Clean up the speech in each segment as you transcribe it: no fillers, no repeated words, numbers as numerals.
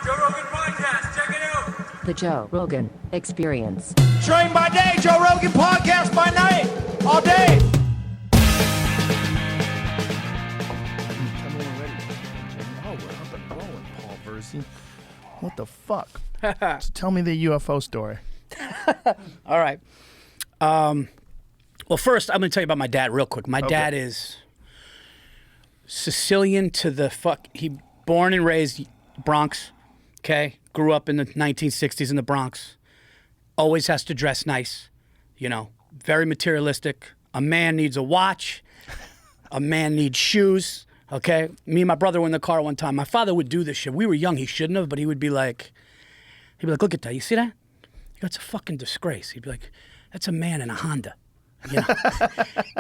Joe Rogan Podcast. Check it out. The Joe Rogan Experience. Train by day, Joe Rogan Podcast by night, all day. Tell me when we're ready. Oh, we're up and rolling, Paul VIrzi. What the fuck? So tell me the UFO story. All right. Well, first, I'm going to tell you about my dad real quick. My dad is Sicilian to the fuck. He born and raised Bronx, okay? Grew up in the 1960s in the Bronx. Always has to dress nice, you know, very materialistic. A man needs a watch. A man needs shoes, okay? Me and my brother were in the car one time. My father would do this shit. We were young. He shouldn't have, but he would be like, look at that. You see that? That's a fucking disgrace. He'd be like, that's a man in a Honda. You know?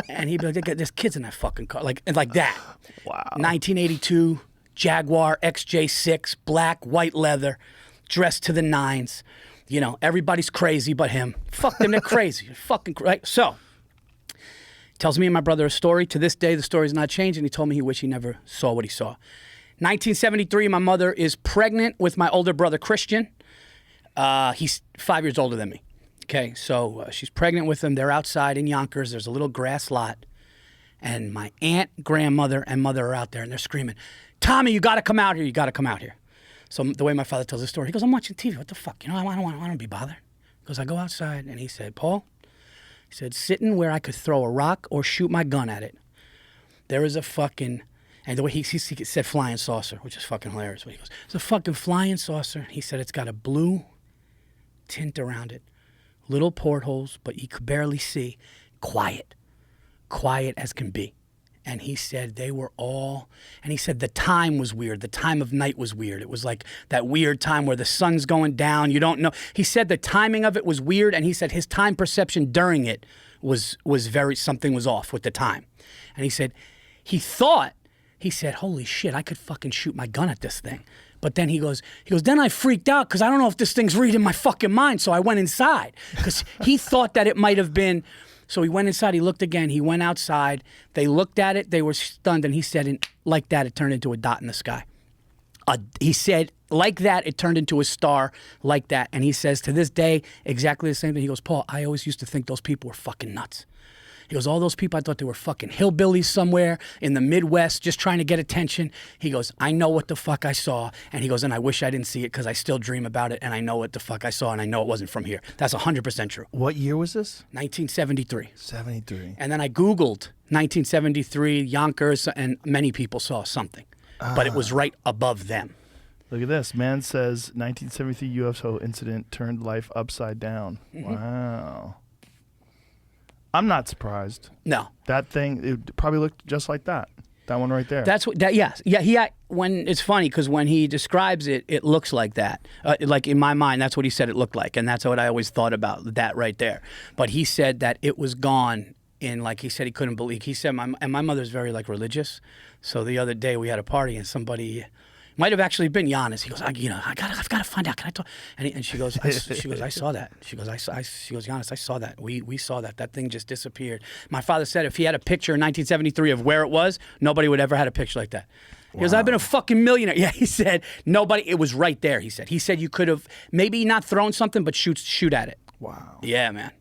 And he'd be like, there's kids in that fucking car. Like that. Wow. 1982, Jaguar XJ6, black, white leather, dressed to the nines. You know, everybody's crazy but him. Fuck them, they're crazy. Fucking right. So, tells me and my brother a story. To this day, the story's not changed, and he told me he wished he never saw what he saw. 1973, my mother is pregnant with my older brother, Christian. He's 5 years older than me. Okay, so she's pregnant with him. They're outside in Yonkers. There's a little grass lot. And my aunt, grandmother, and mother are out there, and they're screaming, Tommy, you got to come out here. You got to come out here. So the way my father tells the story, he goes, I'm watching TV. What the fuck? You know, I don't want to be bothered. He goes, I go outside, and he said, Paul, he said, sitting where I could throw a rock or shoot my gun at it, there is a fucking, and the way he said flying saucer, which is fucking hilarious. But he goes, it's a fucking flying saucer. He said, it's got a blue tint around it. Little portholes, but you could barely see. Quiet as can be. And he said they were all, and he said the time was weird. The time of night was weird. It was like that weird time where the sun's going down. You don't know. He said the timing of it was weird, and he said his time perception during it was very, something was off with the time. And he said, he said, holy shit, I could fucking shoot my gun at this thing. But then he goes, then I freaked out because I don't know if this thing's reading my fucking mind. So I went inside because he thought that it might have been. So he went inside, he looked again, he went outside. They looked at it, they were stunned. And he said, like that, it turned into a dot in the sky. He said, like that, it turned into a star like that. And he says, to this day, exactly the same thing. He goes, Paul, I always used to think those people were fucking nuts. He goes, all those people, I thought they were fucking hillbillies somewhere in the Midwest just trying to get attention. He goes, I know what the fuck I saw. And he goes, and I wish I didn't see it because I still dream about it and I know what the fuck I saw and I know it wasn't from here. That's 100% true. What year was this? 1973. 73. And then I Googled 1973 Yonkers and many people saw something. But it was right above them. Look at this. Man says 1973 UFO incident turned life upside down. Mm-hmm. Wow. I'm not surprised. No. That thing, it probably looked just like that. That one right there. That's what. Yes. Yeah. When it's funny because when he describes it, it looks like that. Like in my mind, that's what he said it looked like, and that's what I always thought about that right there. But he said that it was gone in like he said he couldn't believe. He said my mother's very like religious, so the other day we had a party and somebody. Might have actually been Giannis. He goes, I've got to find out. Can I talk? And she goes, I saw that. She goes, Giannis, I saw that. We saw that. That thing just disappeared. My father said if he had a picture in 1973 of where it was, nobody would ever had a picture like that. He goes, I've been a fucking millionaire. Yeah, he said, nobody, it was right there, he said. He said you could have maybe not thrown something, but shoot at it. Wow. Yeah, man.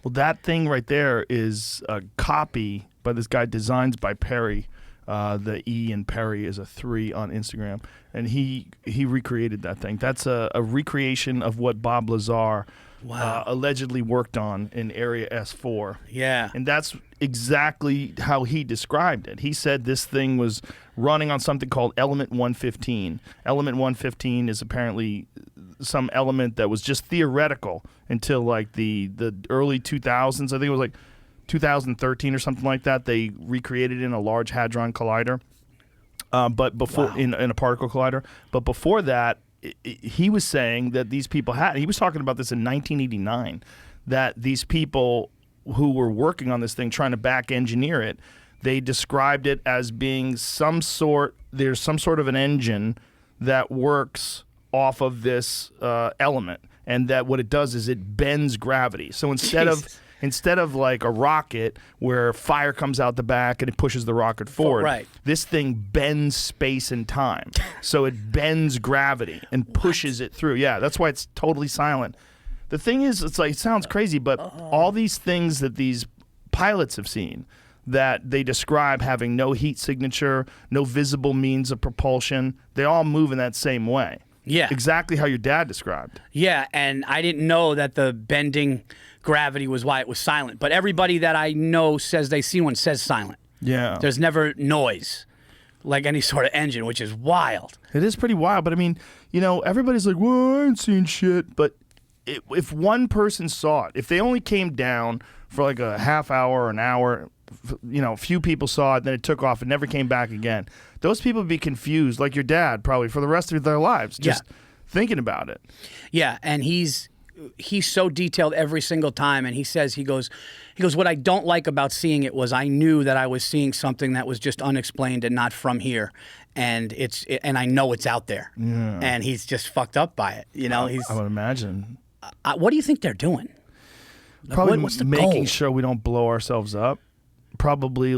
Well, that thing right there is a copy by this guy, Designs by Perry. The E in Perry is a 3 on Instagram, and he recreated that thing. That's a recreation of what Bob Lazar allegedly worked on in Area S4. Yeah. And that's exactly how he described it. He said this thing was running on something called Element 115. Element 115 is apparently some element that was just theoretical until like the early 2000s. I think it was like 2013 or something like that. They recreated it in a Large Hadron Collider, but before in a particle collider. But before that, he was saying that these people had. He was talking about this in 1989. That these people who were working on this thing, trying to back engineer it, they described it as being there's some sort of an engine that works off of this element, and that what it does is it bends gravity. So instead Instead of like a rocket where fire comes out the back and it pushes the rocket forward, right. This thing bends space and time. So it bends gravity and pushes it through. Yeah, that's why it's totally silent. The thing is, it's like, it sounds crazy, but all these things that these pilots have seen that they describe having no heat signature, no visible means of propulsion, they all move in that same way. Yeah. Exactly how your dad described. Yeah, and I didn't know that the bending gravity was why it was silent. But everybody that I know says they see one says silent. Yeah. There's never noise like any sort of engine, which is wild. It is pretty wild, but I mean, you know, everybody's like, well, I ain't seen shit. But if one person saw it, if they only came down for like a half hour or an hour, you know, a few people saw it, then it took off and never came back again. Those people would be confused, like your dad, probably for the rest of their lives, just thinking about it. Yeah, and he's so detailed every single time, and he goes, what I don't like about seeing it was I knew that I was seeing something that was just unexplained and not from here, and and I know it's out there, and he's just fucked up by it. You know, I would imagine. What do you think they're doing? Like, Probably what's the making goal? sure we don't blow ourselves up. Probably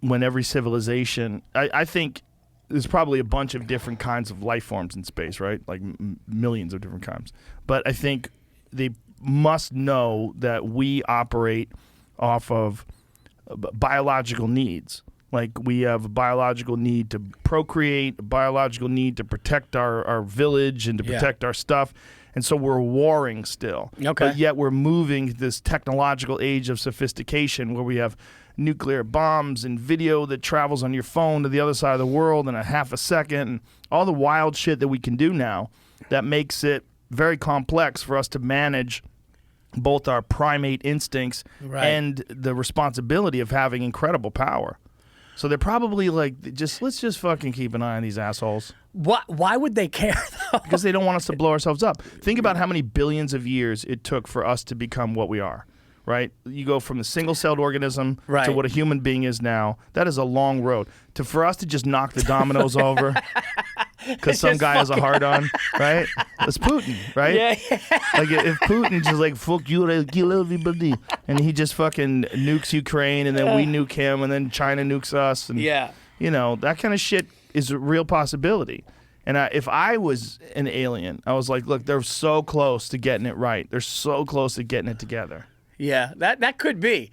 when every civilization, I think there's probably a bunch of different kinds of life forms in space, right? Like millions of different kinds. But I think they must know that we operate off of biological needs. Like we have a biological need to procreate, a biological need to protect our village and to protect our stuff. And so we're warring still. Okay. But yet we're moving this technological age of sophistication where we have nuclear bombs and video that travels on your phone to the other side of the world in a half a second, and all the wild shit that we can do now that makes it very complex for us to manage both our primate instincts and the responsibility of having incredible power. So they're probably like, let's just fucking keep an eye on these assholes. Why would they care, though? Because they don't want us to blow ourselves up. Think about how many billions of years it took for us to become what we are, right? You go from the single-celled organism to what a human being is now. That is a long road. For us to just knock the dominoes over because some guy has a hard-on, right? It's Putin, right? Yeah. Like if Putin just like, fuck you, I kill everybody, and he just fucking nukes Ukraine, and then we nuke him, and then China nukes us, and you know, that kind of shit is a real possibility. And if I was an alien, I was like, look, they're so close to getting it right. They're so close to getting it together. Yeah, that could be.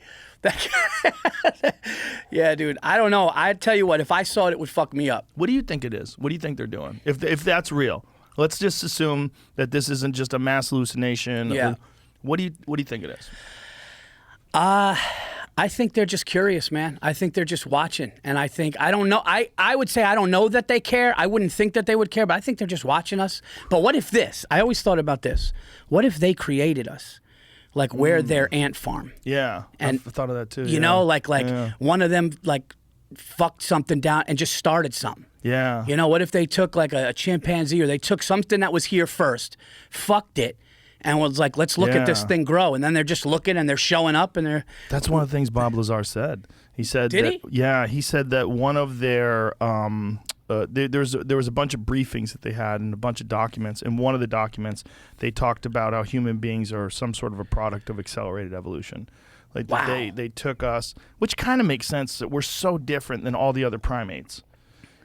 Yeah, dude. I don't know. I tell you what, if I saw it, it would fuck me up. What do you think it is? What do you think they're doing? If that's real, let's just assume that this isn't just a mass hallucination. Yeah. What do you think it is? I think they're just curious, man. I think they're just watching. And I don't know. I would say I don't know that they care. I wouldn't think that they would care, but I think they're just watching us. But what if this? I always thought about this. What if they created us? Like we're their ant farm. Yeah, and I thought of that too. You know, like one of them like fucked something down and just started something. Yeah. You know, what if they took like a chimpanzee or they took something that was here first, fucked it, and was like, let's look at this thing grow. And then they're just looking and they're showing up and they're... That's one of the things Bob Lazar said. He said Did that, he? Yeah, he said that one of their... there was a bunch of briefings that they had and a bunch of documents. In one of the documents, they talked about how human beings are some sort of a product of accelerated evolution. Like they took us, which kind of makes sense that we're so different than all the other primates.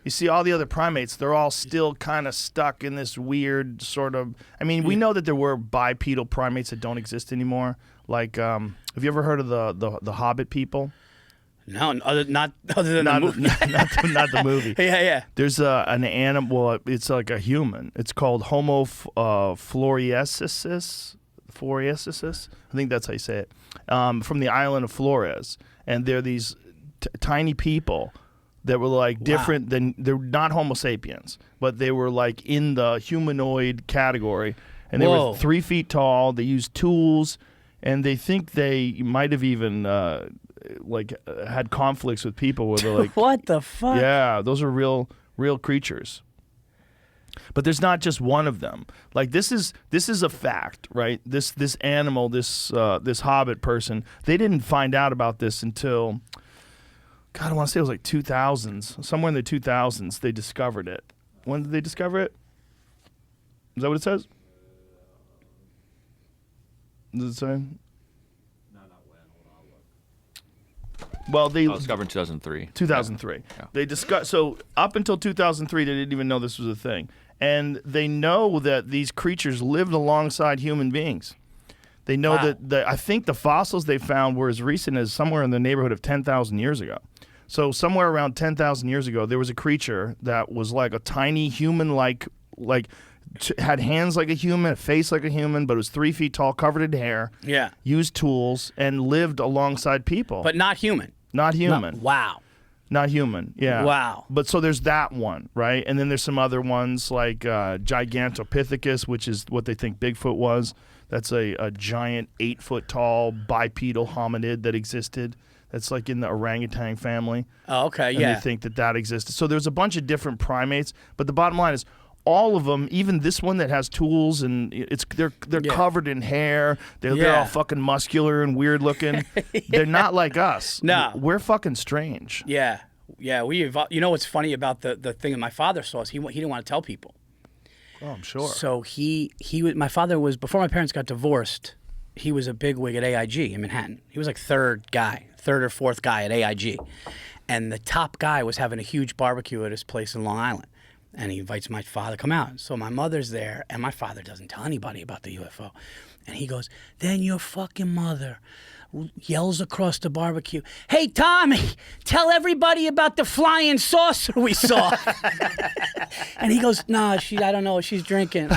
You see, all the other primates, they're all still kind of stuck in this weird sort of... I mean, we know that there were bipedal primates that don't exist anymore. Like, have you ever heard of the Hobbit people? No, not other than Not the movie. not the movie. Yeah. There's an animal. It's like a human. It's called Homo floresiensis. I think that's how you say it. From the island of Flores, and they're these tiny people that were like different than... They're not Homo sapiens, but they were like in the humanoid category, and they were 3 feet tall. They used tools, and they think they might have even had conflicts with people where they're like, what the fuck? Yeah, those are real creatures. But there's not just one of them. Like this is a fact, right? This animal, this Hobbit person, they didn't find out about this until, God, I want to say it was like 2000s. Somewhere in the 2000s, they discovered it. When did they discover it? Is that what it says? Does it say? No, not when. Well, they Oh, it was discovered in 2003. 2003. Yeah. They discussed, so up until 2003, they didn't even know this was a thing. And they know that these creatures lived alongside human beings. They know Wow. that I think the fossils they found were as recent as somewhere in the neighborhood of 10,000 years ago. So somewhere around 10,000 years ago, there was a creature that was like a tiny human, had hands like a human, a face like a human, but it was 3 feet tall, covered in hair. Yeah. Used tools and lived alongside people. But not human. Not human. Wow. Not human, yeah. Wow. But so there's that one, right? And then there's some other ones like Gigantopithecus, which is what they think Bigfoot was. That's a giant 8-foot tall bipedal hominid that existed. That's like in the orangutan family. Oh, okay, And yeah. they think that existed. So there's a bunch of different primates, but the bottom line is all of them, even this one that has tools and they're Yeah. covered in hair. They're Yeah. all fucking muscular and weird looking. They're not like us. No. We're fucking strange. Yeah. Yeah, you know what's funny about the thing that my father saw is he didn't want to tell people. Oh, I'm sure. So my father was, before my parents got divorced, he was a bigwig at AIG in Manhattan. He was like third or fourth guy at AIG. And the top guy was having a huge barbecue at his place in Long Island. And he invites my father to come out. So my mother's there, and my father doesn't tell anybody about the UFO. And he goes, then your fucking mother yells across the barbecue, hey, Tommy, tell everybody about the flying saucer we saw. And he goes, no, I don't know, she's drinking.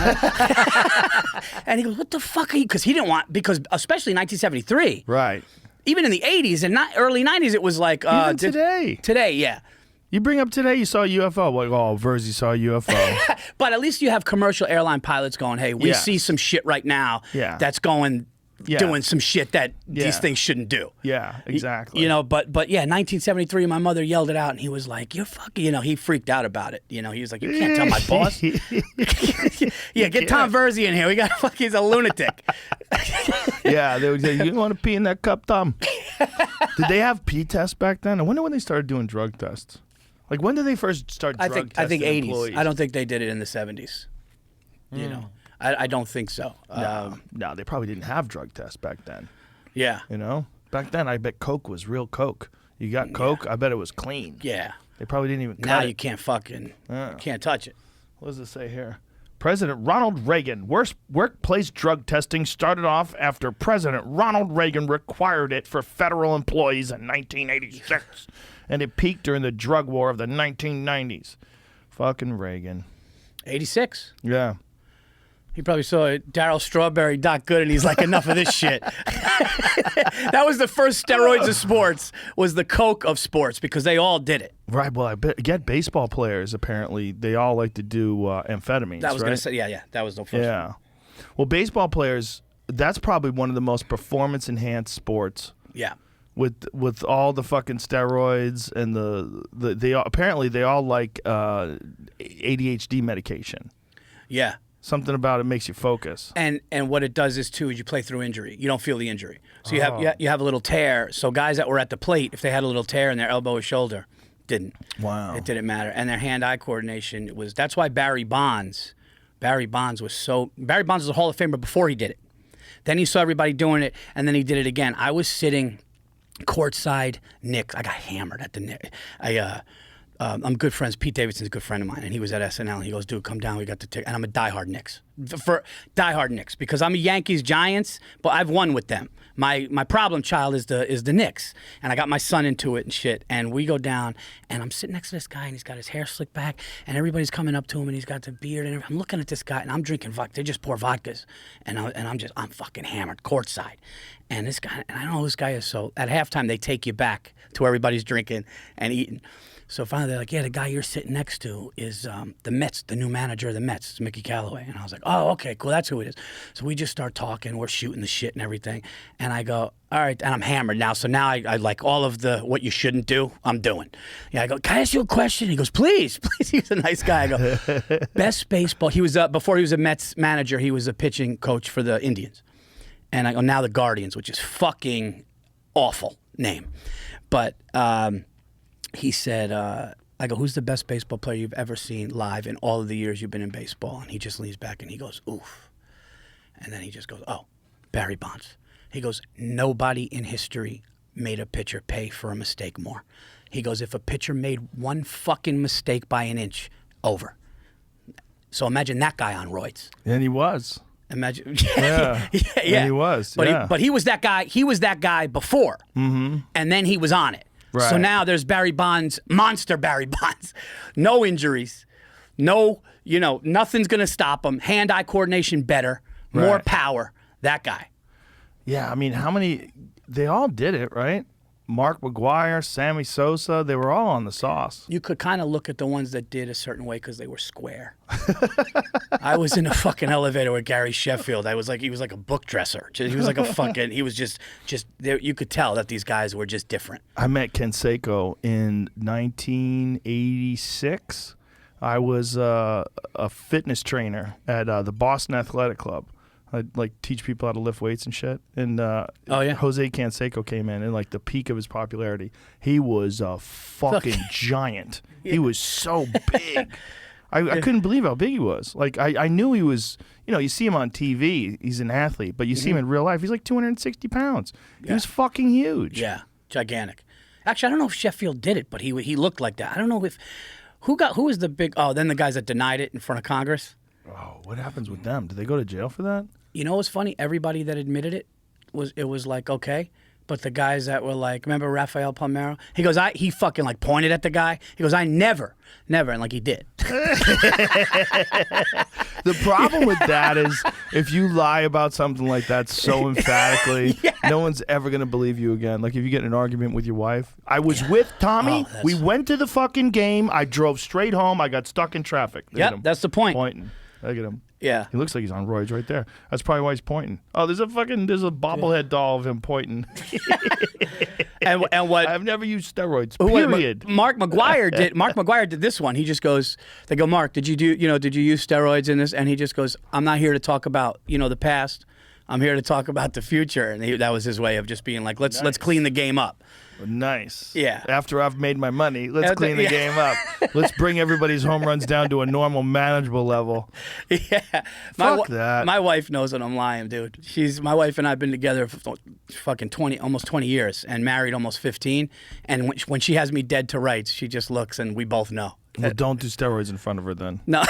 And he goes, what the fuck are you? Because he didn't want, because especially in 1973. Right. Even in the 80s and early 90s, it was like... Even today. Today, yeah. You bring up today, you saw a UFO. Like, oh, VIrzi saw a UFO. But at least you have commercial airline pilots going, hey, we Yeah. see some shit right now Yeah. that's going, Yeah. doing some shit that Yeah. these things shouldn't do. Yeah, exactly. You know, but yeah, 1973, my mother yelled it out, and he was like, you're fucking, he freaked out about it. He was like, you can't tell my boss. Yeah, get Tom VIrzi in here. We got he's a lunatic. Yeah, they would say, you want to pee in that cup, Tom? Did they have pee tests back then? I wonder when they started doing drug tests. Like, when did they first start drug testing I think 80s. employees? I don't think they did it in the 70s. You know, I don't think so. No, they probably didn't have drug tests back then. Yeah. You know? Back then, I bet Coke was real Coke. You got Coke, I bet it was clean. Yeah. They probably didn't even cut Now it. you can't fucking, can't touch it. What does it say here? President Ronald Reagan. Workplace drug testing started off after President Ronald Reagan required it for federal employees in 1986. And it peaked during the drug war of the 1990s. Fucking Reagan. 86. Yeah. He probably saw Daryl Strawberry, Doc Good, and he's like, enough of this shit. That was the first steroids of sports, was the coke of sports, because they all did it. Right. Well, I get baseball players, apparently, they all like to do amphetamines, That was right? going to say, yeah, that was the first Yeah. one. Well, baseball players, that's probably one of the most performance-enhanced sports. Yeah. With all the fucking steroids and apparently they all like ADHD medication. Yeah. Something about it makes you focus. And what it does is, too, is you play through injury. You don't feel the injury. So you have a little tear. So guys that were at the plate, if they had a little tear in their elbow or shoulder, didn't. Wow. It didn't matter. And their hand-eye coordination that's why Barry Bonds was a Hall of Famer before he did it. Then he saw everybody doing it, and then he did it again. I was sitting courtside Knicks. I got hammered at the Knicks. I'm good friends. Pete Davidson's a good friend of mine, and he was at SNL. And he goes, "Dude, come down. We got the ticket." And I'm a diehard Knicks because I'm a Yankees Giants, but I've won with them. My problem child is the Knicks, and I got my son into it and shit. And we go down, and I'm sitting next to this guy, and he's got his hair slicked back, and everybody's coming up to him, and he's got the beard, and I'm looking at this guy, and I'm drinking vodka. They just pour vodkas, and I'm fucking hammered courtside. And this guy, and I don't know who this guy is. So at halftime, they take you back to where everybody's drinking and eating. So finally, they're like, yeah, the guy you're sitting next to is the Mets, the new manager of the Mets. It's Mickey Callaway. And I was like, oh, okay, cool. That's who it is. So we just start talking. We're shooting the shit and everything. And I go, all right. And I'm hammered now. So now I like all of the what you shouldn't do, I'm doing. Yeah, I go, can I ask you a question? He goes, please, please. He's a nice guy. I go, best baseball. He was, before he was a Mets manager, he was a pitching coach for the Indians. And I go, now the Guardians, which is fucking awful name. But he said, I go, who's the best baseball player you've ever seen live in all of the years you've been in baseball? And he just leans back and he goes, oof. And then he just goes, oh, Barry Bonds. He goes, nobody in history made a pitcher pay for a mistake more. He goes, if a pitcher made one fucking mistake by an inch, over. So imagine that guy on roids. And he was. Imagine, Yeah. And he was. But he was that guy. He was that guy before, and then he was on it. Right. So now there's Barry Bonds, monster Barry Bonds, no injuries, no, nothing's gonna stop him. Hand-eye coordination better, more Right. power. That guy. Yeah, I mean, how many? They all did it, right? Mark McGwire, Sammy Sosa, they were all on the sauce. You could kind of look at the ones that did a certain way because they were square. I was in a fucking elevator with Gary Sheffield. He was like a book dresser. He was like a fucking. He was just there. You could tell that these guys were just different. I met Ken Seiko in 1986. I was a fitness trainer at the Boston Athletic Club. I'd like teach people how to lift weights and shit. And Jose Canseco came in like the peak of his popularity. He was a fucking giant. Yeah. He was so big. I couldn't believe how big he was. Like I knew he was. You see him on TV. He's an athlete, but you see him in real life. He's like 260 pounds. He was fucking huge. Yeah, gigantic. Actually, I don't know if Sheffield did it, but he looked like that. I don't know if who was the big. Oh, then the guys that denied it in front of Congress. Oh, what happens with them? Did they go to jail for that? You know what's funny? Everybody that admitted it was like, okay. But the guys that were like, remember Rafael Palmeiro? He goes, he fucking like pointed at the guy. He goes, I never. And like he did. The problem with that is if you lie about something like that so emphatically, no one's ever going to believe you again. Like if you get in an argument with your wife. I was with Tommy. We went to the fucking game. I drove straight home. I got stuck in traffic. Yep, that's the point. Pointing. Look at him. Yeah. He looks like he's on roids right there. That's probably why he's pointing. Oh, there's a bobblehead doll of him pointing. and what? I've never used steroids. Period. Mark McGwire did. Mark McGwire did this one. He just goes. They go, Mark, did you use steroids in this? And he just goes, I'm not here to talk about the past. I'm here to talk about the future. And that was his way of just being like, let's clean the game up. Nice. Yeah. After I've made my money, let's clean the game up. Let's bring everybody's home runs down to a normal, manageable level. Yeah. Fuck that. My wife knows that I'm lying, dude. My wife and I have been together for fucking almost 20 years and married almost 15. And when she has me dead to rights, she just looks and we both know. Well, don't do steroids in front of her then. No.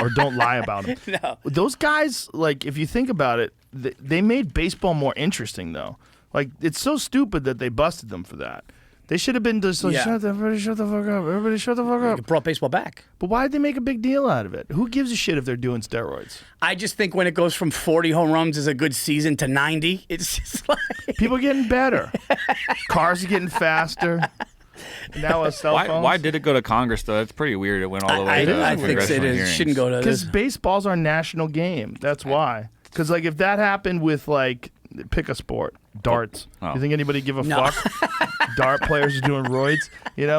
Or don't lie about them. No. Those guys, like, if you think about it, they made baseball more interesting, though. Like, it's so stupid that they busted them for that. They should have been just like, everybody shut the fuck up. Everybody shut the fuck up. It brought baseball back. But why did they make a big deal out of it? Who gives a shit if they're doing steroids? I just think when it goes from 40 home runs is a good season to 90, it's just like... People are getting better. Cars are getting faster. Now a cell phone. Why did it go to Congress, though? It's pretty weird. It went all the way to I think it hearings. shouldn't go to this. Because baseball's our national game. That's why. Because, like, if that happened with, like, pick a sport, darts. Oh. You think anybody give a No. fuck? Dart players are doing roids.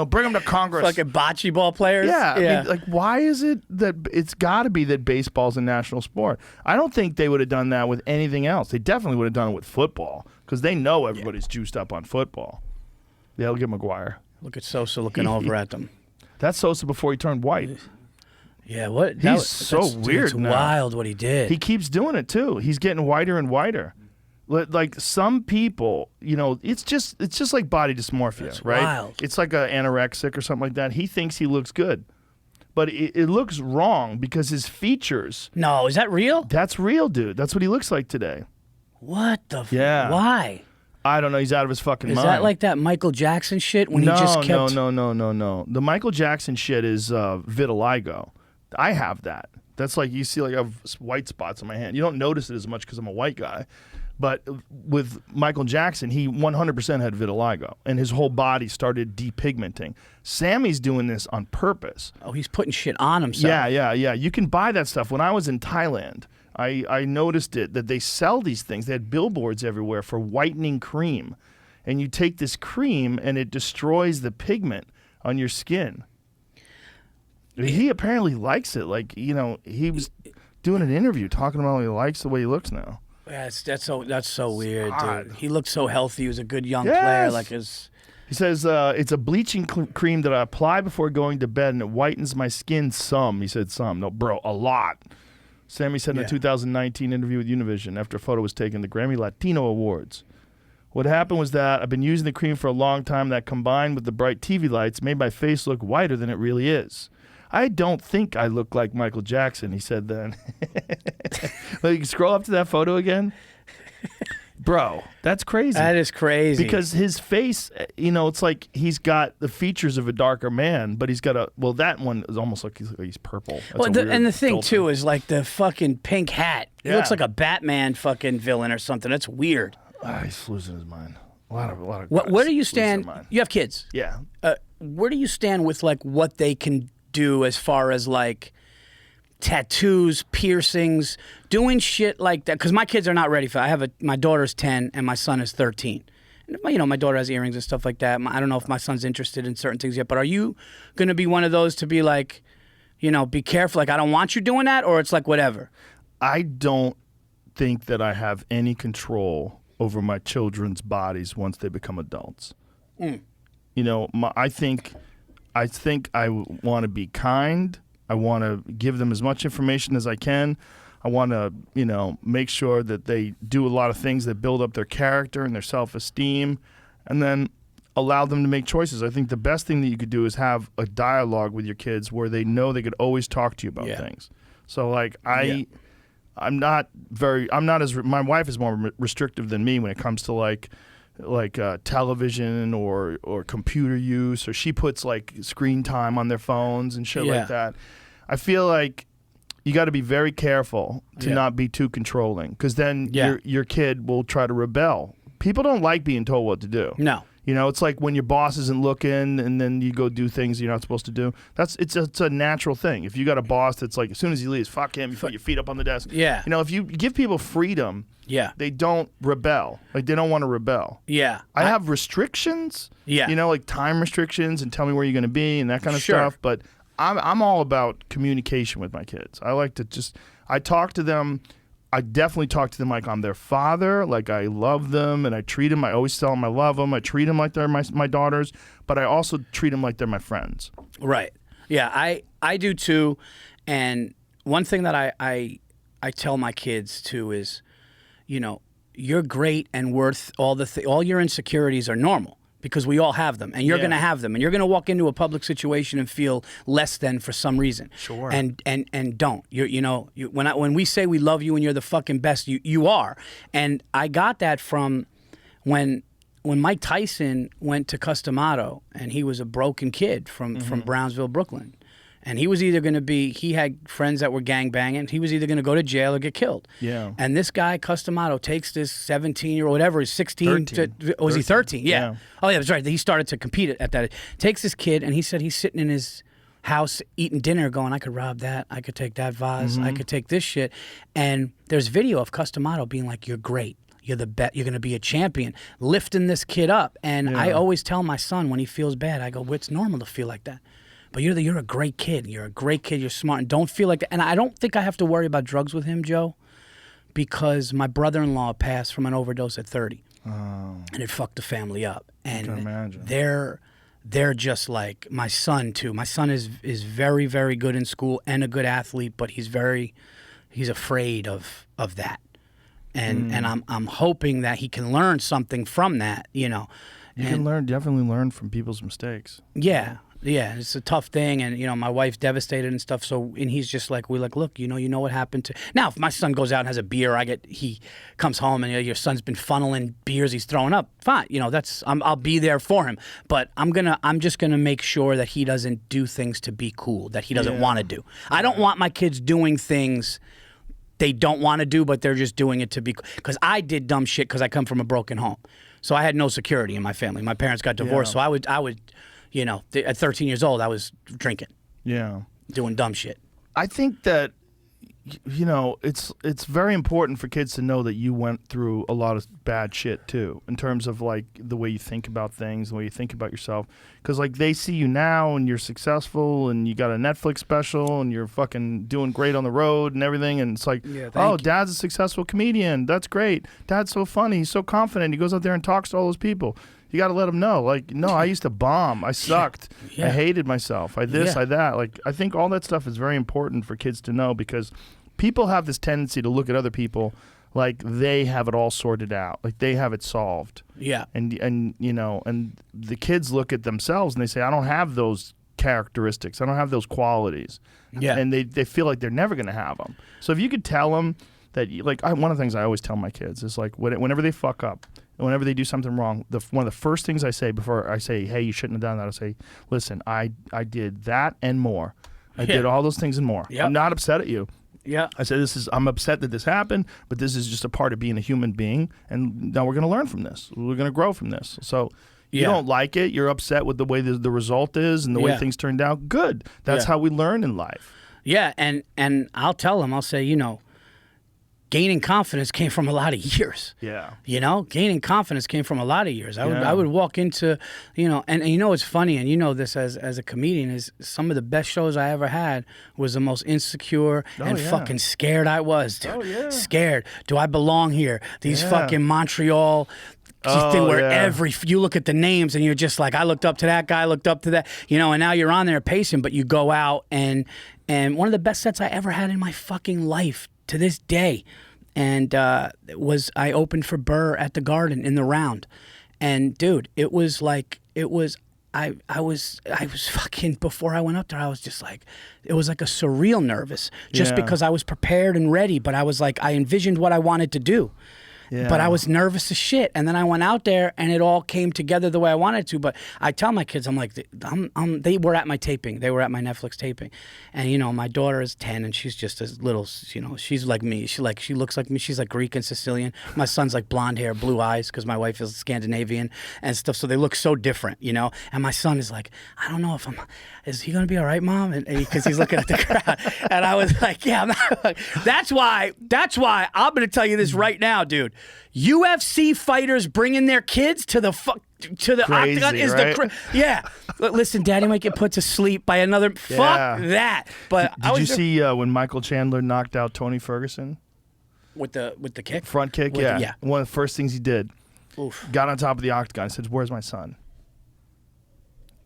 Bring them to Congress. Fucking bocce ball players. Yeah. I mean, like, why is it that it's got to be that baseball's a national sport? I don't think they would have done that with anything else. They definitely would have done it with football because they know everybody's juiced up on football. Yeah, look at McGwire. Look at Sosa looking over at them. That's Sosa before he turned white. Yeah, what? He's so weird It's now. wild what he did. He keeps doing it too. He's getting whiter and whiter. Like some people, it's just like body dysmorphia, That's right? wild. It's like an anorexic or something like that. He thinks he looks good, but it looks wrong because his features. No, is that real? That's real, dude. That's what he looks like today. What the? Yeah. Why? I don't know. He's out of his fucking Is mind. that like that Michael Jackson shit when he just kept? No. The Michael Jackson shit is vitiligo. I have that. That's like you see like I have white spots on my hand. You don't notice it as much because I'm a white guy. But with Michael Jackson, he 100% had vitiligo, and his whole body started depigmenting. Sammy's doing this on purpose. Oh, he's putting shit on himself. Yeah. You can buy that stuff. When I was in Thailand, I noticed that they sell these things. They had billboards everywhere for whitening cream. And you take this cream, and it destroys the pigment on your skin. He apparently likes it. Like, he was doing an interview talking about how he likes the way he looks now. Yeah, that's so weird, odd. dude. He looked so healthy. He was a good young Yes. player. Like his. He says, it's a bleaching cream that I apply before going to bed, and it whitens my skin some. He said some. No, bro, a lot. Sammy said in a 2019 interview with Univision after a photo was taken at the Grammy Latino Awards. What happened was that I've been using the cream for a long time. That combined with the bright TV lights made my face look whiter than it really is. I don't think I look like Michael Jackson, he said then. Like, scroll up to that photo again. Bro, that's crazy. That is crazy. Because his face, it's like he's got the features of a darker man, but he's got that one is almost like he's purple. That's and the thing, filter. too, is like the fucking pink hat. He Yeah. looks like a Batman fucking villain or something. That's weird. He's losing his mind. A lot of Where guys do you lose their stand? mind. You have kids. Yeah. Where do you stand with like what they can do as far as like tattoos, piercings, doing shit like that? Because my kids are not ready for it. My daughter's 10 and my son is 13. And, my daughter has earrings and stuff like that. I don't know if my son's interested in certain things yet, but are you going to be one of those to be like, be careful, like I don't want you doing that, or it's like whatever? I don't think that I have any control over my children's bodies once they become adults. I think I want to be kind. I want to give them as much information as I can. I want to, make sure that they do a lot of things that build up their character and their self-esteem, and then allow them to make choices. I think the best thing that you could do is have a dialogue with your kids where they know they could always talk to you about things. So, like, my wife is more restrictive than me when it comes to like television or computer use, or she puts like screen time on their phones and shit like that. I feel like you got to be very careful to not be too controlling, because then your kid will try to rebel. People don't like being told what to do. No. It's like when your boss isn't looking and then you go do things you're not supposed to do. It's a natural thing. If you got a boss that's like, as soon as he leaves, fuck him, you put your feet up on the desk. Yeah. If you give people freedom, Yeah. they don't rebel. Like, they don't want to rebel. Yeah. I have restrictions. Yeah. Like time restrictions and tell me where you're going to be and that kind of Sure. stuff. But I'm all about communication with my kids. I like to I talk to them. I definitely talk to them like I'm their father, like I love them, and I treat them. I always tell them I love them. I treat them like they're my daughters, but I also treat them like they're my friends. Right. Yeah, I do too. And one thing that I tell my kids too is, you're great and worth all your insecurities are normal, because we all have them, and you're going to have them, and you're going to walk into a public situation and feel less than for some reason. Sure. And don't. When we say we love you and you're the fucking best, you are. And I got that from when Mike Tyson went to Customato, and he was a broken kid from Brownsville, Brooklyn. And he was either going to he had friends that were gangbanging. He was either going to go to jail or get killed. Yeah. And this guy, Customato, takes this 17-year-old, whatever, he's 16. 13. Was he 13? Yeah. Oh, yeah, that's right. He started to compete at that. Takes this kid, and he said he's sitting in his house eating dinner going, I could rob that. I could take that vase. I could take this shit. And there's video of Customato being like, you're great. You're the best. You're going to be a champion. Lifting this kid up. And I always tell my son when he feels bad, I go, well, it's normal to feel like that. But you're a great kid. You're a great kid. You're smart. And don't feel like that. And I don't think I have to worry about drugs with him, Joe, because my brother-in-law passed from an overdose at 30. Oh. And it fucked the family up. And I can imagine. They're just like my son, too. My son is very, very good in school and a good athlete, but he's afraid of that. And I'm hoping that he can learn something from that, You can definitely learn from people's mistakes. Yeah. Yeah, it's a tough thing, and my wife's devastated and stuff. So, and he's just like, look, you know what happened to. Now, if my son goes out and has a beer, he comes home and your son's been funneling beers, he's throwing up. Fine, I'll be there for him. But I'm just gonna make sure that he doesn't do things to be cool that he doesn't want to do. I don't want my kids doing things they don't want to do, but they're just doing it to be. Because I did dumb shit because I come from a broken home, so I had no security in my family. My parents got divorced, so I would. At 13 years old, I was drinking. Yeah. Doing dumb shit. I think that, it's very important for kids to know that you went through a lot of bad shit, too, in terms of, like, the way you think about things, the way you think about yourself. Because, like, they see you now, and you're successful, and you got a Netflix special, and you're fucking doing great on the road and everything, and it's like, Dad's a successful comedian. That's great. Dad's so funny. He's so confident. He goes out there and talks to all those people. You got to let them know, like, no, I used to bomb. I sucked. I hated myself. I that. Like, I think all that stuff is very important for kids to know, because people have this tendency to look at other people like they have it all sorted out, like they have it solved. Yeah. And you know, and the kids look at themselves and they say, I don't have those characteristics. I don't have those qualities. Yeah. And they feel like they're never going to have them. So if you could tell them that, like, one of the things I always tell my kids is, like, whenever they fuck up, whenever they do something wrong, one of the first things I say before I say, hey, you shouldn't have done that, I say, listen, I did that and more. I did all those things and more. Yep. I'm not upset at you. Yeah. I said, I'm upset that this happened, but this is just a part of being a human being, and now we're going to learn from this. We're going to grow from this. So you don't like it. You're upset with the way the result is and the way things turned out. Good. That's how we learn in life. Yeah, and I'll tell them, I'll say, you know, gaining confidence came from a lot of years. Yeah. You know, gaining confidence came from a lot of years. I Yeah. would walk into, you know, and you know what's funny, and you know this as a comedian, is some of the best shows I ever had was the most insecure and yeah. fucking scared I was, dude. Oh, yeah. Scared. Do I belong here? These Yeah. fucking Montreal thing where yeah. you look at the names and you're just like, I looked up to that guy, I looked up to that, you know, and now you're on there pacing, but you go out and one of the best sets I ever had in my fucking life to this day, and was I opened for Burr at the Garden in the Round, and dude, I was fucking, before I went up there, I was just like, it was like a surreal nervous, just Yeah. because I was prepared and ready, but I was like, I envisioned what I wanted to do. Yeah. But I was nervous as shit, and then I went out there, and it all came together the way I wanted to. But I tell my kids, I'm like, they were at my taping, they were at my Netflix taping, and you know, my daughter is 10, and she's just as little, you know, she's like me. She looks like me. She's like Greek and Sicilian. My son's like blonde hair, blue eyes, because my wife is Scandinavian and stuff. So they look so different, you know. And my son is like, I don't know if is he gonna be all right, Mom? And because he's looking at the crowd, and I was like, yeah, I'm not. That's why I'm gonna tell you this right now, dude. UFC fighters bringing their kids to the Crazy, octagon is right? yeah. Listen, Daddy might get put to sleep by another. Yeah. Fuck that. But Did you see when Michael Chandler knocked out Tony Ferguson? with the kick? Front kick, With yeah. the- yeah. One of the first things he did. Oof. Got on top of the octagon. Said, "Where's my son?"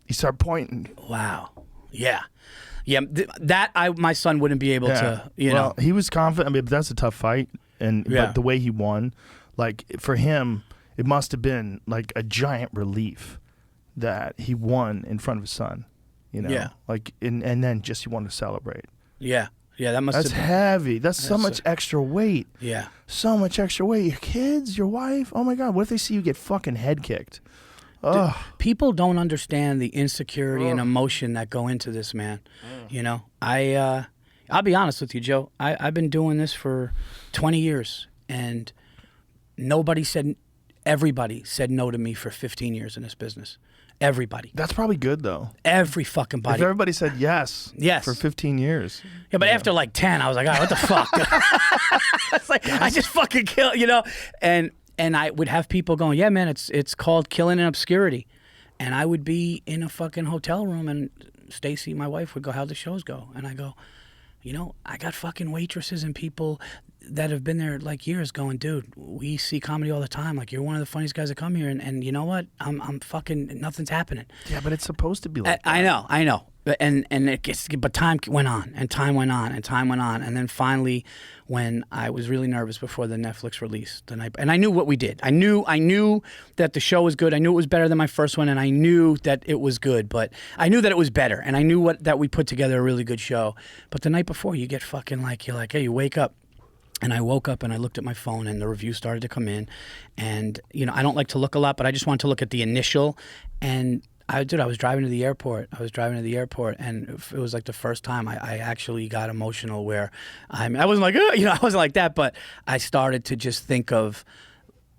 He started pointing. Wow. Yeah. Yeah. My son wouldn't be able to. You well, know. he was confident. I mean, that's a tough fight, Yeah. but the way he won, like for him, it must have been like a giant relief that he won in front of his son. You know, Yeah. like and then just he wanted to celebrate. Yeah. Yeah. That must That's have been. heavy. That's so much extra weight. Yeah. So much extra weight. Your kids, your wife. Oh my God! What if they see you get fucking head kicked? Ugh. People don't understand the insecurity and emotion that go into this, man. You know, I'll be honest with you, Joe. I've been doing this for 20 years, and everybody said no to me for 15 years in this business. Everybody. That's probably good though. Every fucking If body. everybody said yes, Yes. for 15 years. Yeah, but after like 10, I was like, oh, what the fuck? It's like, I just fucking kill, you know? And I would have people going, yeah, man, it's called killing in obscurity. And I would be in a fucking hotel room, and Stacy, my wife, would go, how'd the shows go? And I go, you know, I got fucking waitresses and people that have been there like years going, dude, we see comedy all the time. Like, you're one of the funniest guys that come here. And you know what? I'm fucking, nothing's happening. Yeah, but it's supposed to be like that. I know. But time went on, and time went on, and time went on, and then finally, when I was really nervous before the Netflix release, and I knew what we did. I knew that the show was good. I knew it was better than my first one, and I knew that it was good. But I knew that it was better, and I knew that we put together a really good show. But the night before, you get fucking like, you're like, hey, you wake up. And I woke up and I looked at my phone, and the reviews started to come in, and you know, I don't like to look a lot, but I just wanted to look at the initial. And I was driving to the airport. And it was like the first time I actually got emotional, where I wasn't like, you know, I wasn't like that, but I started to just think of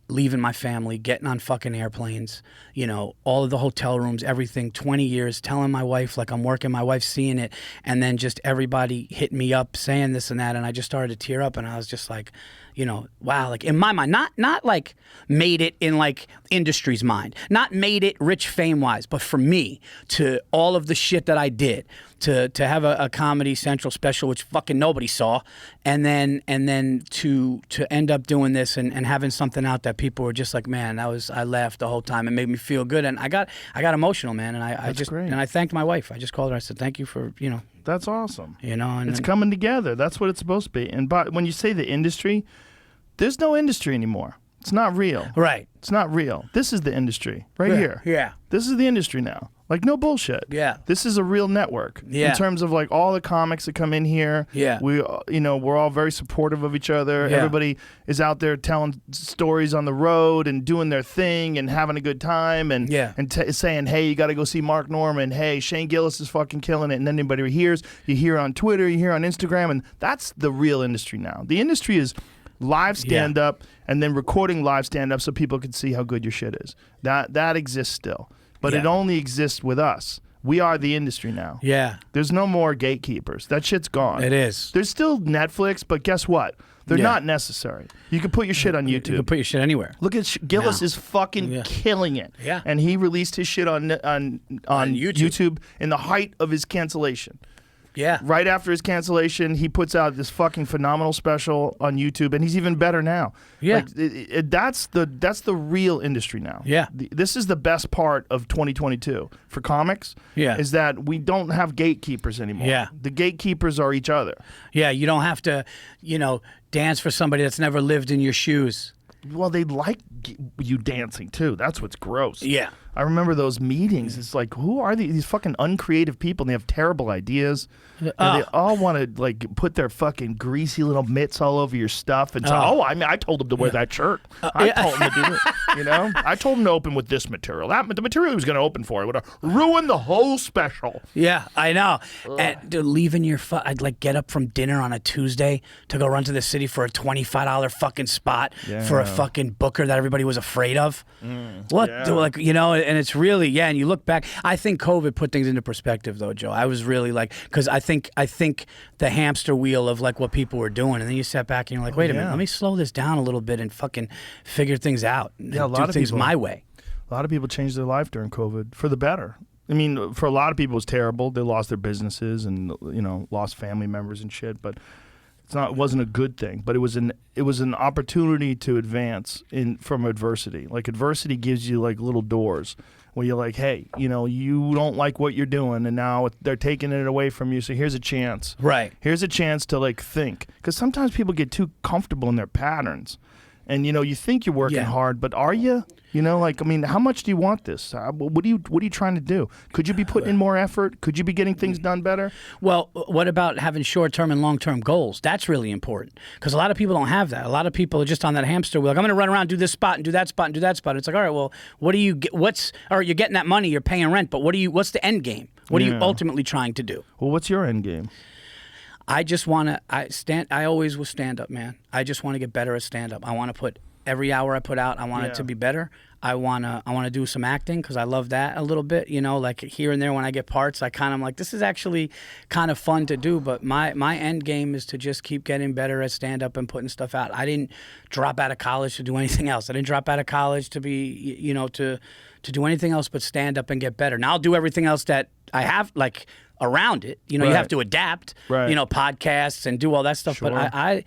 leaving my family, getting on fucking airplanes, you know, all of the hotel rooms, everything, 20 years, telling my wife like I'm working, my wife seeing it, and then just everybody hitting me up saying this and that, and I just started to tear up, and I was just like, you know, wow, like in my mind, not like made it in like industry's mind, not made it rich fame wise, but for me, to all of the shit that I did, to have a Comedy Central special, which fucking nobody saw, and then to end up doing this and having something out that people were just like, man, I laughed the whole time. It made me feel good, and I got emotional, man, and I just great. and I thanked my wife. I just called her. I said, thank you for, you know. That's awesome. You know, and it's coming together. That's what it's supposed to be. And when you say the industry, There's no industry anymore. It's not real. Right. It's not real. This is the industry right here. Yeah. This is the industry now. Like, no bullshit. Yeah. This is a real network. Yeah. In terms of like all the comics that come in here. Yeah. We, we're all very supportive of each other. Yeah. Everybody is out there telling stories on the road and doing their thing and having a good time and saying, hey, you got to go see Mark Norman. Hey, Shane Gillis is fucking killing it. And then anybody hears, you hear on Twitter, you hear on Instagram, and that's the real industry now. The industry is live stand-up and then recording live stand-up so people can see how good your shit is. That exists still. But it only exists with us. We are the industry now. Yeah. There's no more gatekeepers. That shit's gone. It is. There's still Netflix, but guess what? They're not necessary. You can put your shit on YouTube. You can put your shit anywhere. Look at Gillis is fucking killing it. Yeah. And he released his shit on YouTube in the height of his cancellation. Yeah. Right after his cancellation, he puts out this fucking phenomenal special on YouTube, and he's even better now. Yeah. Like, that's the real industry now. Yeah. This is the best part of 2022 for comics. Yeah. Is that we don't have gatekeepers anymore. Yeah. The gatekeepers are each other. Yeah. You don't have to, dance for somebody that's never lived in your shoes. Well, they like you dancing too. That's what's gross. Yeah. I remember those meetings. It's like, who are these fucking uncreative people? And they have terrible ideas. And they all want to like put their fucking greasy little mitts all over your stuff and say, I told him to wear that shirt. I told him to do it. I told him to open with this material. The material he was going to open for, it would have ruined the whole special. Yeah, I know. And dude, leaving your I'd like get up from dinner on a Tuesday to go run to the city for a $25 fucking spot for a fucking booker that everybody was afraid of. And it's really, and you look back, I think COVID put things into perspective though, Joe. I was really like, because I think the hamster wheel of like what people were doing, and then you sat back and you're like, wait a minute, let me slow this down a little bit and fucking figure things out and a lot do of things people, my way. A lot of people changed their life during COVID for the better. I mean, for a lot of people it was terrible. They lost their businesses and lost family members and shit, but it wasn't a good thing, but it was an opportunity to advance from adversity. Like adversity gives you like little doors where you're like, hey, you don't like what you're doing, and now they're taking it away from you. So here's a chance. Right. Here's a chance to like think, because sometimes people get too comfortable in their patterns, and you think you're working hard, but are you? How much do you want this? What are you trying to do? Could you be putting in more effort? Could you be getting things done better? Well, what about having short-term and long-term goals? That's really important because a lot of people don't have that. A lot of people are just on that hamster wheel. Like, I'm going to run around, do this spot and do that spot and do that spot. It's like, all right, well, what do you get? All right, you're getting that money, you're paying rent, but what's the end game? What are you ultimately trying to do? Well, what's your end game? I just want to. I always was stand-up, man. I just want to get better at stand-up. I want to put every hour I put out, I want it to be better. I wanna do some acting because I love that a little bit. Like here and there when I get parts, I'm like, this is actually kind of fun to do. But my end game is to just keep getting better at stand-up and putting stuff out. I didn't drop out of college to do anything else. I didn't drop out of college to be, to do anything else but stand up and get better. Now I'll do everything else that I have like around it. You have to adapt. Right. Podcasts and do all that stuff. Sure. But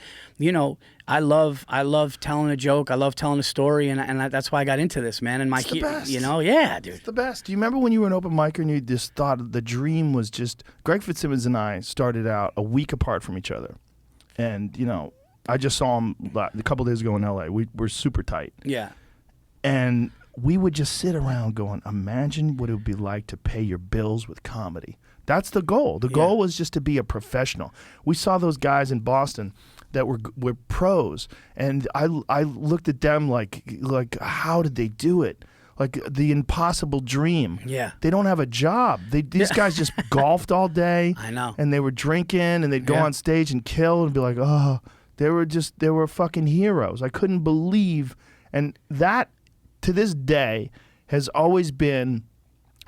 I love telling a joke. I love telling a story, and that's why I got into this, man. And it's the best. Yeah, dude. It's the best. Do you remember when you were an open micer and you just thought the dream was just Greg Fitzsimmons and I started out a week apart from each other, and I just saw him a couple days ago in LA. We're super tight. Yeah. And we would just sit around going, imagine what it would be like to pay your bills with comedy. That's the goal. The goal was just to be a professional. We saw those guys in Boston that were pros, and I looked at them like how did they do it? Like the impossible dream. Yeah. They don't have a job. These guys just golfed all day. I know. And they were drinking, and they'd go on stage and kill and be like, oh, they were fucking heroes. I couldn't believe, and that to this day has always been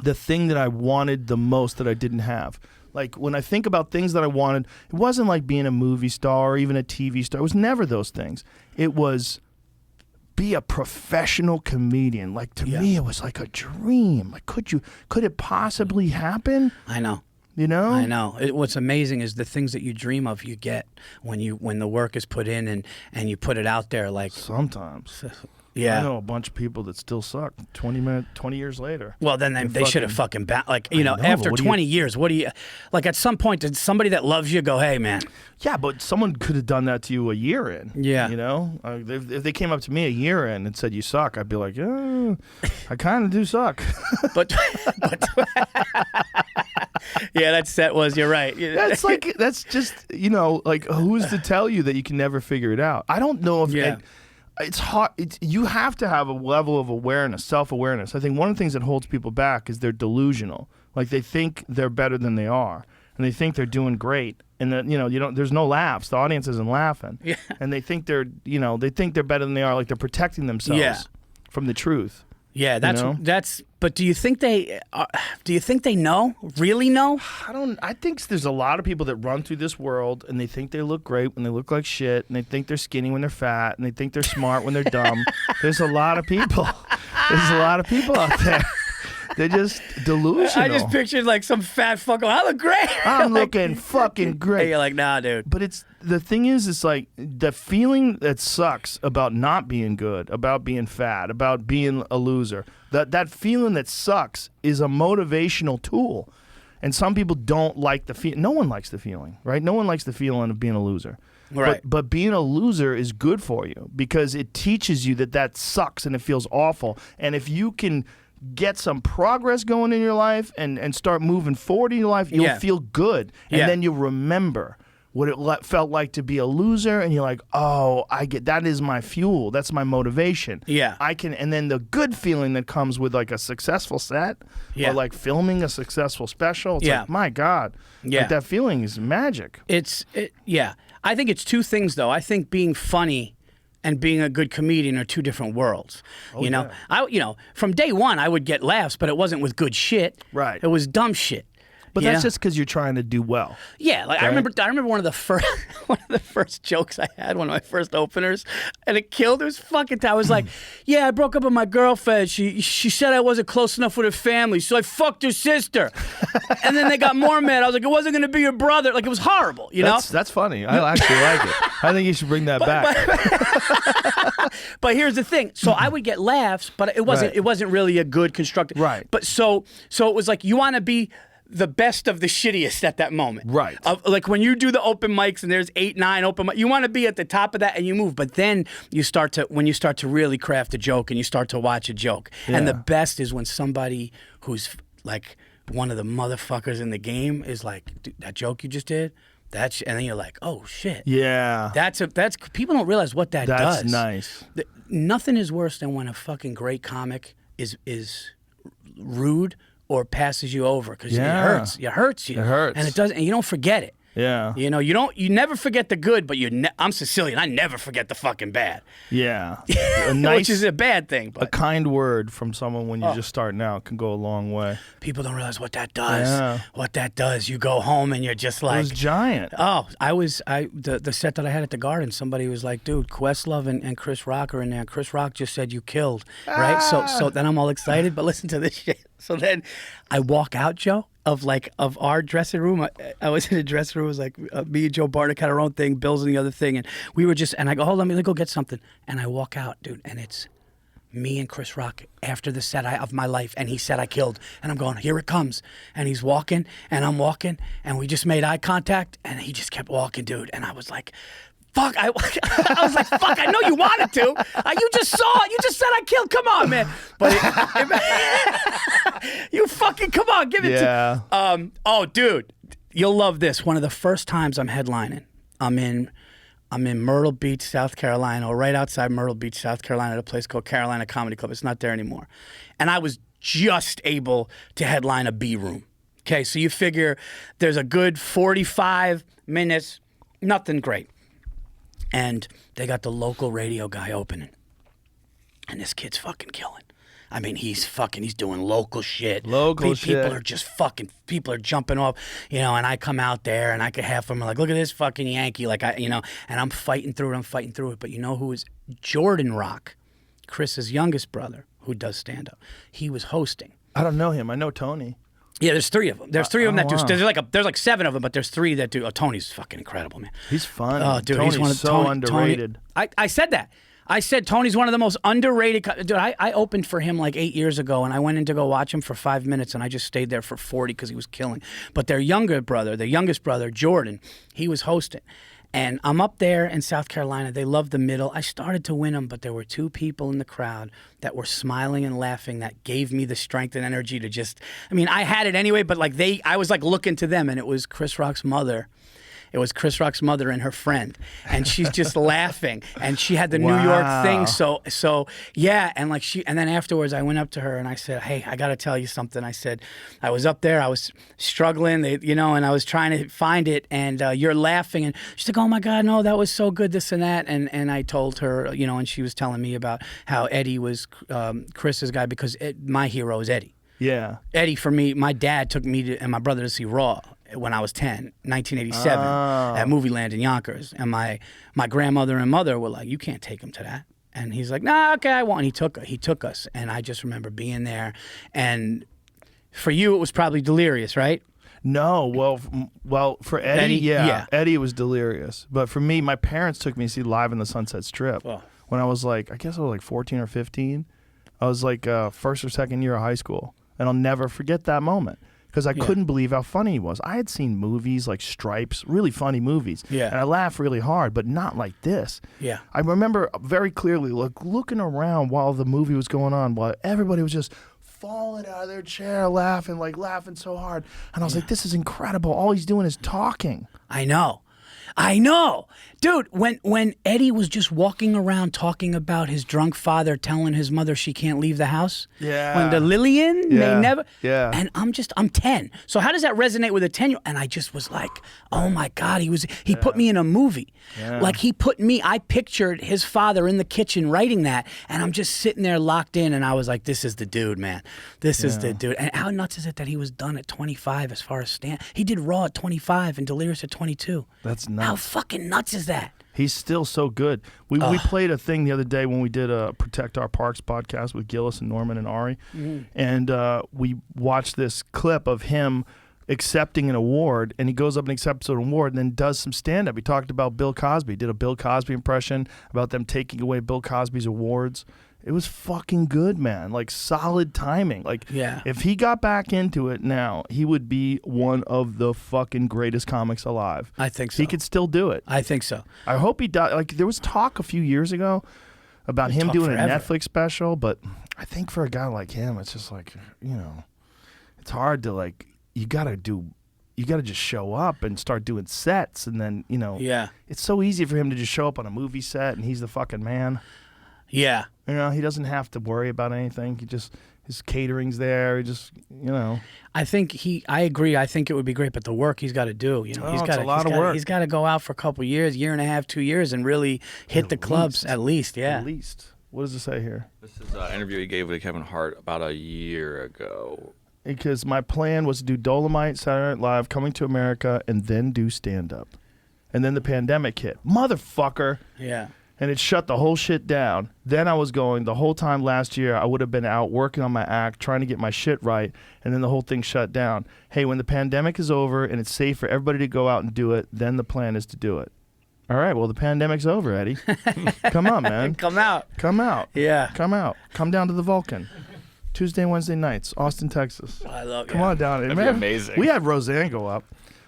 the thing that I wanted the most that I didn't have. Like when I think about things that I wanted, it wasn't like being a movie star or even a TV star. It was never those things. It was be a professional comedian. Like to me, it was like a dream. Like could it possibly happen? I know. I know. What's amazing is the things that you dream of you get when the work is put in and you put it out there. Like sometimes. Yeah. I know a bunch of people that still suck 20 years later. Well, then they should have fucking after but 20 years, what do you like? At some point, did somebody that loves you go, "Hey, man"? Yeah, but someone could have done that to you a year in. Yeah. You know, if they came up to me a year in and said you suck, I'd be like, yeah, I kind of do suck. But yeah, that was. You're right. That's just like who's to tell you that you can never figure it out? I don't know if. Yeah. It's hard. You have to have a level of awareness, self-awareness. I think one of the things that holds people back is they're delusional. Like they think they're better than they are, and they think they're doing great, and that there's no laughs. The audience isn't laughing, Yeah. and they think they're better than they are. Like they're protecting themselves from the truth. Yeah, know? that's. But do you think they really know? I think there's a lot of people that run through this world and they think they look great when they look like shit, and they think they're skinny when they're fat, and they think they're smart when they're dumb. There's a lot of people. There's a lot of people out there. They're just delusional. I just pictured like some fat fucker. I look great. I'm Like, looking fucking great. And you're like, nah, dude. But the thing is, it's like the feeling that sucks about not being good, about being fat, about being a loser. That feeling that sucks is a motivational tool. And some people don't like the feeling. No one likes the feeling, right? No one likes the feeling of being a loser. Right. But being a loser is good for you because it teaches you that sucks and it feels awful. And if you can get some progress going in your life and start moving forward in your life, you'll feel good. And then you'll remember what it felt like to be a loser, and you're like, oh, that is my fuel. That's my motivation. Yeah. And then the good feeling that comes with like a successful set or like filming a successful special. It's like, my God. Yeah. Like that feeling is magic. Yeah. I think it's two things though. I think being funny and being a good comedian are two different worlds. From day one I would get laughs, but it wasn't with good shit. Right. It was dumb shit. But that's just because you're trying to do well. Yeah, like right? I remember one of the first jokes I had, one of my first openers, and it killed. It was fucking. I was like, yeah, I broke up with my girlfriend. She said I wasn't close enough with her family, so I fucked her sister. And then they got more mad. I was like, it wasn't gonna be your brother. Like it was horrible, you know. That's funny. I actually like it. I think you should bring that back. But here's the thing. So I would get laughs, but it wasn't really a good constructive. Right. But so it was like you want to be the best of the shittiest at that moment. Right. Like when you do the open mics and there's 8, 9 open mics, you want to be at the top of that and you move. But then when you start to really craft a joke and you start to watch a joke. Yeah. And the best is when somebody who's like one of the motherfuckers in the game is like, dude, that joke you just did, and then you're like, oh shit. Yeah. That's people don't realize what that does. That's nice. Nothing is worse than when a fucking great comic is rude or passes you over because it hurts. It hurts you. It hurts. And it doesn't. And you don't forget it. Yeah. You know, you never forget the good, but I'm Sicilian. I never forget the fucking bad. Yeah. Which is a bad thing. But a kind word from someone when you're just starting out can go a long way. People don't realize what that does. Yeah. What that does. You go home and you're just like. It was giant. Oh, the set that I had at the Garden, somebody was like, dude, Questlove and Chris Rock are in there. Chris Rock just said you killed. Right? So then I'm all excited, but listen to this shit. So then I walk out, Joe, of our dressing room. I was in a dressing room. It was like me and Joe Barnick had our own thing, Bill's in the other thing, and we were and I go, hold on, let me go get something. And I walk out, dude, and it's me and Chris Rock after the set of my life, and he said I killed. And I'm going, here it comes. And he's walking, and I'm walking, and we just made eye contact, and he just kept walking, dude. And I was like, fuck, I was like, fuck, I know you wanted to. You just saw it. You just said I killed. Come on, man. But you fucking, come on, give it to oh, dude, you'll love this. One of the first times I'm headlining, I'm in Myrtle Beach, South Carolina, or right outside Myrtle Beach, South Carolina, at a place called Carolina Comedy Club. It's not there anymore. And I was just able to headline a B room. Okay, so you figure there's a good 45 minutes, nothing great. And they got the local radio guy opening. And this kid's fucking killing. I mean, he's doing local shit. People are just people are jumping off, and I come out there and I could half of them are like, look at this fucking Yankee. Like, and I'm fighting through it. But you know who is Jordan Rock, Chris's youngest brother, who does stand up. He was hosting. I don't know him. I know Tony. Yeah, there's 3 of them. There's 3 of them that do. Wow. There's like 7 of them, but there's 3 that do. Oh, Tony's fucking incredible, man. He's fun. Oh, dude, Tony's he's one of so underrated. I said that. I said Tony's one of the most underrated. Dude, I opened for him like 8 years ago, and I went in to go watch him for 5 minutes, and I just stayed there for 40 because he was killing. But their youngest brother, Jordan, he was hosting. And I'm up there in South Carolina. They love the middle. I started to win them, but there were two people in the crowd that were smiling and laughing that gave me the strength and energy to just, I mean, I had it anyway, but like I was like looking to them, and it was Chris Rock's mother. It was Chris Rock's mother and her friend, and she's just laughing, and she had the New York thing. So yeah, and like and then afterwards, I went up to her and I said, "Hey, I got to tell you something." I said, "I was up there, I was struggling, and I was trying to find it, and you're laughing." And she's like, "Oh my God, no, that was so good, this and that." And I told her, and she was telling me about how Eddie was Chris's guy because my hero is Eddie. Yeah. Eddie, for me, my dad took me and my brother to see Raw when I was 10, 1987, at Movie Land in Yonkers. And my grandmother and mother were like, "You can't take him to that." And he's like, "Nah, okay, I won't." He took us. And I just remember being there. And for you, it was probably delirious, right? No, well, for Eddie, yeah. Eddie was delirious. But for me, my parents took me to see Live in the Sunset Strip when I was like, I guess I was like 14 or 15. I was like first or second year of high school. And I'll never forget that moment because I couldn't believe how funny he was. I had seen movies like Stripes, really funny movies. Yeah. And I laughed really hard, but not like this. Yeah. I remember very clearly looking around while the movie was going on, while everybody was just falling out of their chair laughing so hard. And I was like, this is incredible. All he's doing is talking. I know. Dude, when Eddie was just walking around talking about his drunk father telling his mother she can't leave the house. Yeah. When the Lillian, they never. Yeah. And I'm 10. So how does that resonate with a 10-year-old? And I just was like, oh my God, he put me in a movie. Yeah. Like I pictured his father in the kitchen writing that, and I'm just sitting there locked in, and I was like, this is the dude, man. This is the dude. And how nuts is it that he was done at 25 as far as stand? He did Raw at 25 and Delirious at 22. That's nuts. How fucking nuts is that? He's still so good. We played a thing the other day when we did a Protect Our Parks podcast with Gillis and Norman and Ari. And we watched this clip of him accepting an award, and he goes up and accepts an award and then does some stand-up. He talked about Bill Cosby, did a Bill Cosby impression about them taking away Bill Cosby's awards. It was fucking good, man. Like, solid timing. Like, if he got back into it now, he would be one of the fucking greatest comics alive. I think so. He could still do it. I think so. I hope he does. Like, there was talk a few years ago about him doing a Netflix special, but I think for a guy like him, it's just like, it's hard to, like, you gotta just show up and start doing sets, and then, it's so easy for him to just show up on a movie set and he's the fucking man. Yeah. He doesn't have to worry about anything. His catering's there. He just, I agree. I think it would be great, but the work he's got to do, it's a lot of work. He's got to go out for a couple years, year and a half, 2 years, and really hit the clubs at least. Yeah. At least. What does it say here? This is an interview he gave with Kevin Hart about a year ago. Because my plan was to do Dolomite, Saturday Night Live, Coming to America, and then do stand-up. And then the pandemic hit. Motherfucker. Yeah. And it shut the whole shit down. Then I was going, the whole time last year, I would have been out working on my act, trying to get my shit right, and then the whole thing shut down. Hey, when the pandemic is over and it's safe for everybody to go out and do it, then the plan is to do it. All right, well, the pandemic's over, Eddie. Come on, man. Come out. Come out. Yeah. Come out. Come down to the Vulcan. Tuesday and Wednesday nights, Austin, Texas. I love it. Come on down. That'd be amazing. We had Roseanne go up.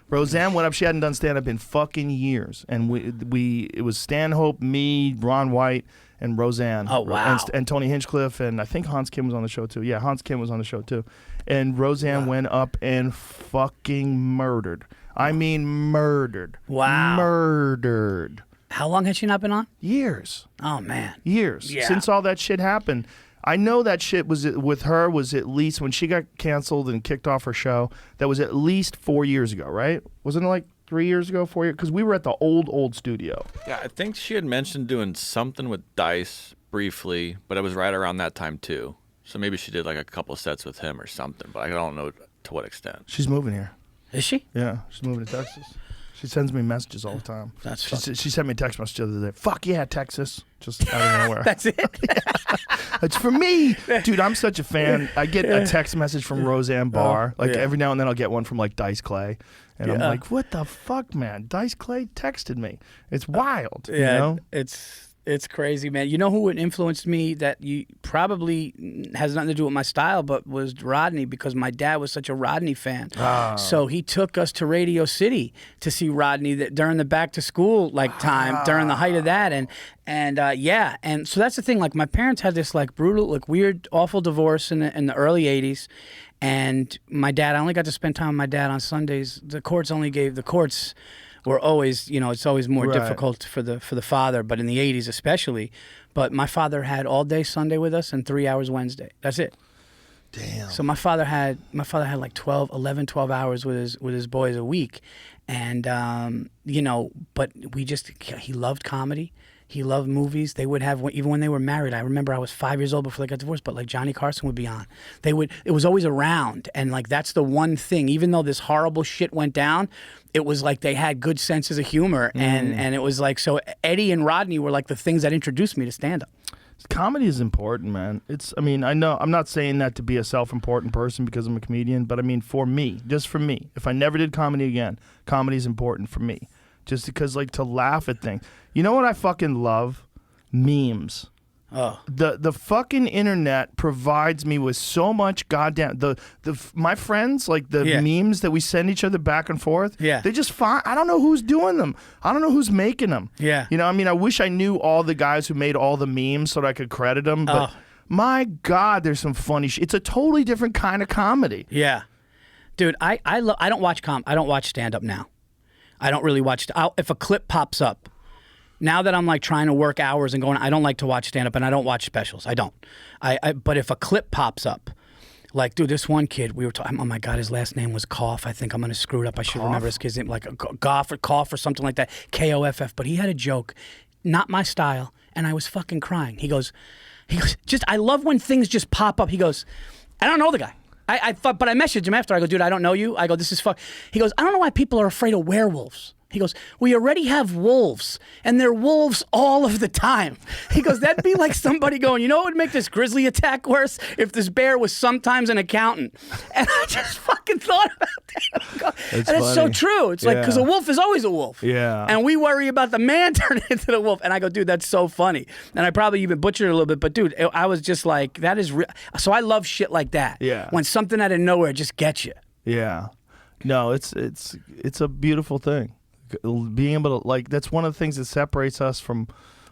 Roseanne went up. She hadn't done stand-up in fucking years. And it was Stanhope, me, Ron White, and Roseanne. Oh, wow. And Tony Hinchcliffe, and I think Hans Kim was on the show, too. Yeah, Hans Kim was on the show, too. And Roseanne went up and fucking murdered. I mean murdered. Wow. Murdered. How long has she not been on? Years. Oh, man. Years. Yeah. Since all that shit happened. I know that shit was with her was at least when she got canceled and kicked off her show. That was at least 4 years ago, right? Wasn't it like 3 years ago, 4 years? Because we were at the old studio. Yeah, I think she had mentioned doing something with Dice briefly, but it was right around that time too. So maybe she did like a couple sets with him or something, but I don't know to what extent. She's moving here. Is she? Yeah, she's moving to Texas. She sends me messages all the time. She sent me a text message the other day. Fuck yeah, Texas. Just out of nowhere. That's it? It's for me. Dude, I'm such a fan. I get a text message from Roseanne Barr. Every now and then I'll get one from like Dice Clay. And I'm like, what the fuck, man? Dice Clay texted me. It's wild. Yeah, you know? It's crazy, man. You know who influenced me that you probably has nothing to do with my style, but was Rodney, because my dad was such a Rodney fan. So he took us to Radio City to see Rodney during the back to school time, during the height of that. And so that's the thing. Like, my parents had this like brutal, like weird, awful divorce in the early 80s. And my dad, I only got to spend time with my dad on Sundays. The courts were always, it's always more difficult for the father, but in the 80s especially. But my father had all day Sunday with us and 3 hours Wednesday. That's it. Damn. So my father had like 12 hours with his boys a week. And but he loved comedy. He loved movies. They would have, even when they were married, I remember I was 5 years old before they got divorced, but like Johnny Carson would be on. It was always around. And like, that's the one thing, even though this horrible shit went down, it was like they had good senses of humor. And it was like, so Eddie and Rodney were like the things that introduced me to stand-up. Comedy is important, man. I know I'm not saying that to be a self-important person because I'm a comedian, but I mean, just for me, if I never did comedy again, comedy is important for me. Just because, like, to laugh at things. You know what I fucking love? Memes. Oh. The fucking internet provides me with so much goddamn my friends, like the memes that we send each other back and forth. Yeah. They just find, I don't know who's doing them. I don't know who's making them. Yeah. You know, I mean, I wish I knew all the guys who made all the memes so that I could credit them. But my God, there's some funny shit. It's a totally different kind of comedy. Yeah. Dude, I don't watch stand-up now. I don't really watch. If a clip pops up, now that I'm like trying to work hours and going, I don't like to watch stand up, and I don't watch specials. I don't. But if a clip pops up, like, dude, this one kid we were talking. Oh my God, his last name was Koff. I think I'm gonna screw it up. I should remember his kid's name, like Goff or Koff or something like that. Koff. But he had a joke, not my style, and I was fucking crying. He goes, I love when things just pop up. He goes, I don't know the guy. But I messaged him after. I go, dude, I don't know you. I go, this is fuck. He goes, I don't know why people are afraid of werewolves. He goes, we already have wolves, and they're wolves all of the time. He goes, that'd be like somebody going, you know what would make this grizzly attack worse? If this bear was sometimes an accountant. And I just fucking thought about that. It's so true. It's like, because a wolf is always a wolf. Yeah. And we worry about the man turning into the wolf. And I go, dude, that's so funny. And I probably even butchered it a little bit, but dude, I was just like, that is real. So I love shit like that. Yeah. When something out of nowhere just gets you. Yeah. No, it's a beautiful thing. Being able to, like, that's one of the things that separates us from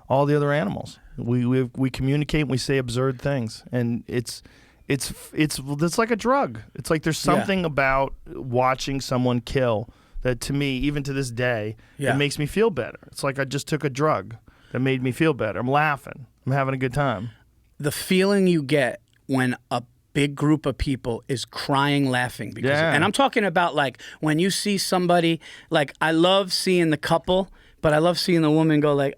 all the other animals. We communicate and we say absurd things, and it's like a drug. It's like there's something about watching someone kill that, to me, even to this day, it makes me feel better. It's like I just took a drug that made me feel better. I'm laughing. I'm having a good time. The feeling you get when a big group of people is crying laughing and I'm talking about like when you see somebody, like, I love seeing the couple, but I love seeing the woman go like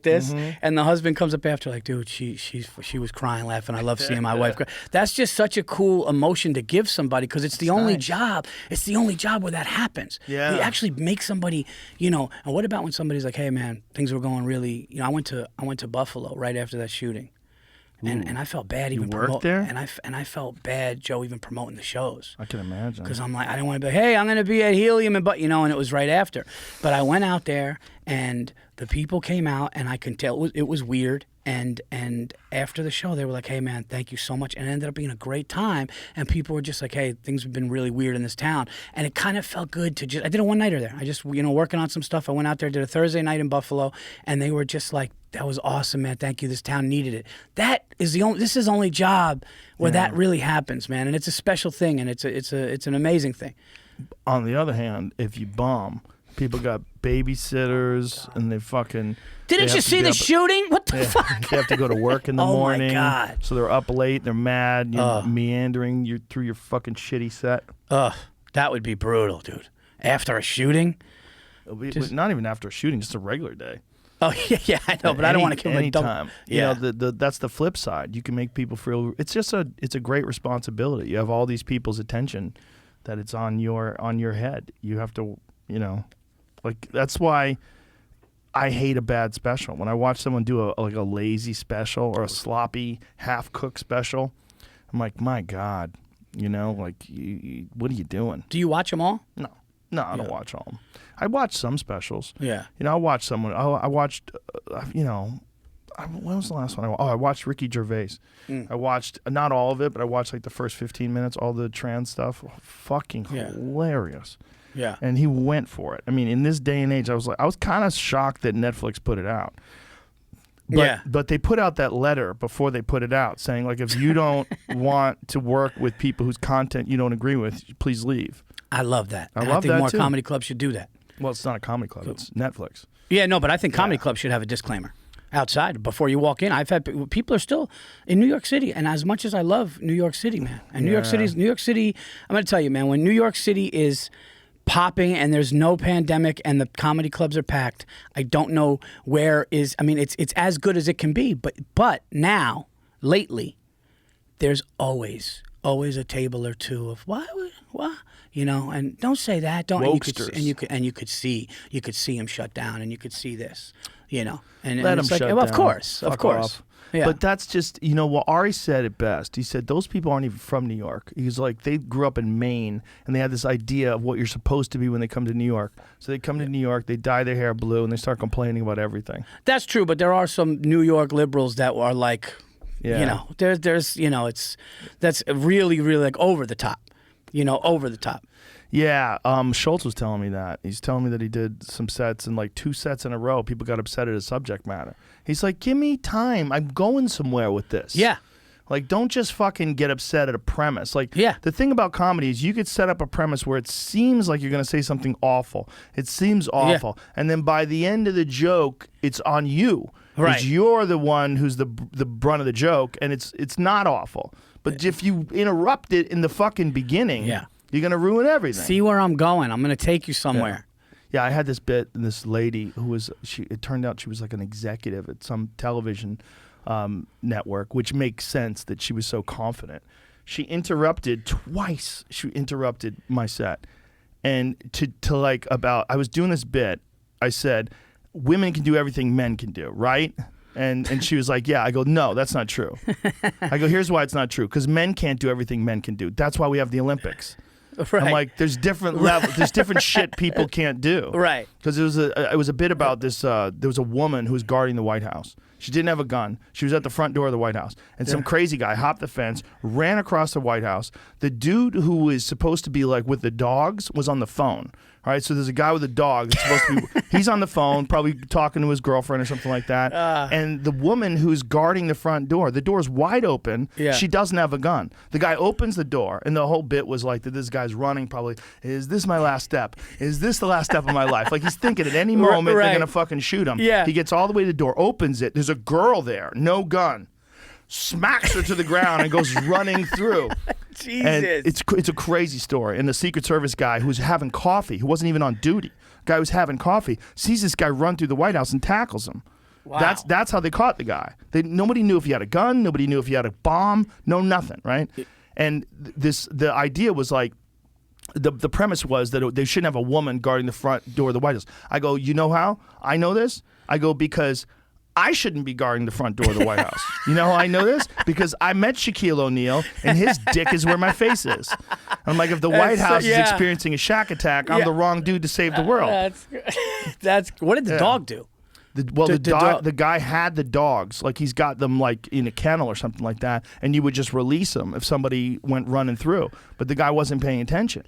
this, and the husband comes up after like, dude, she was crying laughing. I love seeing my wife cry. That's just such a cool emotion to give somebody, because it's the only job. It's the only job where that happens. Yeah. You actually make somebody, and what about when somebody's like, hey man, things were going really, I went to Buffalo right after that shooting. And I felt bad even worked there? And I felt bad, Joe, even promoting the shows. I can imagine. Because I'm like, I didn't want to be like, hey, I'm going to be at Helium, and it was right after. But I went out there, and the people came out, and I could tell it was weird. And after the show, they were like, hey, man, thank you so much. And it ended up being a great time. And people were just like, hey, things have been really weird in this town. And it kind of felt good to I did a one-nighter there. I just, working on some stuff. I went out there, did a Thursday night in Buffalo. And they were just like, that was awesome, man. Thank you. This town needed it. This is the only job where that really happens, man. And it's a special thing. And it's an amazing thing. On the other hand, if you bomb, people got babysitters, and they fucking... Didn't you see the shooting? What the fuck? They have to go to work in the morning. Oh, my God. So they're up late. They're mad. You're meandering through your fucking shitty set. That would be brutal, dude. After a shooting? Not even after a shooting, just a regular day. Oh, yeah, I know, but I don't want to kill them any time. Yeah. That's the flip side. You can make people feel... It's a great responsibility. You have all these people's attention that it's on your head. You have to, like, that's why... I hate a bad special. When I watch someone do a lazy special or a sloppy half-cooked special, I'm like, my God, what are you doing? Do you watch them all? No. No, I don't watch all of them. I watch some specials. Yeah. You know, I watched someone. Oh, I watched. When was the last one I watched? Oh, I watched Ricky Gervais. I watched not all of it, but I watched like the first 15 minutes, all the trans stuff. Fucking hilarious. Yeah. And he went for it. I mean, in this day and age, I was kind of shocked that Netflix put it out. But they put out that letter before they put it out, saying like, if you don't want to work with people whose content you don't agree with, please leave. I love that. I think that more too. comedy clubs should do that. Well, it's not a comedy club; it's Netflix. Yeah, no, but I think comedy clubs should have a disclaimer outside before you walk in. I've had people are still in New York City, and as much as I love New York City, man, and New York City, I'm going to tell you, man, when New York City is popping and there's no pandemic and the comedy clubs are packed, I don't know where is. I mean, it's as good as it can be, but now lately, there's always a table or two of what. You know, and don't say that. Don't. And you could see him shut down, and you could see this. You know, and Let him it's like, shut well, down. of course. Off. Yeah. But that's just, you know, well, Ari said it best. He said those people aren't even from New York. He's like, they grew up in Maine, and they had this idea of what you're supposed to be when they come to New York. So they come to New York, they dye their hair blue, and they start complaining about everything. That's true, but there are some New York liberals that are like, you know, there's, you know, that's really, really like over the top. You know, over the top. Yeah, Schultz was telling me that. He's telling me that he did some sets, and like 2 sets in a row, people got upset at his subject matter. He's like, give me time. I'm going somewhere with this. Yeah. Like, don't just fucking get upset at a premise. Like, the thing about comedy is you could set up a premise where it seems like you're going to say something awful. It seems awful. And then by the end of the joke, it's on you. Right. Because you're the one who's the brunt of the joke, and it's not awful. But if you interrupt it in the fucking beginning, you're going to ruin everything. See where I'm going. I'm going to take you somewhere. Yeah, I had this bit, and this lady who was, it turned out she was like an executive at some television network, which makes sense that she was so confident. She interrupted twice. She interrupted my set. And to like about, I was doing this bit, I said, women can do everything men can do, right? And she was like, yeah. I go, no, that's not true. I go, here's why it's not true. Because men can't do everything men can do. That's why we have the Olympics. Right. I'm like, there's different levels. There's different shit people can't do. Right. Because it was a bit about this. There was a woman who was guarding the White House. She didn't have a gun. She was at the front door of the White House. And some crazy guy hopped the fence, ran across the White House. The dude who was supposed to be like with the dogs was on the phone. All right, so there's a guy with a dog that's supposed to be, he's on the phone, probably talking to his girlfriend or something like that. And the woman who's guarding the front door, the door's wide open. Yeah. She doesn't have a gun. The guy opens the door, and the whole bit was like that this guy's running probably, is this my last step? Is this the last step of my life? Like he's thinking at any moment they're going to fucking shoot him. Yeah. He gets all the way to the door, opens it. There's a girl there, no gun. Smacks her to the ground and goes running through. Jesus. And it's a crazy story. And the Secret Service guy who's having coffee, who wasn't even on duty, guy who's having coffee, sees this guy run through the White House and tackles him. Wow. That's how they caught the guy. Nobody knew if he had a gun. Nobody knew if he had a bomb. No, nothing, right? And the idea was like, the premise was that they shouldn't have a woman guarding the front door of the White House. I go, you know how I know this? I go, because I shouldn't be guarding the front door of the White House. You know how I know this? Because I met Shaquille O'Neal, and his dick is where my face is. I'm like, if the White House is experiencing a shack attack, I'm the wrong dude to save the world. That's what did the dog do? The guy had the dogs, like he's got them like in a kennel or something like that, and you would just release them if somebody went running through. But the guy wasn't paying attention.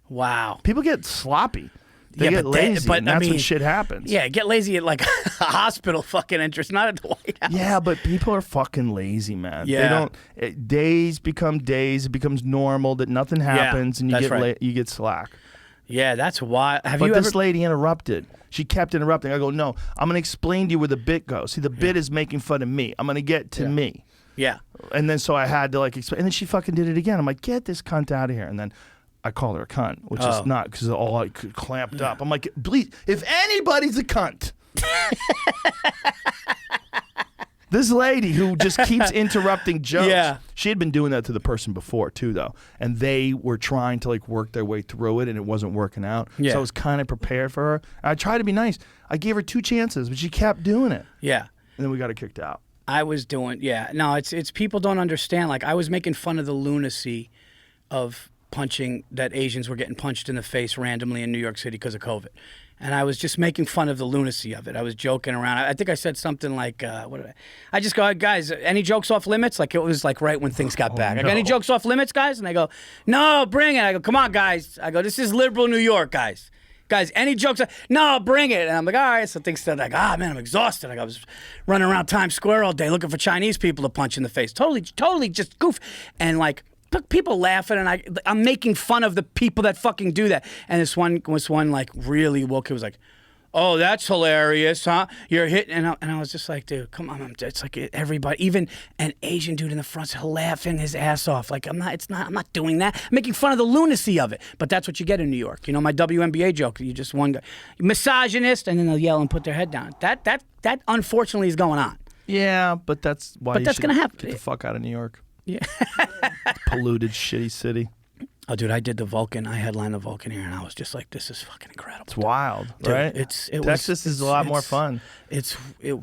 Wow. People get sloppy. They get lazy, and that's when shit happens. Yeah, get lazy at like a hospital fucking entrance, not at the White House. Yeah, but people are fucking lazy, man. Yeah. They don't. Days become days. It becomes normal that nothing happens, and you get slack. Yeah, that's why. But this lady interrupted. She kept interrupting. I go, no, I'm going to explain to you where the bit goes. See, the bit is making fun of me. I'm going to get to me. Yeah. And then so I had to like explain. And then she fucking did it again. I'm like, get this cunt out of here. And then I called her a cunt, which is not because all I clamped up. I'm like, please, if anybody's a cunt. This lady who just keeps interrupting jokes. Yeah. She had been doing that to the person before too, though, and they were trying to like work their way through it, and it wasn't working out. Yeah. So I was kind of prepared for her. I tried to be nice. I gave her 2 chances, but she kept doing it. Yeah. And then we got her kicked out. I was doing, no, it's people don't understand. Like I was making fun of the lunacy of punching that Asians were getting punched in the face randomly in New York City because of COVID. And I was just making fun of the lunacy of it. I was joking around. I think I said something like, what did I just go, guys, any jokes off limits? Like, it was like right when things got bad. I go, any jokes off limits, guys? And they go, no, bring it. I go, come on, guys. I go, this is liberal New York, guys. Guys, any jokes? No, bring it. And I'm like, all right. So things started like, man, I'm exhausted. Like, I was running around Times Square all day looking for Chinese people to punch in the face. Totally just goof. And like, people laughing, and I'm making fun of the people that fucking do that. And this one like really woke. It was like, oh, that's hilarious, huh? You're hitting, and I was just like, dude, come on. It's like everybody, even an Asian dude in the front's laughing his ass off. Like, I'm not doing that. I'm making fun of the lunacy of it. But that's what you get in New York. You know, my WNBA joke. You just one guy, misogynist, and then they'll yell and put their head down. That unfortunately is going on. Yeah, but that's why. But that's gonna happen. Get the fuck out of New York. Yeah. Polluted, shitty city. Oh, dude, I did the Vulcan. I headlined the Vulcan here, and I was just like, this is fucking incredible. It's wild, dude, right? Texas is a lot more fun. It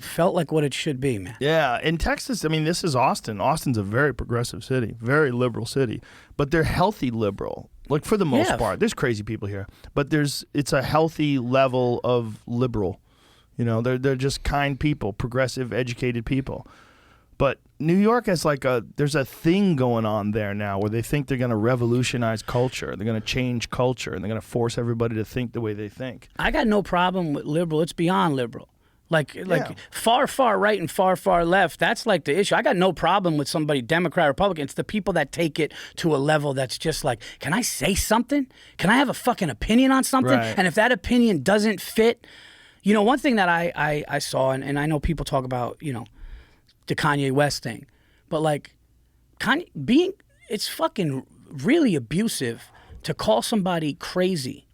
felt like what it should be, man. Yeah, in Texas, I mean, this is Austin. Austin's a very progressive city, very liberal city, but they're healthy liberal. Like, for the most part. There's crazy people here, but it's a healthy level of liberal. You know, they're just kind people, progressive, educated people. But New York has there's a thing going on there now where they think they're going to revolutionize culture. They're going to change culture, and they're going to force everybody to think the way they think. I got no problem with liberal. It's beyond liberal. Like far right and far left, that's like the issue. I got no problem with somebody, Democrat, Republican. It's the people that take it to a level that's just like, can I say something? Can I have a fucking opinion on something? Right. And if that opinion doesn't fit, you know, one thing that I saw, and I know people talk about, you know, the Kanye West thing, but like it's fucking really abusive to call somebody crazy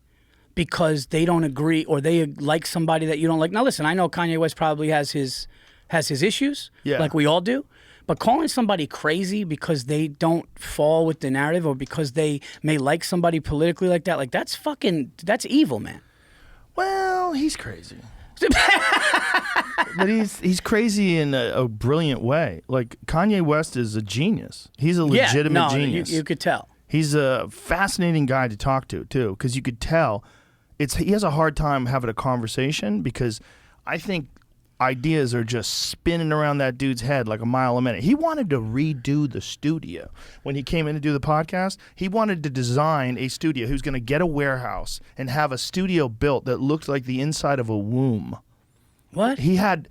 because they don't agree or they like somebody that you don't like. Now listen, I know Kanye West probably has his issues, like we all do, but calling somebody crazy because they don't fall with the narrative or because they may like somebody politically like that, like that's evil, man. Well, he's crazy. But he's crazy in a brilliant way. Like, Kanye West is a genius. He's a legitimate genius. You could tell. He's a fascinating guy to talk to, too, because you could tell he has a hard time having a conversation because I think ideas are just spinning around that dude's head like a mile a minute. He wanted to redo the studio. When he came in to do the podcast, he wanted to design a studio. He was going to get a warehouse and have a studio built that looked like the inside of a womb. What? He had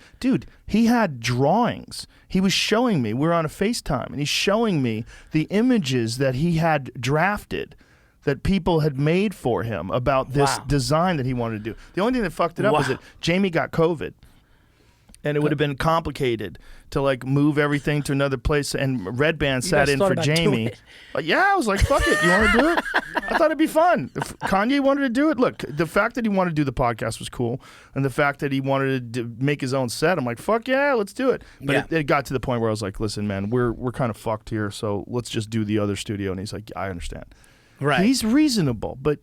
drawings. He was showing me. We were on a FaceTime, and he's showing me the images that he had drafted that people had made for him about this design that he wanted to do. The only thing that fucked it up was that Jamie got COVID. And it would have been complicated to like move everything to another place. And Red Band sat in for Jamie. Yeah, I was like, fuck it. You want to do it? I thought it'd be fun. If Kanye wanted to do it, look, the fact that he wanted to do the podcast was cool. And the fact that he wanted to make his own set, I'm like, fuck yeah, let's do it. But it got to the point where I was like, listen, man, we're kind of fucked here. So let's just do the other studio. And he's like, I understand. Right. He's reasonable, but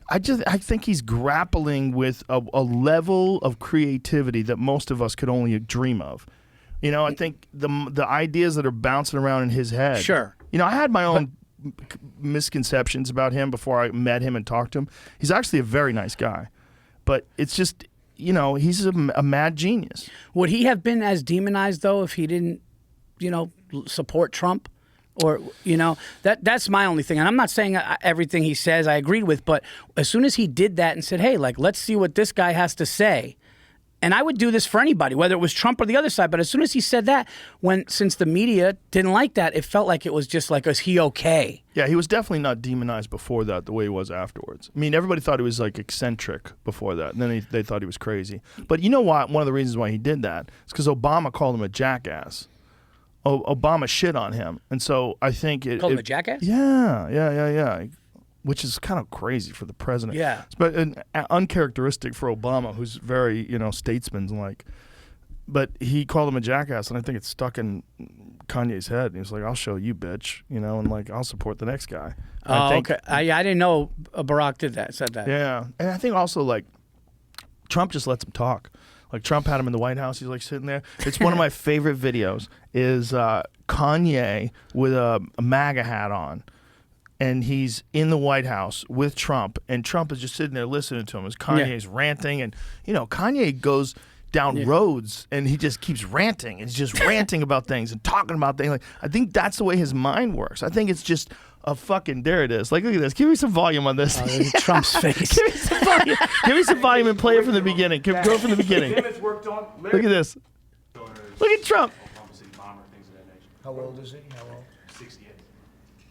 I think he's grappling with a level of creativity that most of us could only dream of. You know, I think the ideas that are bouncing around in his head. Sure. You know, I had my own misconceptions about him before I met him and talked to him. He's actually a very nice guy. But it's just, you know, he's a mad genius. Would he have been as demonized, though, if he didn't, you know, support Trump? Or, you know, that's my only thing. And I'm not saying everything he says I agreed with, but as soon as he did that and said, hey, like, let's see what this guy has to say. And I would do this for anybody, whether it was Trump or the other side. But as soon as he said that, since the media didn't like that, it felt like it was just like, is he okay? Yeah, he was definitely not demonized before that the way he was afterwards. I mean, everybody thought he was like eccentric before that. And then they thought he was crazy. But you know what? One of the reasons why he did that is because Obama called him a jackass. Obama shit on him, and so I think called him a jackass. Yeah. Which is kind of crazy for the president. Yeah, but uncharacteristic for Obama, who's very statesman-like. But he called him a jackass, and I think it's stuck in Kanye's head. And he was like, "I'll show you, bitch," and like I'll support the next guy. Okay. I didn't know Barack said that. Yeah, and I think also like Trump just lets him talk. Like Trump had him in the White House. He's like sitting there. It's one of my favorite videos is Kanye with a MAGA hat on. and he's in the White House with Trump, and Trump is just sitting there listening to him as Kanye's ranting, and Kanye goes down roads and he just keeps ranting and he's just ranting about things and talking about things. Like, I think that's the way his mind works. I think it's just a fucking, there it is. Like, look at this. Give me some volume on this. Trump's face. Give me some volume. Give me some volume and play it from the beginning. Go from the beginning. Look at this. Look at Trump. How old is he? How old? 68.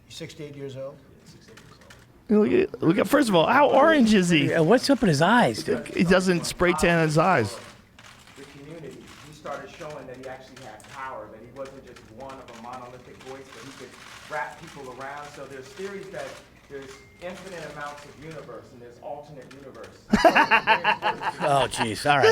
He's 68 years old? Look at, first of all, how orange is he? Yeah, what's up with his eyes, dude? He doesn't spray tan his eyes. The community, he started showing that he actually had power, that he wasn't just one of a monolithic voice, but he could wrap people around. So there's theories that there's infinite amounts of universe and there's alternate universe. Oh, jeez. All right.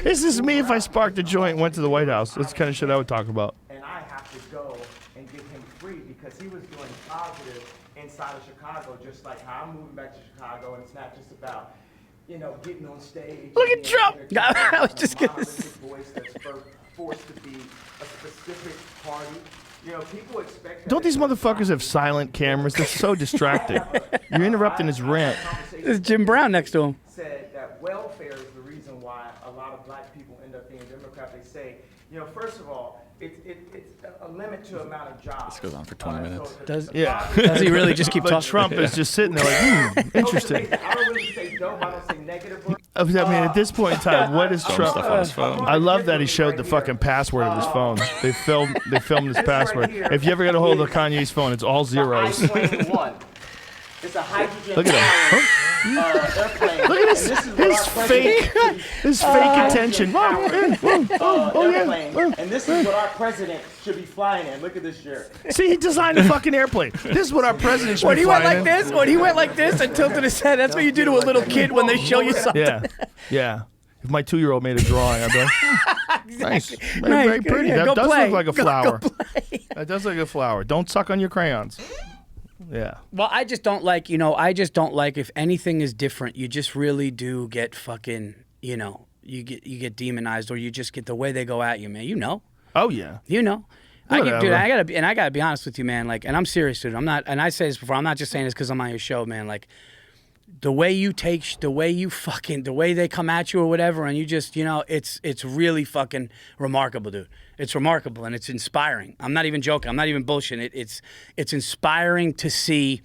This is me if I sparked a joint and went to the White House. That's the kind of shit I would talk about. And I have to go and get him free because he was doing positive inside of Chicago, just like how I'm moving back to Chicago, and it's not just about, getting on stage. Look at Trump. I was just gonna voice that's forced to be a specific party. People expect that. Don't these motherfuckers have silent cameras? They're so distracting. You're interrupting his rant. There's Jim Brown next to him. Said that welfare is the reason why a lot of black people end up being Democrat. They say, first of all, it's a limit to amount of jobs. This goes on for 20 minutes. Does Yeah. he really just keep But talking? Trump is just sitting there like, interesting. I don't really say dope. I don't say negative. I mean, at this point in time, what is Trump? Stuff on his phone. I love that he showed the fucking password of his phone. They filmed his password. If you ever get a hold of Kanye's phone, it's all zeros. It's a hydrogen. Look at him. Airplane. Look at his fake attention. Airplane. And this is what our president should be flying in. Look at this shirt. See, he designed a fucking airplane. This is what our president should When be he went flying like in. this, and tilted his head, that's what you do to a little kid when they show you something. Yeah. If my 2-year-old made a drawing, I'd be like, nice. Very pretty. Yeah, That go does play. look like a Go flower. play. That does look like a flower. Don't suck on your crayons. Yeah. Well, I just don't like, if anything is different, you just really do get fucking, you get demonized, or you just get the way they go at you, man. Oh, yeah. Dude, I gotta be honest with you, man. Like, and I'm serious, dude. I'm not, and I say this before. I'm not just saying this because I'm on your show, man. Like, the way they come at you or whatever, and you just, it's really fucking remarkable, dude. It's remarkable and it's inspiring. I'm not even joking. I'm not even bullshitting. It's inspiring to see.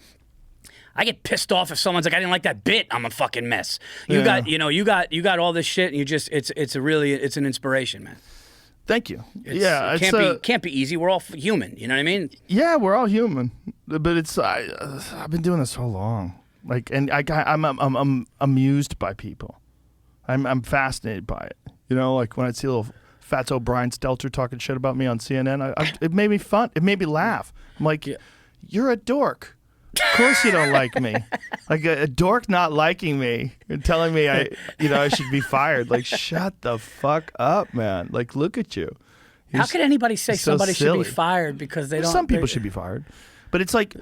I get pissed off if someone's like, I didn't like that bit. I'm a fucking mess. You got all this shit, and you just, it's an inspiration, man. Thank you. It can't be easy. We're all human. You know what I mean? Yeah, we're all human, but I've been doing this so long. Like, and I'm amused by people. I'm fascinated by it. Like when I see little Fatso Brian Stelter talking shit about me on CNN, it made me fun. It made me laugh. I'm like, you're a dork. Of course you don't like me. Like a dork not liking me and telling me I should be fired. Like, shut the fuck up, man. Like, look at you. How could anybody say so somebody should be silly. fired because they don't? Some people should be fired, but it's like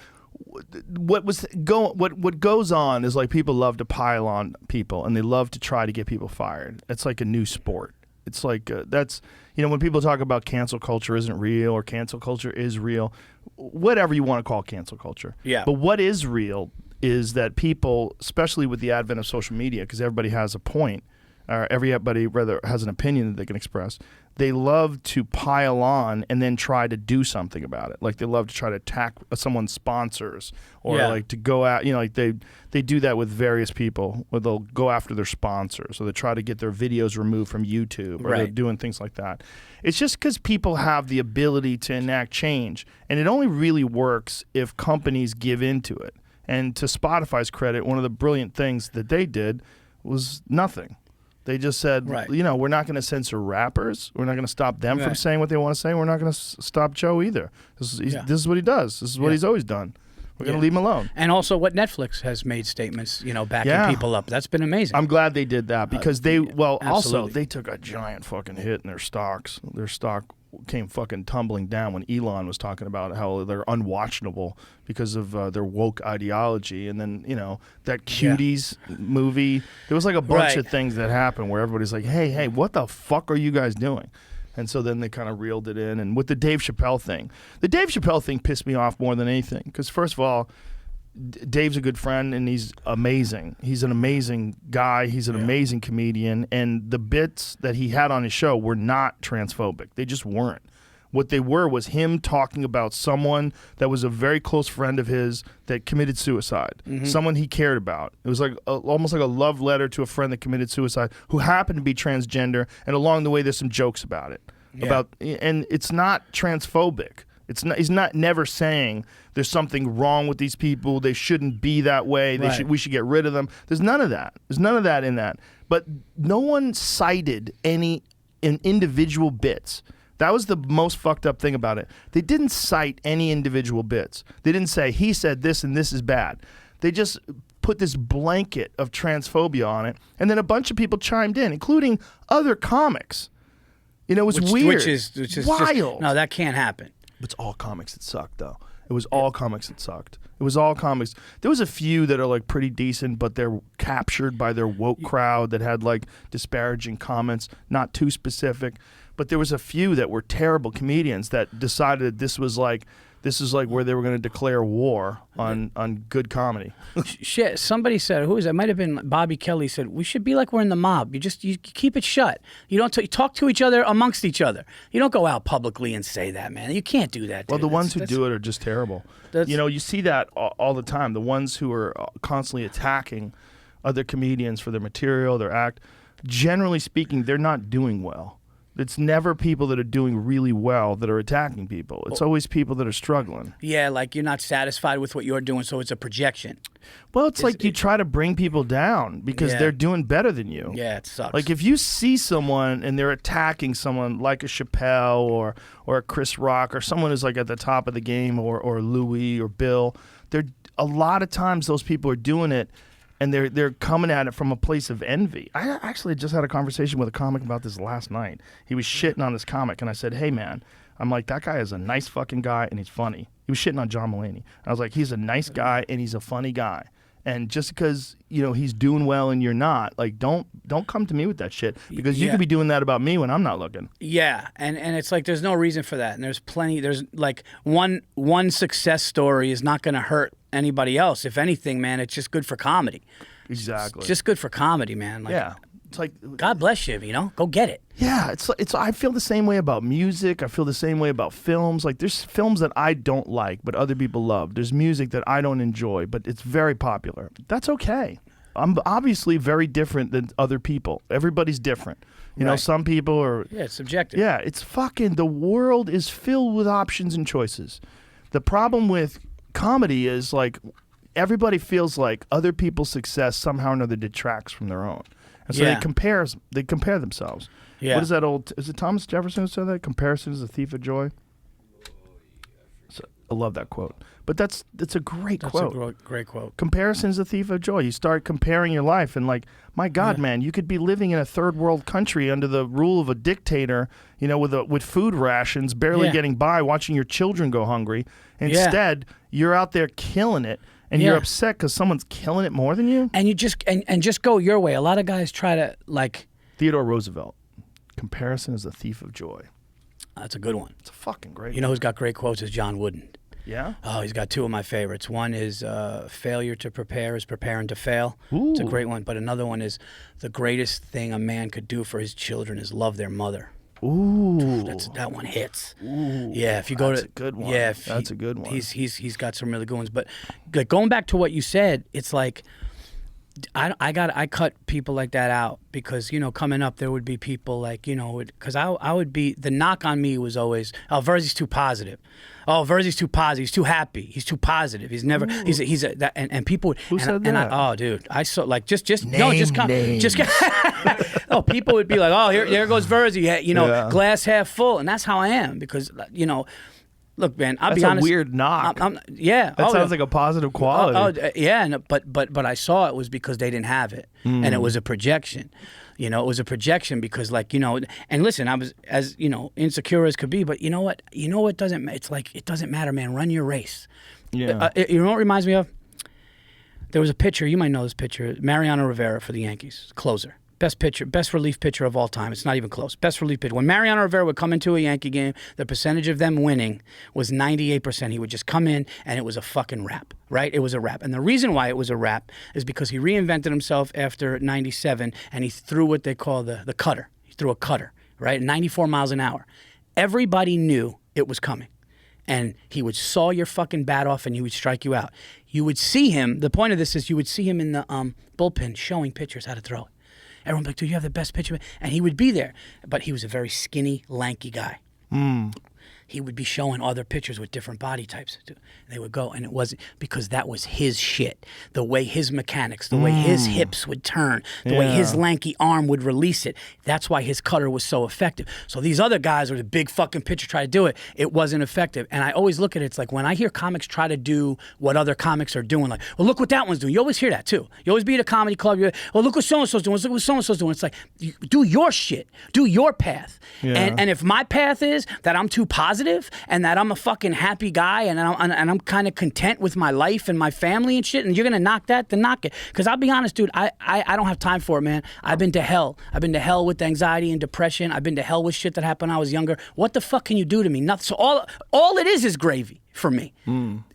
what goes on is like people love to pile on people and they love to try to get people fired. It's like a new sport. It's like that's when people talk about cancel culture isn't real or cancel culture is real, whatever you want to call cancel culture. Yeah. But what is real is that people, especially with the advent of social media, because everybody has a point, or everybody rather has an opinion that they can express, they love to pile on and then try to do something about it. Like they love to try to attack someone's sponsors or like to go out, like they do that with various people where they'll go after their sponsors or they try to get their videos removed from YouTube or they're doing things like that. It's just because people have the ability to enact change, and it only really works if companies give into it. And to Spotify's credit, one of the brilliant things that they did was nothing. They just said, we're not going to censor rappers. We're not going to stop them from saying what they want to say. We're not going to stop Joe either. This is what he does. This is what he's always done. We're going to leave him alone. And also what Netflix has made statements, backing people up. That's been amazing. I'm glad they did that because also absolutely. they took a giant fucking hit in their stocks. Their stock came fucking tumbling down when Elon was talking about how they're unwatchable because of their woke ideology. And then, that Cuties movie, there was like a bunch of things that happened where everybody's like, hey, what the fuck are you guys doing? And so then they kind of reeled it in. And with the Dave Chappelle thing pissed me off more than anything because, first of all, Dave's a good friend, and he's amazing. He's an amazing guy. He's an amazing comedian, and the bits that he had on his show were not transphobic. They just weren't. What they were was him talking about someone that was a very close friend of his that committed suicide, someone he cared about. It was like almost like a love letter to a friend that committed suicide who happened to be transgender, and along the way there's some jokes about it. And it's not transphobic. It's not. He's not never saying there's something wrong with these people. They shouldn't be that way. We should get rid of them. There's none of that. There's none of that in that. But no one cited any individual bits. That was the most fucked up thing about it. They didn't cite any individual bits. They didn't say he said this and this is bad. They just put this blanket of transphobia on it, and then a bunch of people chimed in, including other comics. You know, it was weird. Which is wild. No, that can't happen. It's all comics that sucked, though. It was all comics that sucked. It was all comics. There was a few that are like pretty decent, but they're captured by their woke crowd that had like disparaging comments, not too specific. But there was a few that were terrible comedians that decided this is like where they were going to declare war on good comedy. Shit, somebody said, who is it? It might have been Bobby Kelly said, we should be like we're in the mob. You keep it shut. You don't you talk to each other amongst each other. You don't go out publicly and say that, man. You can't do that. Dude. Well, the ones who do it are just terrible. You know, you see that all the time. The ones who are constantly attacking other comedians for their material, their act, generally speaking, they're not doing well. It's never people that are doing really well that are attacking people. It's always people that are struggling. Yeah, like you're not satisfied with what you're doing, so it's a projection. Well, it's like you try to bring people down because they're doing better than you. Yeah, it sucks. Like if you see someone and they're attacking someone like a Chappelle or a Chris Rock or someone who's like at the top of the game or Louis or Bill, they're a lot of times those people are doing it and they're coming at it from a place of envy. I actually just had a conversation with a comic about this last night. He was shitting on this comic, and I said, hey, man, I'm like, that guy is a nice fucking guy, and he's funny. He was shitting on John Mulaney. I was like, he's a nice guy, and he's a funny guy. And just because, you know, he's doing well and you're not, like, don't come to me with that shit because you could be doing that about me when I'm not looking. Yeah, and it's like there's no reason for that. And there's like one success story is not going to hurt anybody else. If anything, man, it's just good for comedy. Exactly. It's just good for comedy, man. Like, yeah. It's like God bless you, you know? Go get it. Yeah, it's I feel the same way about music. I feel the same way about films. Like there's films that I don't like but other people love. There's music that I don't enjoy but it's very popular. That's okay. I'm obviously very different than other people. Everybody's different. You know, some people are it's subjective. Yeah, it's fucking the world is filled with options and choices. The problem with comedy is like everybody feels like other people's success somehow or another detracts from their own. And so they compare themselves. Yeah. What is that old? Is it Thomas Jefferson who said that? Comparison is a thief of joy. So, I love that quote. But that's a great quote. That's a great quote. Comparison is a thief of joy. You start comparing your life and like, my God, man, you could be living in a third world country under the rule of a dictator, you know, with food rations, barely getting by, watching your children go hungry. Instead, you're out there killing it. And you're upset because someone's killing it more than you? And you just and just go your way. A lot of guys try to like Theodore Roosevelt. Comparison is a thief of joy. That's a good one. It's a fucking great You know who's got great quotes is John Wooden. Yeah? Oh, he's got two of my favorites. One is failure to prepare is preparing to fail. Ooh. It's a great one. But another one is the greatest thing a man could do for his children is love their mother. Ooh. That one hits. Ooh. Yeah, if you go That's a good one. Yeah, that's a good one. He's got some really good ones. But like, going back to what you said, it's like I cut people like that out because, you know, coming up there would be people like, you know, because I would be, the knock on me was always, oh, VIrzi's too positive. Oh, VIrzi's too positive. He's too happy. He's too positive. He's never. Ooh. He's a that, and people would. Who said that? Oh, dude, I saw like just names. Oh, people would be like, oh, there goes VIrzi. You know, glass half full, and that's how I am because, you know. Look, man, I'll be honest. That's a weird knock. Yeah. That sounds like a positive quality. Yeah, but I saw it was because they didn't have it, and it was a projection. You know, it was a projection because, like, you know, and listen, I was as, you know, insecure as could be, but you know what? You know what doesn't? It's like it doesn't matter, man. Run your race. Yeah. You know what it reminds me of? There was a pitcher. You might know this pitcher, Mariano Rivera for the Yankees, closer. best relief pitcher of all time. It's not even close. Best relief pitcher. When Mariano Rivera would come into a Yankee game, the percentage of them winning was 98%. He would just come in, and it was a fucking wrap, right? It was a wrap. And the reason why it was a wrap is because he reinvented himself after 97, and he threw what they call the cutter. He threw a cutter, right? 94 miles an hour. Everybody knew it was coming. And he would saw your fucking bat off, and he would strike you out. You would see him. The point of this is you would see him in the bullpen showing pitchers how to throw it. Everyone would be like, dude, you have the best pitcher. And he would be there. But he was a very skinny, lanky guy. He would be showing other pitchers with different body types. They would go, and it wasn't because that was his shit. The way his mechanics, the way his hips would turn, the way his lanky arm would release it. That's why his cutter was so effective. So these other guys, or the big fucking pitcher, try to do it. It wasn't effective. And I always look at it, it's like when I hear comics try to do what other comics are doing, like, well, look what that one's doing. You always hear that too. You always be at a comedy club. Well, look what so-and-so's doing. Look what so-and-so's doing. It's like, do your shit. Do your path. And if my path is that I'm too positive and that I'm a fucking happy guy and I'm kind of content with my life and my family and shit, and you're gonna knock that, then knock it. Because I'll be honest, dude, I don't have time for it, man. I've been to hell. I've been to hell with anxiety and depression. I've been to hell with shit that happened when I was younger. What the fuck can you do to me? Nothing. So all it is gravy for me.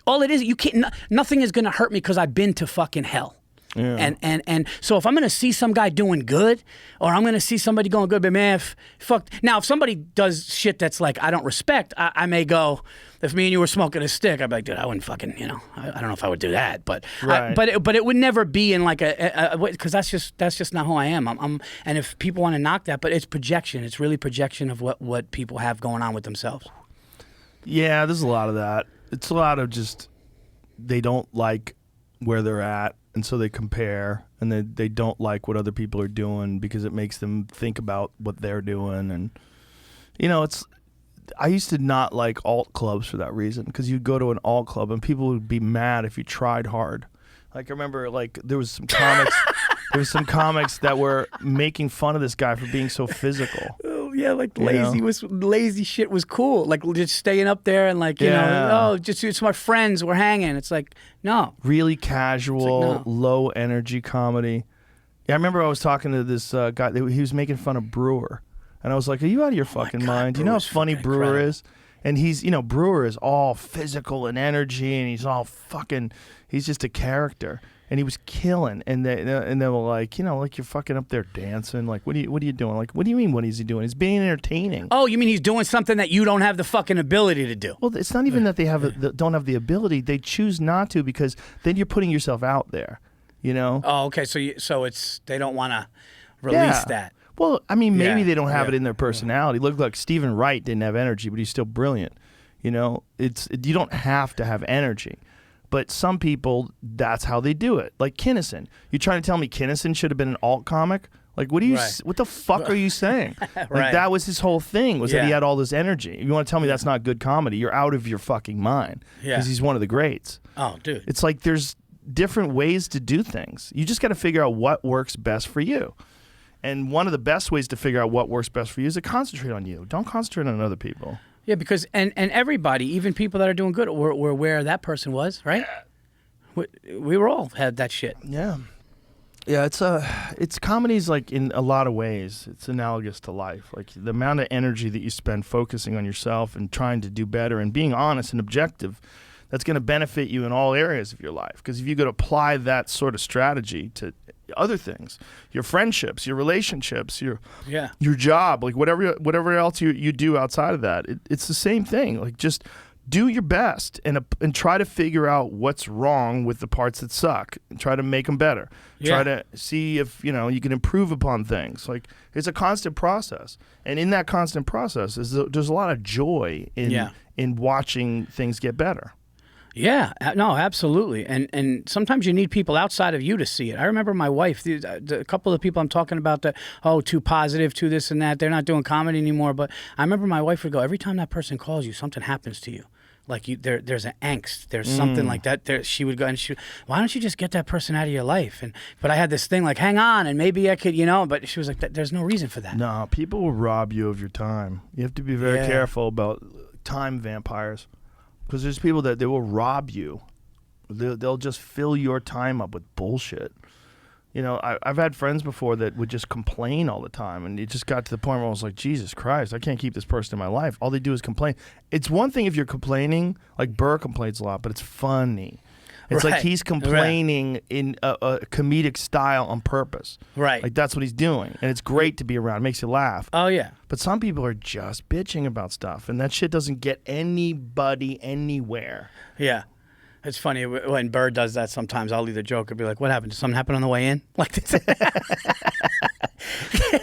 All it is, you can't. Nothing is gonna hurt me because I've been to fucking hell. Yeah. And so if I'm gonna see some guy doing good, or I'm gonna see somebody going good, but man, fuck. Now if somebody does shit that's like I don't respect, I may go. If me and you were smoking a stick, I'd be like, dude, I wouldn't fucking, I don't know if I would do that, but right. But it would never be in like because that's just not who I am. And if people want to knock that, but it's projection. It's really projection of what people have going on with themselves. Yeah, there's a lot of that. It's a lot of just they don't like where they're at. And so they compare, and they don't like what other people are doing because it makes them think about what they're doing. And, I used to not like alt clubs for that reason, because you'd go to an alt club and people would be mad if you tried hard. Like, I remember, there was some comics that were making fun of this guy for being so physical. Yeah, like lazy shit was cool. Like just staying up there and it's my friends, we're hanging. It's like, no. Really casual, low energy comedy. Yeah, I remember I was talking to this guy. He was making fun of Brewer. And I was like, are you out of your fucking mind? Do you know how funny Brewer is? And he's, Brewer is all physical and energy, and he's all fucking, he's just a character. And he was killing, and they were like, like you're fucking up there dancing. Like, what are you doing? Like, what do you mean? What is he doing? He's being entertaining. Oh, you mean he's doing something that you don't have the fucking ability to do? Well, it's not even that they don't have the ability. They choose not to, because then you're putting yourself out there. Oh, okay. So it's they don't want to release that. Well, I mean, maybe they don't have it in their personality. Look, like Stephen Wright didn't have energy, but he's still brilliant. You don't have to have energy. But some people, that's how they do it. Like Kinnison. You trying to tell me Kinnison should have been an alt comic? Like, what the fuck are you saying? Like, that was his whole thing, was that he had all this energy. If you want to tell me that's not good comedy, you're out of your fucking mind. Because he's one of the greats. Oh, dude. It's like there's different ways to do things. You just got to figure out what works best for you. And one of the best ways to figure out what works best for you is to concentrate on you. Don't concentrate on other people. Yeah, because and everybody, even people that are doing good, were where that person was, right? We were all had that shit. Yeah, yeah. It's comedy's like in a lot of ways. It's analogous to life. Like the amount of energy that you spend focusing on yourself and trying to do better and being honest and objective, that's going to benefit you in all areas of your life. Because if you could apply that sort of strategy to other things, your friendships, your relationships, your job, like whatever else you do outside of that, it's the same thing. Like just do your best and try to figure out what's wrong with the parts that suck and try to make them better. Try to see if you can improve upon things. Like it's a constant process, and in that constant process there's a lot of joy in watching things get better. Yeah, no, absolutely. And sometimes you need people outside of you to see it. I remember my wife, a couple of the people I'm talking about, too positive, too this and that, they're not doing comedy anymore. But I remember my wife would go, every time that person calls you, something happens to you. Like there's an angst, there's something like that. She would go and why don't you just get that person out of your life? But I had this thing like, hang on, and maybe I could, but she was like, there's no reason for that. No, people will rob you of your time. You have to be very careful about time vampires. Because there's people that they will rob you. They'll just fill your time up with bullshit. You know, I've had friends before that would just complain all the time, and it just got to the point where I was like, Jesus Christ, I can't keep this person in my life. All they do is complain. It's one thing if you're complaining, like Burr complains a lot, but it's funny. It's like he's complaining in a comedic style on purpose. Right. Like that's what he's doing, and it's great to be around. It makes you laugh. Oh, yeah. But some people are just bitching about stuff, and that shit doesn't get anybody anywhere. Yeah. It's funny when Burr does that sometimes. I'll either joke or be like, what happened? Did something happen on the way in? Like this.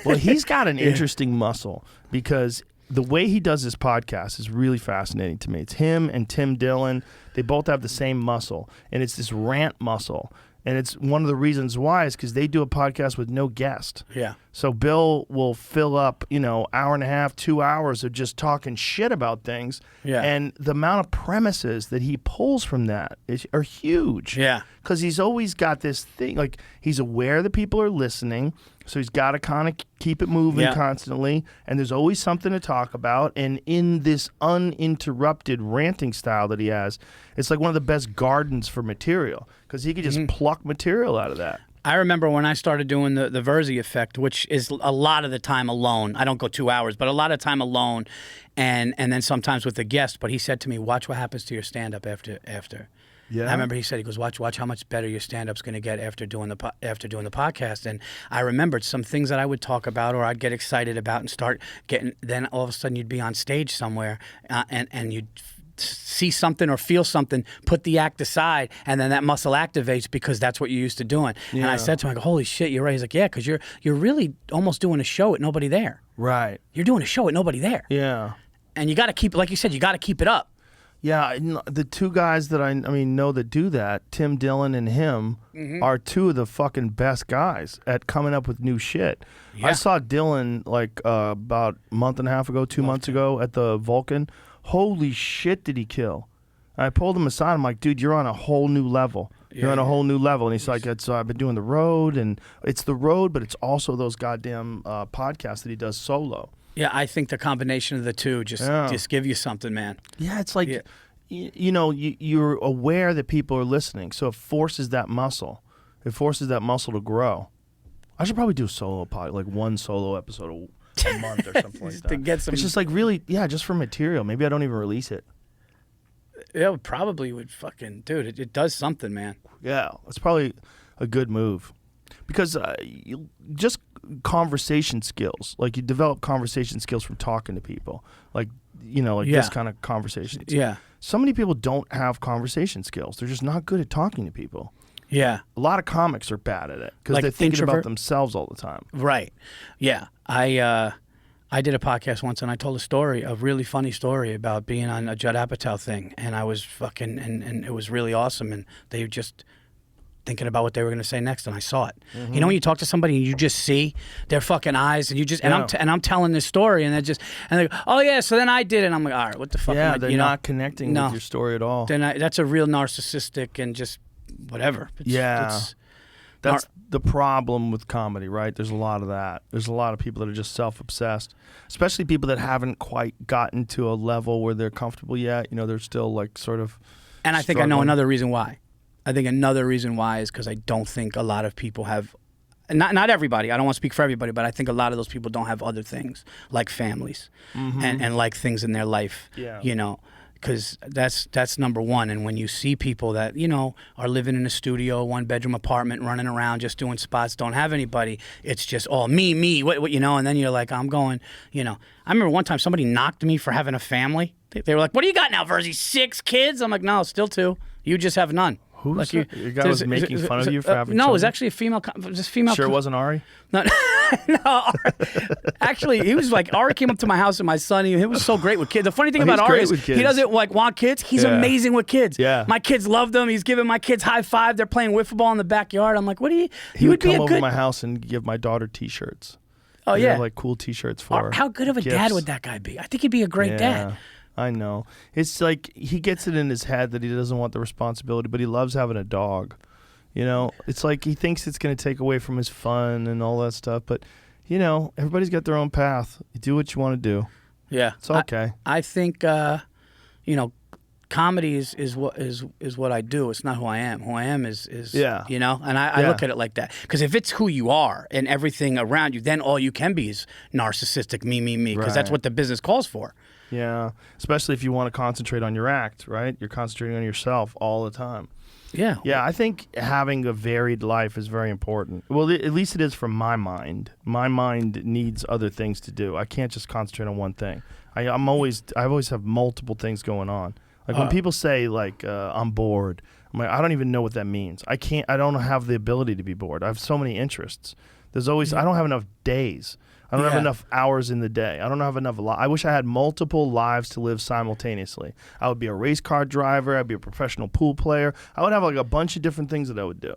Well, he's got an interesting muscle because the way he does his podcast is really fascinating to me. It's him and Tim Dillon. They both have the same muscle, and it's this rant muscle. And it's one of the reasons why is because they do a podcast with no guest. Yeah. So Bill will fill up, hour and a half, 2 hours of just talking shit about things. Yeah. And the amount of premises that he pulls from that are huge. Yeah. Because he's always got this thing, like he's aware that people are listening, so he's got to kind of keep it moving constantly, and there's always something to talk about. And in this uninterrupted ranting style that he has, it's like one of the best gardens for material because he could just pluck material out of that. I remember when I started doing the VIrzi effect, which is a lot of the time alone. I don't go 2 hours, but a lot of time alone, and then sometimes with a guest. But he said to me, watch what happens to your stand-up after. Yeah. I remember he said, he goes, watch how much better your stand-up's going to get after doing the podcast. And I remembered some things that I would talk about or I'd get excited about and start getting, then all of a sudden you'd be on stage somewhere and you'd see something or feel something, put the act aside, and then that muscle activates because that's what you're used to doing. Yeah. And I said to him, I go, holy shit, you're right. He's like, yeah, because you're really almost doing a show with nobody there. Right. You're doing a show with nobody there. Yeah. And you got to keep, like you said, you got to keep it up. Yeah, the two guys that I know that do that, Tim Dillon and him, are two of the fucking best guys at coming up with new shit. Yeah. I saw Dillon like about a month and a half ago, 2 months ago at the Vulcan. Holy shit, did he kill? I pulled him aside. I'm like, dude, you're on a whole new level. You're on a whole new level. And he's like, I've been doing the road, and it's the road, but it's also those goddamn podcasts that he does solo. Yeah, I think the combination of the two just give you something, man. Yeah, it's like, you're aware that people are listening, so it forces that muscle. It forces that muscle to grow. I should probably do a solo pod, like one solo episode a month or something like that. To get some... It's just like really, just for material. Maybe I don't even release it. Yeah, probably would fucking, dude, it does something, man. Yeah, it's probably a good move. Because just conversation skills, like you develop conversation skills from talking to people, like this kind of conversations. Yeah. So many people don't have conversation skills. They're just not good at talking to people. Yeah. A lot of comics are bad at it because like they're thinking about themselves all the time. Right. Yeah. I did a podcast once and I told a really funny story about being on a Judd Apatow thing, and I was fucking and it was really awesome, and they just thinking about what they were going to say next, and I saw it. You know when you talk to somebody and you just see their fucking eyes, and you just and I'm telling this story, and they go, oh yeah, so then I did it. And I'm like, all right, what the fuck? Yeah, they're not connecting with your story at all. Then that's a real narcissistic and just whatever. That's the problem with comedy, right? There's a lot of that. There's a lot of people that are just self-obsessed, especially people that haven't quite gotten to a level where they're comfortable yet. They're still like sort of. And I think I know another reason why. I think another reason why is because I don't think a lot of people have, not everybody, I don't want to speak for everybody, but I think a lot of those people don't have other things like families and like things in their life, because that's number one. And when you see people that, are living in a studio, 1-bedroom apartment, running around, just doing spots, don't have anybody, it's just, oh, me, what, and then you're like, I'm going, I remember one time somebody knocked me for having a family. They were like, what do you got now, VIrzi? 6 kids? I'm like, no, still 2. You just have none. Who like your guy was making fun of you for having no, children? it was actually a female. Just female. Sure, it wasn't Ari. No, actually, he was like Ari came up to my house and my son. He was so great with kids. The funny thing about Ari is he doesn't want kids. He's amazing with kids. Yeah, my kids loved him. He's giving my kids high five. They're playing wiffle ball in the backyard. I'm like, what do you? He would come over to my house and give my daughter T-shirts. Oh yeah, like cool T-shirts for her. How good of a dad would that guy be? I think he'd be a great dad. I know. It's like he gets it in his head that he doesn't want the responsibility, but he loves having a dog. It's like he thinks it's going to take away from his fun and all that stuff. But, everybody's got their own path. You do what you want to do. Yeah. It's okay. I think, comedy is what I do. It's not who I am. Who I am is Yeah. you know. And I look at it like that, because if it's who you are and everything around you, then all you can be is narcissistic, me, because that's Right. what the business calls for. Yeah, especially if you want to concentrate on your act, right? You're concentrating on yourself all the time. Yeah. Yeah, I think having a varied life is very important. Well, at least it is for my mind. My mind needs other things to do. I can't just concentrate on one thing. I always have multiple things going on. Like when people say like I'm bored, I'm like, I don't even know what that means. I don't have the ability to be bored. I have so many interests. There's always I don't have enough days. I don't have enough hours in the day. I don't have enough. I wish I had multiple lives to live simultaneously. I would be a race car driver. I'd be a professional pool player. I would have like a bunch of different things that I would do.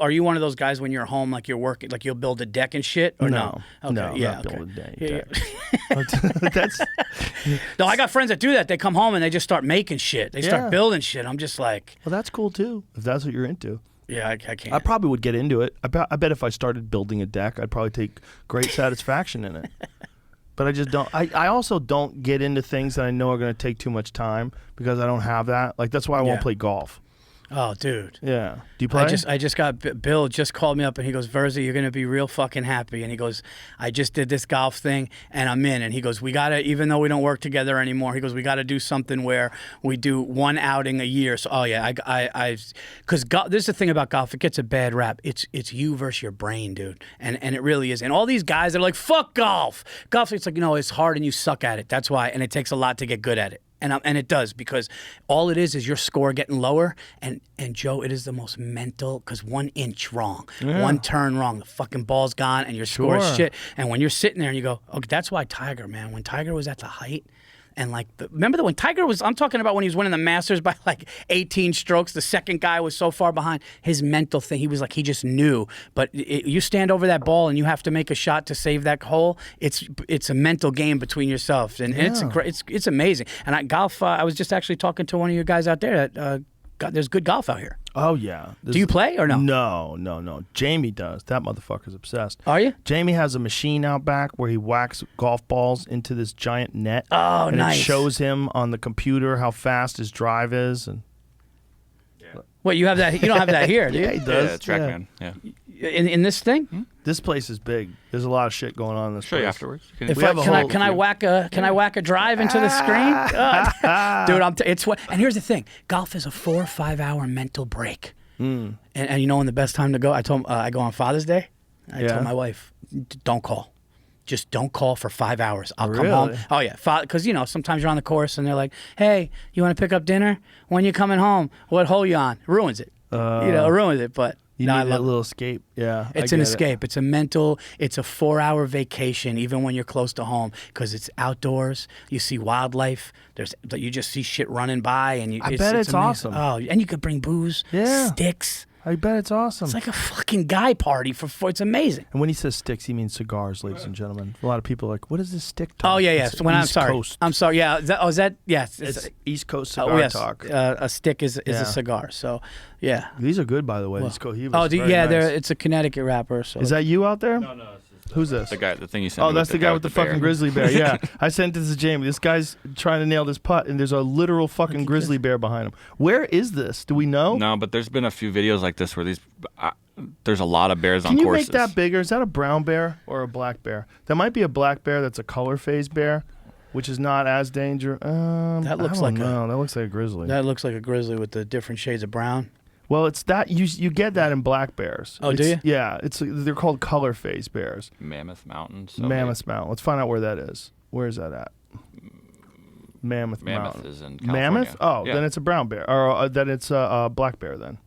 Are you one of those guys when you're home, like you're working, like you'll build a deck and shit, or no? Okay, No, yeah, not okay. build a deck. Yeah. That's No, I got friends that do that. They come home and they just start making shit. They Yeah. start building shit. I'm just like, well, that's cool too. If that's what you're into. yeah, I can't. I probably would get into it. I bet if I started building a deck, I'd probably take great satisfaction in it. But I just don't. I also don't get into things that I know are going to take too much time because I don't have that. Like that's why I won't Yeah. play golf. Oh, dude. Yeah. Do you play? I just got Bill just called me up and he goes, VIrzi, you're gonna be real fucking happy. And he goes, I just did this golf thing and I'm in. And he goes, we gotta, even though we don't work together anymore, he goes, we gotta do something where we do one outing a year. So because this is the thing about golf, it gets a bad rap. It's you versus your brain, dude, and it really is. And all these guys are like, fuck golf. Golf, it's like, it's hard and you suck at it. That's why, and it takes a lot to get good at it. And it does, because all it is your score getting lower. And Joe, it is the most mental, because 1 inch wrong, one turn wrong, the fucking ball's gone and your score is shit. And when you're sitting there and you go, okay, that's why Tiger, man, when Tiger was at the height, and like, remember when Tiger was, I'm talking about when he was winning the Masters by like 18 strokes, the second guy was so far behind, his mental thing, he was like, he just knew. But you stand over that ball and you have to make a shot to save that hole. It's a mental game between yourselves, and it's amazing. And golf, I was just actually talking to one of you guys out there that there's good golf out here. Oh yeah. Do you play or no? No. Jamie does. That motherfucker's obsessed. Are you? Jamie has a machine out back where he whacks golf balls into this giant net. Oh, and nice. it shows him on the computer how fast his drive is. And What, you have that? You don't have that here, do you? yeah, he does. Yeah, TrackMan. Yeah. In this thing? This place is big. There's a lot of shit going on in this Show you place. afterwards. You If We have a whole- can I whack a drive into the screen? Dude, and here's the thing: golf is a 4 or 5 hour mental break. And you know when the best time to go? I told I go on Father's Day. I told my wife, don't call. Just don't call for 5 hours. I'll come home. Really? Oh yeah, because sometimes you're on the course and they're like, "Hey, you want to pick up dinner? When you coming home? What hole you on?" Ruins it. It ruins it. But You no, I need that love little escape. Yeah. I It's an get it. escape. It's a mental. It's a 4 hour vacation, even when you're close to home, because it's outdoors. You see wildlife. You just see shit running by, and I bet it's amazing. awesome. Oh, and you could bring booze, Yeah. sticks. I bet it's awesome. It's like a fucking guy party it's amazing. And when he says sticks, he means cigars, ladies and gentlemen. A lot of people are like, what is this stick talk? Oh yeah. It's So I'm East sorry. Coast. I'm sorry. Yeah. Is that? Yes. It's East Coast cigar yes. talk. A stick is Yeah. a cigar. So, yeah. These are good, by the way. These Cohibas. Oh, very yeah. nice. It's a Connecticut wrapper. So Is that you out there? No, it's just Who's this? The thing you sent Oh, me that's the guy with the fucking bear. grizzly bear. Yeah, I sent this to Jamie. This guy's trying to nail this putt, and there's a literal fucking grizzly bear behind him. Where is this? Do we know? No, but there's been a few videos like this where there's a lot of bears Can on you courses. make that bigger? Is that a brown bear or a black bear? That might be a black bear. That's a color phase bear, which is not as dangerous. That looks like that looks like a grizzly. that looks like a grizzly with the different shades of brown. Well, it's that you get that in black bears. Oh, do you? Yeah, they're called color phase bears. Mammoth Mountain. Mammoth Mountain. Let's find out where that is. Where is that at? Mammoth Mountain. is in California. Mammoth? Oh, Yeah. then it's a brown bear, or then it's a black bear. Then,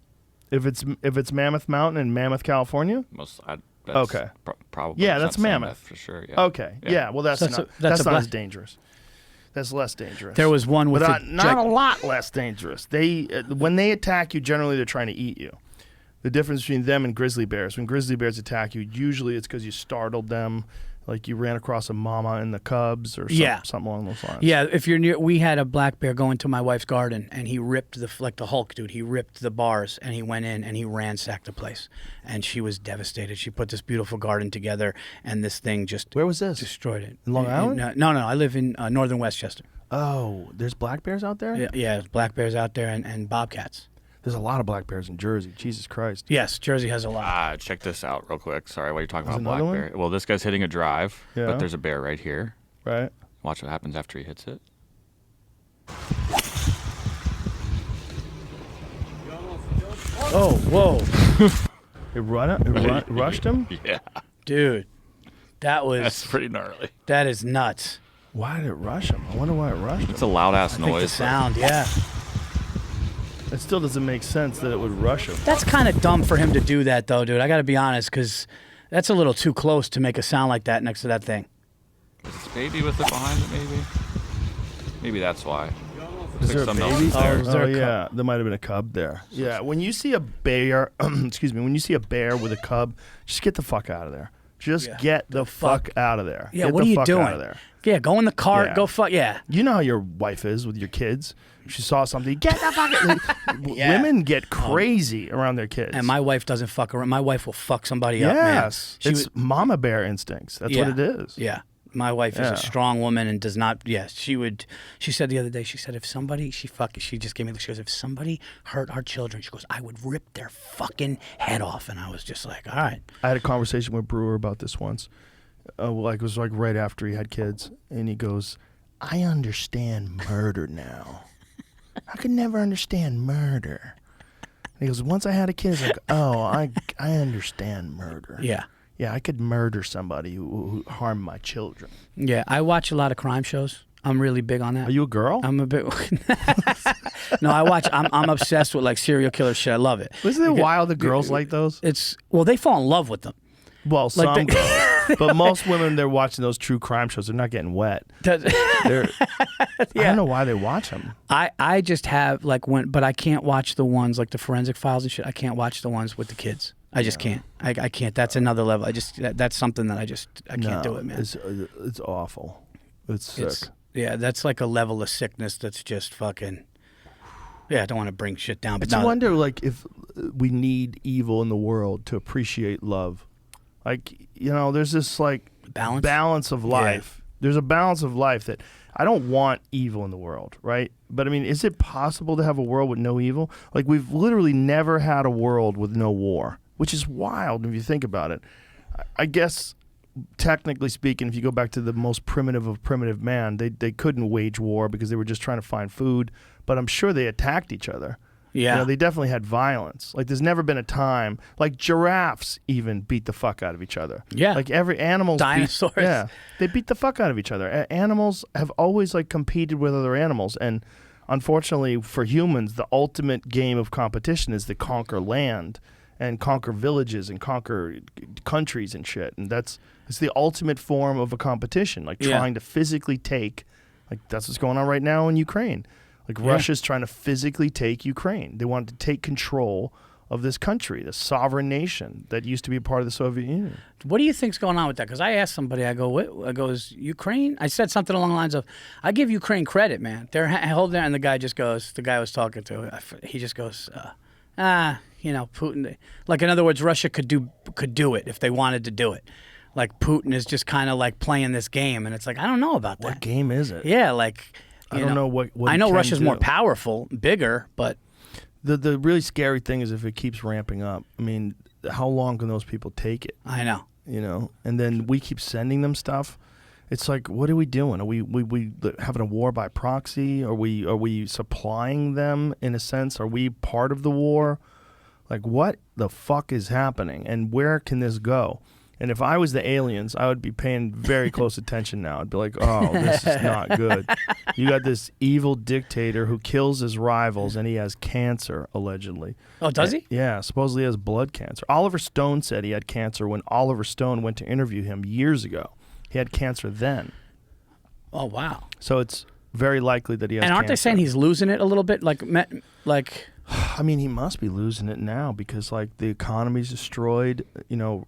if it's Mammoth Mountain in Mammoth, California. That's Okay. Probably. Yeah, it's that's not Mammoth for sure. Yeah. Okay, yeah. Well, that's So that's not a- that's a not black- as dangerous. That's less dangerous. There was one with but a not a lot less dangerous. They when they attack you, generally they're trying to eat you. The difference between them and grizzly bears: when grizzly bears attack you, usually it's because you startled them, like you ran across a mama and the cubs, or something along those lines. Yeah, if you're near, we had a black bear go into my wife's garden, and he ripped like the Hulk, dude. He ripped the bars, and he went in and he ransacked the place, and she was devastated. She put this beautiful garden together, and this thing just Where was this? destroyed it. In Long Island? No. I live in northern Westchester. Oh, there's black bears out there? Yeah, there's black bears out there and bobcats. There's a lot of black bears in Jersey. Jesus Christ. Yes, Jersey has a lot. Check this out real quick. Sorry, what are you talking There's about, another black one? bear? Well, this guy's hitting a drive, Yeah. but there's a bear right here. Right? Watch what happens after he hits it. Oh, whoa. It rushed him? Yeah, Dude, that's pretty gnarly. that is nuts. Why did it rush him? I wonder why it rushed him. It's a loud ass I think the noise. sound, yeah. It still doesn't make sense that it would rush him. That's kind of dumb for him to do that, though, dude. I got to be honest, because that's a little too close to make a sound like that next to that thing. Is this baby with it behind it? Maybe that's why. Is there a something else baby? is there. is there a Yeah, there might have been a cub there. Yeah, when you see a bear, excuse me, when you see a bear with a cub, just get the fuck out of there. Just get the fuck out of there. Yeah, Get what the are you fuck doing? Out of there. Yeah, go in the cart, Yeah. go fuck, yeah. You know how your wife is with your kids. She saw something. Get the fuck. Yeah. Women get crazy around their kids. And my wife doesn't fuck around. My wife will fuck somebody up, man. yes, it's mama bear instincts. That's what it is. Yeah. My wife is Yeah. a strong woman and does not. Yes, she said the other day. She said if somebody, she just gave me. She goes, if somebody hurt our children, she goes, I would rip their fucking head off. And I was just like, all right. I had a conversation with Brewer about this once. It was like right after he had kids, and he goes, "I understand murder now. I could never understand murder." And he goes, "Once I had a kid, it's like, oh, I understand murder. Yeah. Yeah, I could murder somebody who harmed my children." Yeah. I watch a lot of crime shows. I'm really big on that. Are you a girl? I'm a bit. No, I watch. I'm obsessed with like serial killer shit. I love it. Isn't it wild that girls like those? Well, they fall in love with them. Well, some Like girls. But most women, they're watching those true crime shows. They're not getting wet. They're, I don't know why they watch them. I just have like but I can't watch the ones like the forensic files and shit. I can't watch the ones with the kids. I just can't. I can't. That's another level. That's something that I can't do it, man. It's awful. It's sick. Yeah, that's like a level of sickness that's just fucking. Yeah, I don't want to bring shit down, but I wonder, like, if we need evil in the world to appreciate love. Like, there's this like balance of life. Yeah. There's a balance of life that I don't want evil in the world, right? But I mean, is it possible to have a world with no evil? Like, we've literally never had a world with no war, which is wild if you think about it. I guess, technically speaking, if you go back to the most primitive of primitive man, they couldn't wage war because they were just trying to find food. But I'm sure they attacked each other. Yeah. They definitely had violence. Like, there's never been a time, like giraffes even beat the fuck out of each other. Yeah. Like every animal. Dinosaurs. They beat the fuck out of each other. Animals have always like competed with other animals. And unfortunately for humans, the ultimate game of competition is to conquer land and conquer villages and conquer countries and shit. And it's the ultimate form of a competition, like trying to physically take, like that's what's going on right now in Ukraine. Like Russia's trying to physically take Ukraine. They wanted to take control of this country, the sovereign nation that used to be a part of the Soviet Union. What do you think's going on with that? Because I asked somebody, I go, is Ukraine? I said something along the lines of, I give Ukraine credit, man. They're holding there, and the guy just goes, the guy I was talking to, he just goes, Putin. Like, in other words, Russia could do it if they wanted to do it. Like, Putin is just kind of like playing this game, and it's like, I don't know about that. What game is it? Yeah, like, I don't know what I know it can Russia's do. more powerful, bigger, but The really scary thing is if it keeps ramping up. I mean, how long can those people take it? I know. And then we keep sending them stuff. It's like, what are we doing? Are we having a war by proxy? Are we supplying them in a sense? Are we part of the war? Like, what the fuck is happening? And where can this go? And if I was the aliens, I would be paying very close attention now. I'd be like, oh, this is not good. You got this evil dictator who kills his rivals, and he has cancer, allegedly. Oh, does he? Yeah, supposedly he has blood cancer. Oliver Stone said he had cancer when Oliver Stone went to interview him years ago. He had cancer then. Oh, wow. So it's very likely that he has cancer. And aren't they saying he's losing it a little bit? Like, I mean, he must be losing it now because, like, the economy's destroyed.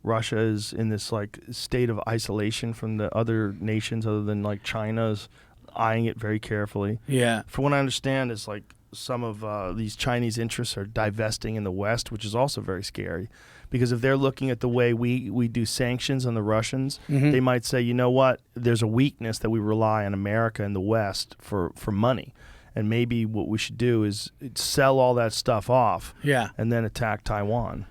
Russia is in this, like, state of isolation from the other nations other than, like, China's eyeing it very carefully. Yeah. From what I understand, is, like, some of these Chinese interests are divesting in the West, which is also very scary Because if they're looking at the way we do sanctions on the Russians, they might say, you know what, there's a weakness that we rely on America and the West for money. And maybe what we should do is sell all that stuff off and then attack Taiwan.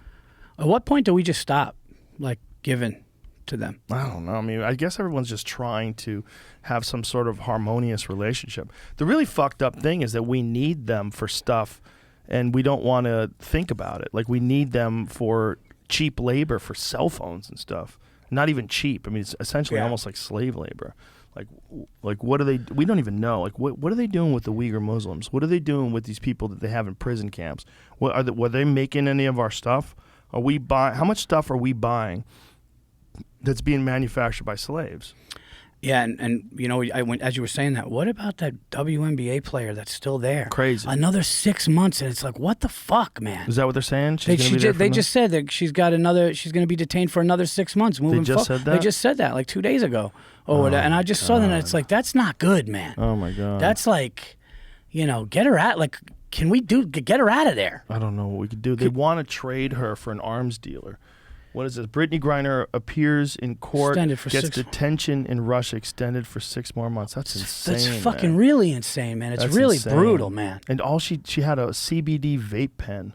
At what point do we just stop, like, giving to them? I don't know. I mean, I guess everyone's just trying to have some sort of harmonious relationship. The really fucked up thing is that we need them for stuff and we don't want to think about it. Like, we need them for cheap labor for cell phones and stuff. Not even cheap. I mean, it's essentially almost like slave labor. Like what are they? We don't even know. Like, what are they doing with the Uyghur Muslims? What are they doing with these people that they have in prison camps? Were they making any of our stuff? Are we how much stuff are we buying that's being manufactured by slaves? Yeah, and you know, as you were saying that, what about that WNBA player that's still there? Crazy. Another 6 months, and it's like, what the fuck, man? Is that what they're saying? They just said that she's going to be detained for another 6 months. They just said that? They just said that like 2 days ago. And I just saw that, and it's like, that's not good, man. Oh my God. That's like, you know, get her out. Like, can we get her out of there? I don't know what we could do. They want to trade her for an arms dealer. What is this? Brittany Griner appears in court, gets detention in Russia extended for 6 more months. That's insane. That's fucking really insane, man. It's really brutal, man. And she had a CBD vape pen,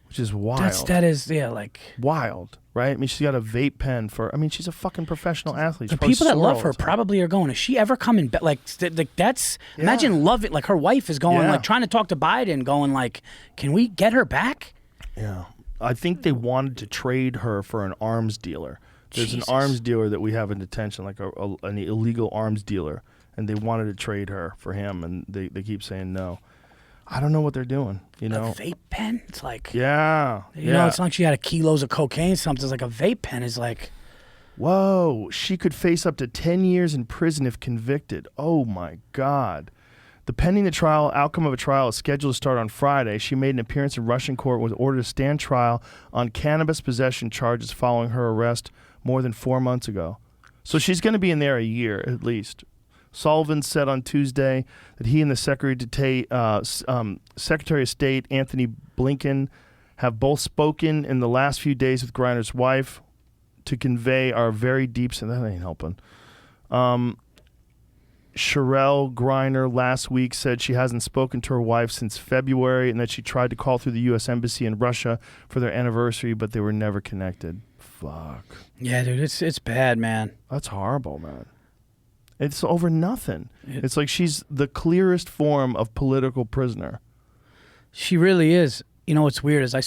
which is wild. That is like wild, right? I mean, she's got a vape pen for. I mean, she's a fucking professional athlete. The people that love her probably are going, is she ever coming back? Like that's imagine loving. Like, her wife is going, like, trying to talk to Biden, going like, can we get her back? Yeah. I think they wanted to trade her for an arms dealer. There's Jesus. an arms dealer that we have in detention, like an illegal arms dealer, and they wanted to trade her for him, and they keep saying no. I don't know what they're doing. You know, a vape pen. It's like, you know, it's not like she had kilos of cocaine. Something. It's like a vape pen is like, whoa, she could face up to 10 years in prison if convicted. Oh my God. The pending the trial outcome of a trial is scheduled to start on Friday. She made an appearance in Russian court with ordered to stand trial on cannabis possession charges following her arrest more than 4 months ago. So she's going to be in there a year at least. Sullivan said on Tuesday that he and the Secretary of State Anthony Blinken have both spoken in the last few days with Griner's wife to convey our very deep. That ain't helping. Sherelle Griner last week said she hasn't spoken to her wife since February and that she tried to call through the U.S. Embassy in Russia for their anniversary, but they were never connected. Fuck. Yeah, dude, it's bad, man. That's horrible, man. It's over nothing. It's like she's the clearest form of political prisoner. She really is. You know what's weird is I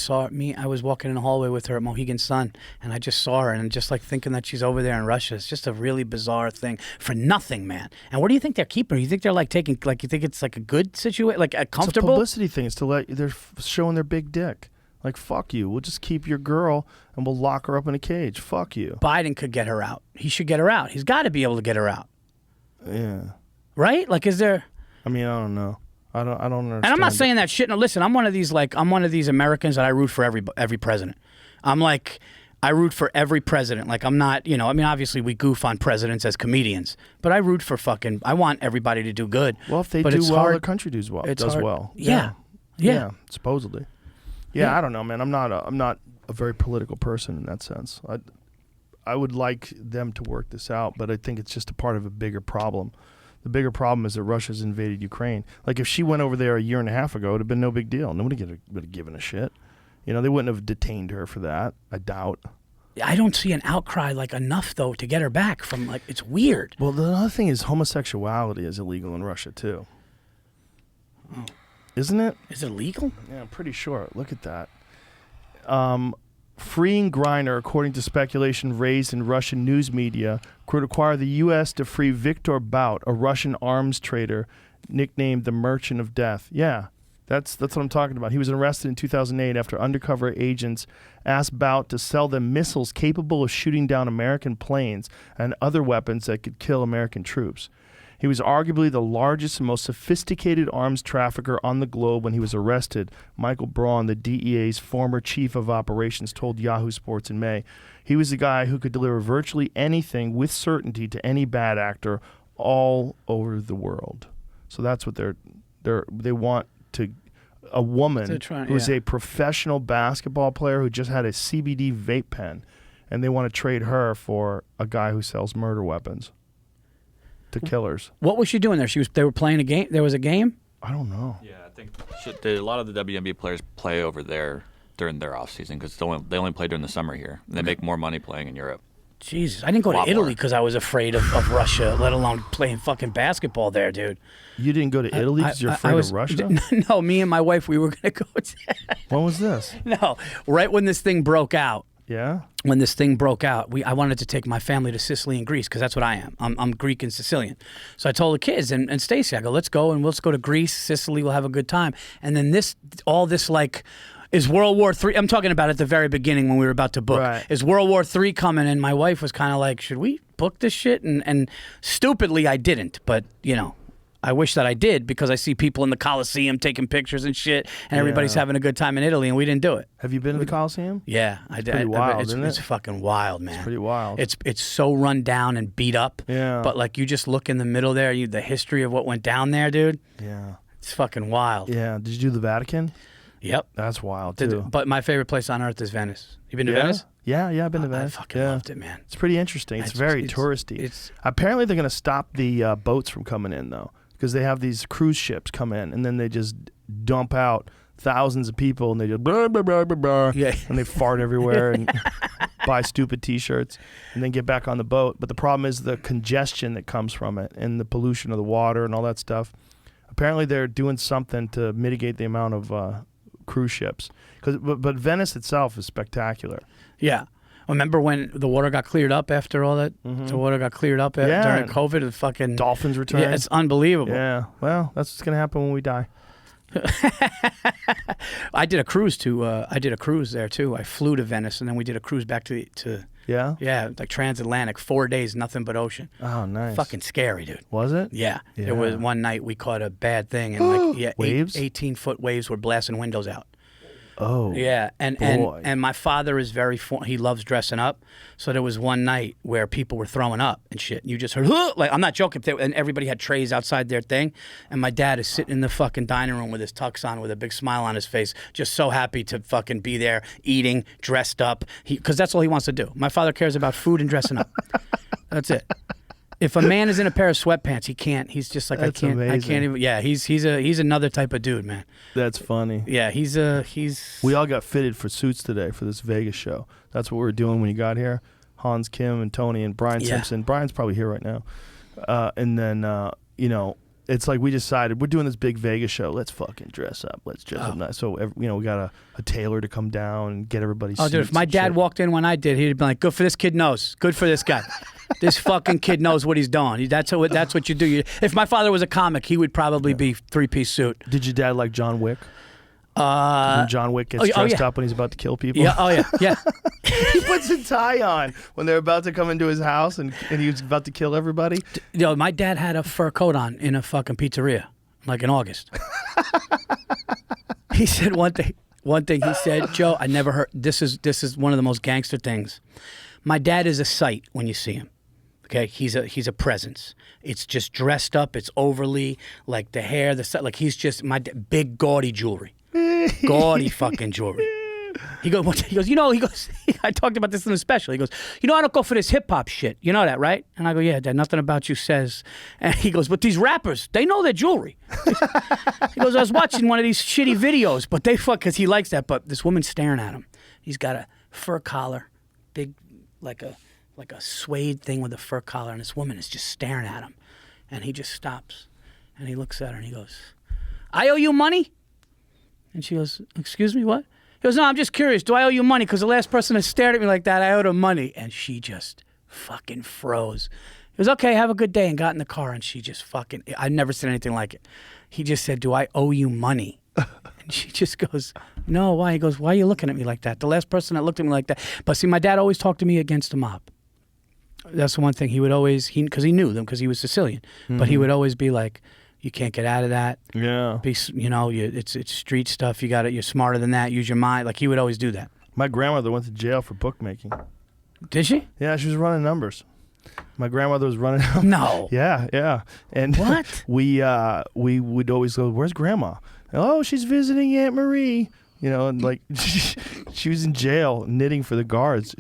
was walking in the hallway with her at Mohegan Sun, and I just saw her, and just like thinking that she's over there in Russia. It's just a really bizarre thing for nothing, man. And what do you think they're keeping her? You think they're like taking, like, you think it's like a good situation, like a comfortable? It's a publicity thing. It's they're showing their big dick. Like, fuck you. We'll just keep your girl, and we'll lock her up in a cage. Fuck you. Biden could get her out. He should get her out. He's got to be able to get her out. Yeah. Right? Like, is there? I mean, I don't know. I don't understand. And I'm not saying that shit. No, listen, I'm one of these Americans that I root for every president. I'm like, I root for every president. Like, I'm not, you know, I mean, obviously we goof on presidents as comedians, but I root for I want everybody to do good. Well, if they do well, the country does well. Yeah. Supposedly. Yeah, I don't know, man. I'm not a very political person in that sense. I would like them to work this out, but I think it's just a part of a bigger problem. The bigger problem is that Russia's invaded Ukraine. Like, if she went over there a year and a half ago, it would have been no big deal. Nobody would have given a shit. You know, they wouldn't have detained her for that, I doubt. I don't see an outcry like enough, though, to get her back from, like, it's weird. Well, the other thing is homosexuality is illegal in Russia, too. Oh. Isn't it? Is it legal? Yeah, I'm pretty sure. Look at that. Freeing Griner, according to speculation raised in Russian news media, could require the U.S. to free Viktor Bout, a Russian arms trader nicknamed the Merchant of Death. Yeah, that's what I'm talking about. He was arrested in 2008 after undercover agents asked Bout to sell them missiles capable of shooting down American planes and other weapons that could kill American troops. He was arguably the largest and most sophisticated arms trafficker on the globe when he was arrested, Michael Braun, the DEA's former chief of operations, told Yahoo Sports in May. He was the guy who could deliver virtually anything with certainty to any bad actor all over the world. So that's what they want to a woman They're trying- who's yeah. a professional basketball player who just had a CBD vape pen, and they want to trade her for a guy who sells murder weapons to killers. What was she doing there? They were playing a game. There was a game. I don't know. Yeah, I think a lot of the WNBA players play over there during their off season because they only play during the summer here. And they make more money playing in Europe. Jesus, I didn't go to Lot Italy more. because I was afraid of Russia, let alone playing fucking basketball there, dude. You didn't go to Italy because you're afraid of Russia? No, me and my wife, we were gonna go. When was this? No, right when this thing broke out. Yeah? When this thing broke out, I wanted to take my family to Sicily and Greece because that's what I am. I'm Greek and Sicilian. So I told the kids and Stacy, I go, let's go and let's go to Greece, Sicily. We'll have a good time. And then all this like. Is World War III? I'm talking about at the very beginning when we were about to book. Right. Is World War III coming? And my wife was kind of like, should we book this shit? And stupidly, I didn't. But, I wish that I did because I see people in the Coliseum taking pictures and shit, and everybody's having a good time in Italy, and we didn't do it. Have you been to the Coliseum? Yeah, I did. pretty wild, isn't it? It's fucking wild, man. It's pretty wild. It's so run down and beat up. Yeah. But like you just look in the middle there, the history of what went down there, dude. Yeah. It's fucking wild. Yeah. Did you do the Vatican? Yep. That's wild, too. But my favorite place on earth is Venice. You been to Venice? Yeah, I've been to I Venice. fucking yeah. loved it, man. It's pretty interesting. It's very touristy. Apparently, they're going to stop the boats from coming in, though, because they have these cruise ships come in, and then they just dump out thousands of people, and they just blah, blah, blah, blah, blah, and they fart everywhere and buy stupid T-shirts, and then get back on the boat. But the problem is the congestion that comes from it and the pollution of the water and all that stuff. Apparently, they're doing something to mitigate the amount of cruise ships. But Venice itself is spectacular. Yeah. Remember when the water got cleared up after all that? Mm-hmm. The water got cleared up during COVID? The fucking Dolphins return. Yeah, it's unbelievable. Yeah. Well, that's what's going to happen when we die. I did a cruise there too. I flew to Venice and then we did a cruise back to Yeah? like transatlantic, 4 days, nothing but ocean. Oh, nice. Fucking scary, dude. Was it? Yeah. Yeah. There was one night we caught a bad thing and Waves? 18-foot waves were blasting windows out. Oh. Yeah, boy. and my father is he loves dressing up. So there was one night where people were throwing up and shit. You just heard, like, I'm not joking. And everybody had trays outside their thing. And my dad is sitting in the fucking dining room with his tux on with a big smile on his face, just so happy to fucking be there, eating, dressed up. Because that's all he wants to do. My father cares about food and dressing up. That's it. If a man is in a pair of sweatpants, he can't. He's just like, That's I amazing. can't even. Yeah, he's another type of dude, man. That's funny. Yeah, he's. We all got fitted for suits today for this Vegas show. That's what we were doing when you got here. Hans, Kim, and Tony, and Brian Simpson. Brian's probably here right now. And then, it's like we decided we're doing this big Vegas show. Let's fucking dress up. Let's dress up nice. So, we got a tailor to come down and get everybody's Oh, dude, if my dad walked in when I did, he'd be like, good for this kid knows. Good for this guy. This fucking kid knows what he's doing. That's what you do. If my father was a comic, he would probably be three-piece suit. Did your dad like John Wick? When John Wick gets dressed up when he's about to kill people? Yeah, oh yeah. He puts a tie on when they're about to come into his house and he was about to kill everybody. My dad had a fur coat on in a fucking pizzeria, like in August. He said one thing he said, Joe, I never heard, this is one of the most gangster things. My dad is a sight when you see him. Okay, he's a presence. It's just dressed up. It's overly like the hair, like he's just big gaudy jewelry, gaudy fucking jewelry. He goes. I talked about this in the special. He goes, I don't go for this hip hop shit. You know that, right? And I go, yeah, Dad. Nothing about you says. And he goes, but these rappers, they know their jewelry. He goes, I was watching one of these shitty videos, but they fuck because he likes that. But this woman's staring at him. He's got a fur collar, big, like a suede thing with a fur collar, and this woman is just staring at him. And he just stops, and he looks at her, and he goes, I owe you money? And she goes, excuse me, what? He goes, no, I'm just curious. Do I owe you money? Because the last person that stared at me like that, I owed her money. And she just fucking froze. He goes, okay, have a good day, and got in the car, and she just fucking, I've never seen anything like it. He just said, do I owe you money? And she just goes, no, why? He goes, why are you looking at me like that? The last person that looked at me like that. But see, my dad always talked to me against the mob. That's the one thing he would always, because he knew them, because he was Sicilian. Mm-hmm. But he would always be like, you can't get out of that. Yeah. It's street stuff. You're smarter than that. Use your mind. Like he would always do that. My grandmother went to jail for bookmaking. Did she? Yeah, she was running numbers. My grandmother was running. No. Yeah. And what? we would always go, where's Grandma? Oh, she's visiting Aunt Marie. You know, and like she was in jail knitting for the guards.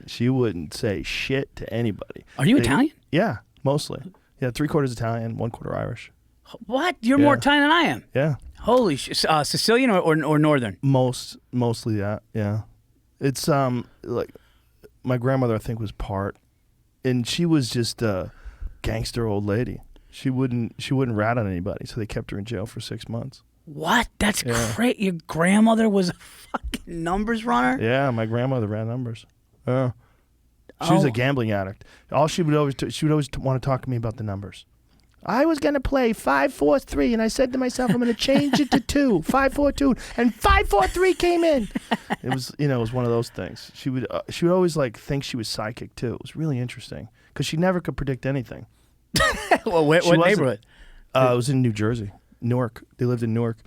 She wouldn't say shit to anybody. Are you Italian? Yeah, mostly. Yeah, 3/4 Italian, 1/4 Irish. What? You're more Italian than I am. Yeah. Holy Sicilian or northern? Mostly that. Yeah. It's like my grandmother I think was part, and she was just a gangster old lady. She wouldn't rat on anybody, so they kept her in jail for 6 months. What? That's great. Your grandmother was a fucking numbers runner? Yeah, my grandmother ran numbers. She was a gambling addict. All she would always want to talk to me about the numbers. I was gonna play 5-4-3, and I said to myself, I'm gonna change it to 2, 5-4-2, and 5-4-3 came in. It was one of those things. She would always like think she was psychic too. It was really interesting because she never could predict anything. Well, what neighborhood? It was in New Jersey, Newark. They lived in Newark.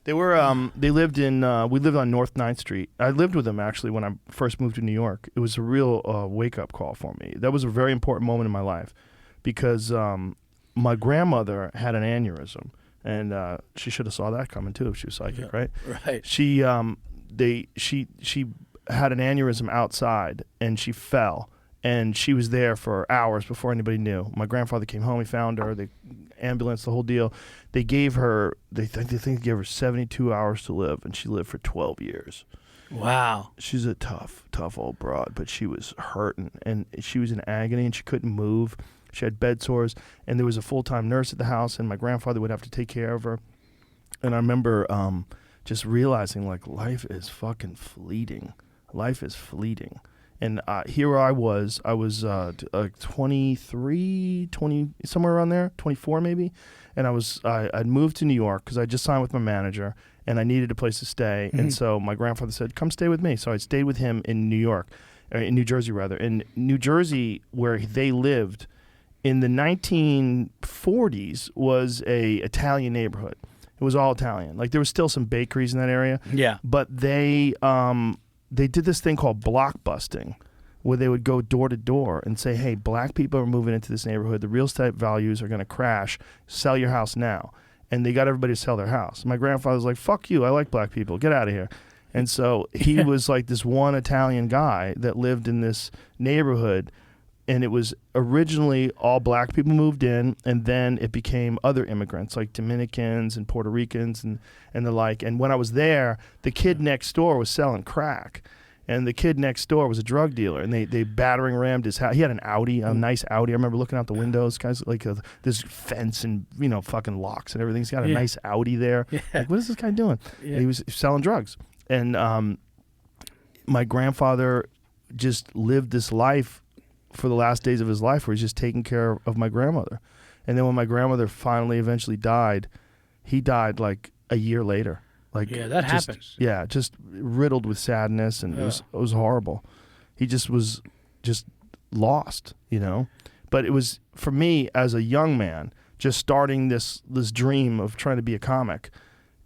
They were we lived on North 9th Street. I lived with them actually when I first moved to New York. It was a real wake up call for me. That was a very important moment in my life because my grandmother had an aneurysm, and she should have saw that coming too if she was psychic, right? Right. She had an aneurysm outside, and she fell, and she was there for hours before anybody knew. My grandfather came home, he found her, the ambulance, the whole deal. They gave her, they think they gave her 72 hours to live, and she lived for 12 years. Wow. She's a tough old broad, but she was hurting, and she was in agony, and she couldn't move. She had bed sores, and there was a full-time nurse at the house, and my grandfather would have to take care of her. And I remember just realizing, like, life is fucking fleeting. Life is fleeting. And here I was 23, 20, somewhere around there, 24 maybe. And I'd moved to New York because I just signed with my manager, and I needed a place to stay. Mm-hmm. And so my grandfather said, come stay with me. So I stayed with him in New Jersey rather. In New Jersey, where they lived, in the 1940s was a Italian neighborhood. It was all Italian. Like there was still some bakeries in that area. Yeah. But they did this thing called block busting, where they would go door to door and say, hey, black people are moving into this neighborhood. The real estate values are going to crash. Sell your house now. And they got everybody to sell their house. My grandfather was like, fuck you. I like black people. Get out of here. And so he was like this one Italian guy that lived in this neighborhood. And it was originally all black people moved in, and then it became other immigrants like Dominicans and Puerto Ricans and the like. And when I was there, the kid next door was selling crack, and the kid next door was a drug dealer, and they battering rammed his house. He had an Audi, a nice Audi. I remember looking out the windows, guys, like this fence and fucking locks and everything. He's got a nice Audi there. Yeah. Like, what is this guy doing? Yeah. He was selling drugs, and my grandfather just lived this life for the last days of his life where he's just taking care of my grandmother. And then when my grandmother eventually died, he died like a year later. Like that happens. Yeah, just riddled with sadness, and it was horrible. He just was lost, But it was, for me as a young man, just starting this dream of trying to be a comic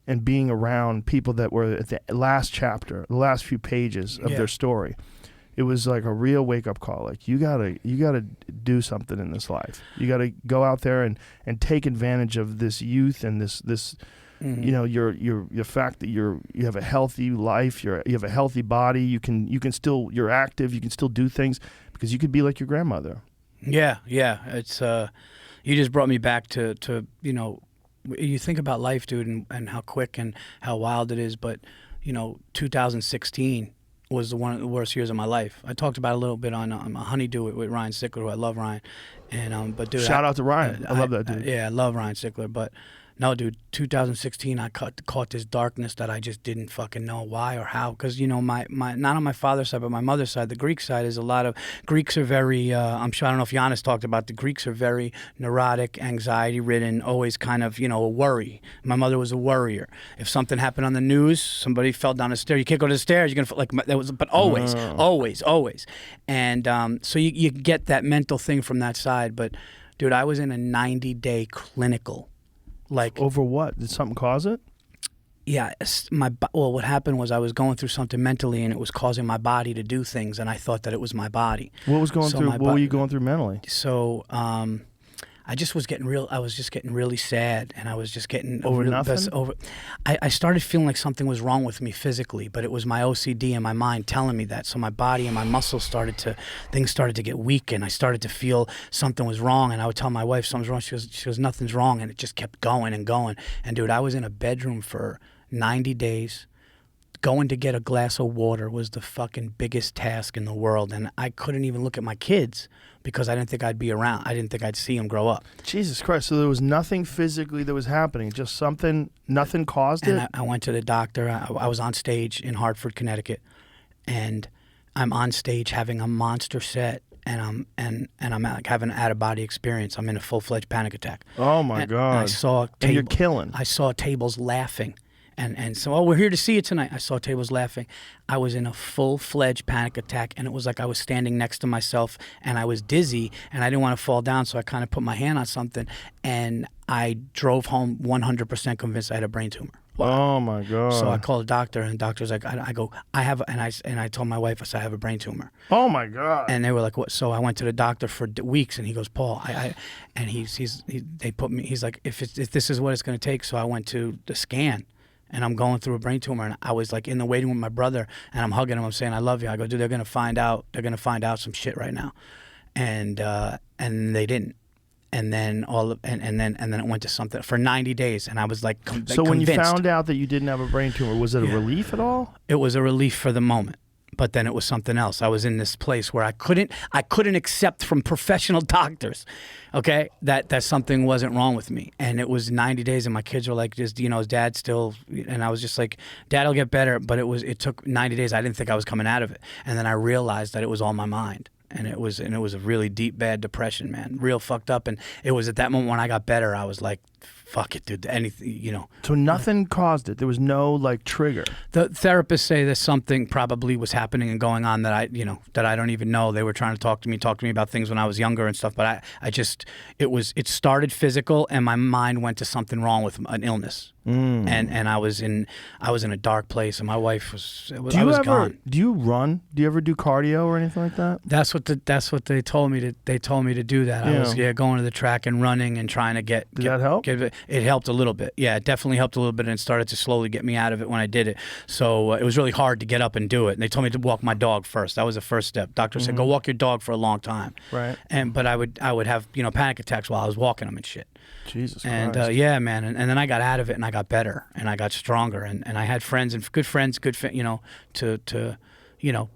and being around people that were at the last chapter, the last few pages of their story. It was like a real wake-up call. Like, you gotta do something in this life. You gotta go out there and take advantage of this youth and this mm-hmm. Your fact that you have a healthy life, you have a healthy body. You can still, you're active. You can still do things because you could be like your grandmother. Yeah. It's you just brought me back to you think about life, dude, and how quick and how wild it is. But 2016. Was one of the worst years of my life. I talked about it a little bit on Honeydew with Ryan Sickler, who I love Ryan. And but dude, shout out to Ryan. I love that dude. I love Ryan Sickler. But no, dude, 2016, I caught this darkness that I just didn't fucking know why or how. Because my not on my father's side, but my mother's side, the Greek side, is a lot of Greeks are very. I'm sure I don't know if Giannis talked about the Greeks are very neurotic, anxiety ridden, always kind of a worry. My mother was a worrier. If something happened on the news, somebody fell down the stairs. You can't go to the stairs. You're gonna like that was, but always. And so you get that mental thing from that side. But dude, I was in a 90-day clinical. Like, over what? Did something cause it? Yeah, what happened was I was going through something mentally, and it was causing my body to do things, and I thought that it was my body. What was going through? What were you going through mentally? So I just was getting real. I was just getting really sad, and I was just getting Over really nothing? I started feeling like something was wrong with me physically, but it was my OCD and my mind telling me that. So my body and my muscles things started to get weak, and I started to feel something was wrong. And I would tell my wife something's wrong. She goes, nothing's wrong, and it just kept going and going. And dude, I was in a bedroom for 90 days. Going to get a glass of water was the fucking biggest task in the world, and I couldn't even look at my kids because I didn't think I'd be around. I didn't think I'd see them grow up. Jesus Christ. So there was nothing physically that was happening, just nothing caused it? And I went to the doctor. I was on stage in Hartford, Connecticut, and I'm on stage having a monster set, and I'm like having an out-of-body experience. I'm in a full-fledged panic attack. Oh, my God. I saw And you're killing. I saw tables laughing. And so, we're here to see you tonight. I saw tables laughing. I was in a full-fledged panic attack, and it was like I was standing next to myself, and I was dizzy, and I didn't want to fall down, so I kind of put my hand on something, and I drove home 100% convinced I had a brain tumor. Oh, my God. So I called the doctor, and the doctor's like, I told my wife, I said, I have a brain tumor. Oh, my God. And they were like, what? So I went to the doctor for weeks, and he goes, Paul, they put me, he's like, if this is what it's going to take. So I went to the scan. And I'm going through a brain tumor, and I was like in the waiting room with my brother, and I'm hugging him. I'm saying, "I love you." I go, "Dude, they're gonna find out. They're gonna find out some shit right now," and they didn't. And then and then it went to something for 90 days, and I was like, so when you convinced. found out that you didn't have a brain tumor, was it a relief at all? It was a relief for the moment. But then it was something else. I was in this place where I couldn't accept from professional doctors, okay, that something wasn't wrong with me. And it was 90 days, and my kids were like, just, is Dad still? And I was just like, Dad will get better. But it took 90 days. I didn't think I was coming out of it. And then I realized that it was all my mind. And it was a really deep, bad depression, man, real fucked up. And it was at that moment when I got better, I was like, fuck it, dude, anything, So nothing caused it? There was no, trigger? The therapists say that something probably was happening and going on that I don't even know. They were trying to talk to me about things when I was younger and stuff, but it started physical, and my mind went to something wrong with an illness. And I was in a dark place, and my wife was gone. Do you run? Do you ever do cardio or anything like that? That's what they told me to. They told me to do that. I was going to the track and running and trying to get. Did that help? It helped a little bit. Yeah, it definitely helped a little bit, and it started to slowly get me out of it when I did it. So it was really hard to get up and do it. And they told me to walk my dog first. That was the first step. Doctor said, go walk your dog for a long time. Right. But I would have panic attacks while I was walking them and shit. Jesus Christ. And yeah, man, and then I got out of it, and I got better, and I got stronger, and I had friends, to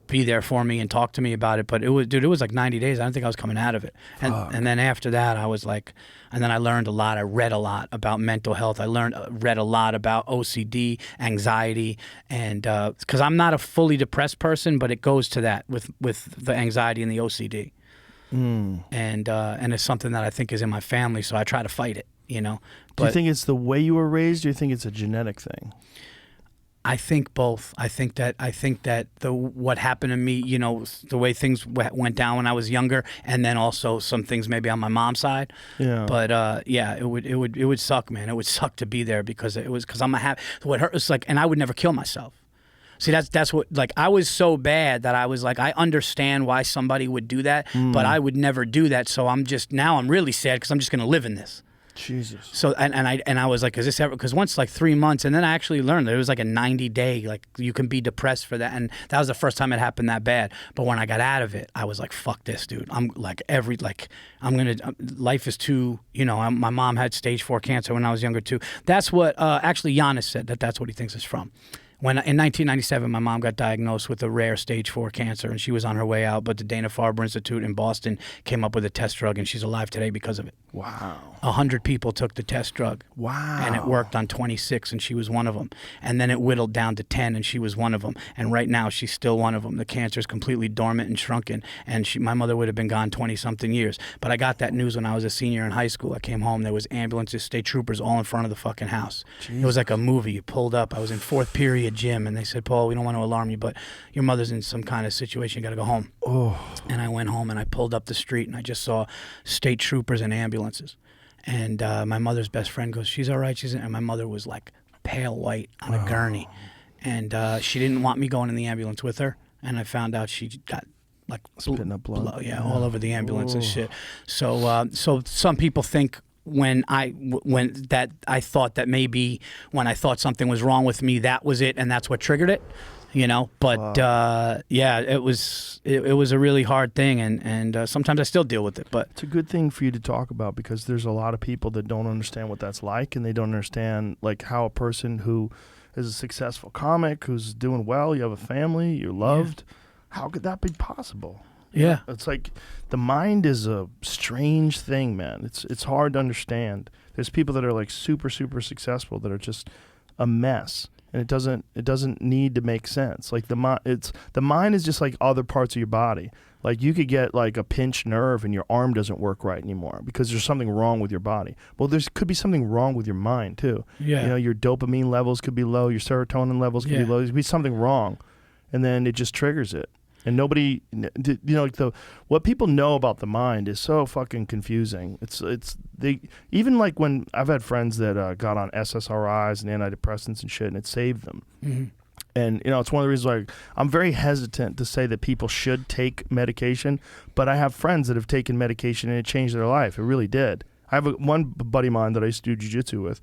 be there for me and talk to me about it. But it was like 90 days. I don't think I was coming out of it. And then after that, I was like, and then I learned a lot. I read a lot about mental health. I read a lot about OCD, anxiety, and because I'm not a fully depressed person, but it goes to that with the anxiety and the OCD. And it's something that I think is in my family, so I try to fight it, But do you think it's the way you were raised, or do you think it's a genetic thing? I think both. I think that what happened to me, the way things went down when I was younger, and then also some things maybe on my mom's side. Yeah. But it would suck, man. It would suck to be there because what hurt was and I would never kill myself. See, that's what, I was so bad that I was like, I understand why somebody would do that, but I would never do that. So I'm really sad because I'm just going to live in this. Jesus. So, and I was like, is this ever, because once 3 months, and then I actually learned that it was like a 90-day, you can be depressed for that. And that was the first time it happened that bad. But when I got out of it, I was like, fuck this, dude. I'm life is too, my mom had stage 4 cancer when I was younger too. That's what, actually Giannis said that's what he thinks it's from. When in 1997, my mom got diagnosed with a rare stage 4 cancer, and she was on her way out, but the Dana-Farber Institute in Boston came up with a test drug, and she's alive today because of it. Wow. 100 people took the test drug. Wow. And it worked on 26, and she was one of them. And then it whittled down to 10, and she was one of them. And right now, she's still one of them. The cancer is completely dormant and shrunken, and my mother would have been gone 20-something years. But I got that news when I was a senior in high school. I came home. There was ambulances, state troopers all in front of the fucking house. Jeez. It was like a movie. You pulled up. I was in 4th period gym, and they said, Paul, we don't want to alarm you, but your mother's in some kind of situation. You got to go home. Oh. And I went home, and I pulled up the street, and I just saw state troopers and ambulances. And my mother's best friend goes, she's all right. And my mother was like pale white on a gurney. And she didn't want me going in the ambulance with her. And I found out she got like Spitting up blood. yeah, all over the ambulance and shit. So so some people think when I thought that maybe when I thought something was wrong with me, that was it, and that's what triggered it. But yeah, it was a really hard thing, and sometimes I still deal with it. But it's a good thing for you to talk about, because there's a lot of people that don't understand what that's like, and they don't understand like how a person who is a successful comic, who's doing well, you have a family, you're loved, how could that be possible? Yeah. It's like the mind is a strange thing, man. It's hard to understand. There's people that are like super successful that are just a mess, and it doesn't need to make sense. Like the mind is just like other parts of your body. Like you could get like a pinched nerve and your arm doesn't work right anymore because there's something wrong with your body. Well, could be something wrong with your mind too. Yeah. Your dopamine levels could be low, your serotonin levels could be low. There could be something wrong, and then it just triggers it. And nobody, like what people know about the mind is so fucking confusing. They even like when I've had friends that got on SSRIs and antidepressants and shit, and it saved them. Mm-hmm. And it's one of the reasons why I'm very hesitant to say that people should take medication. But I have friends that have taken medication and it changed their life. It really did. I have one buddy of mine that I used to do jiu-jitsu with.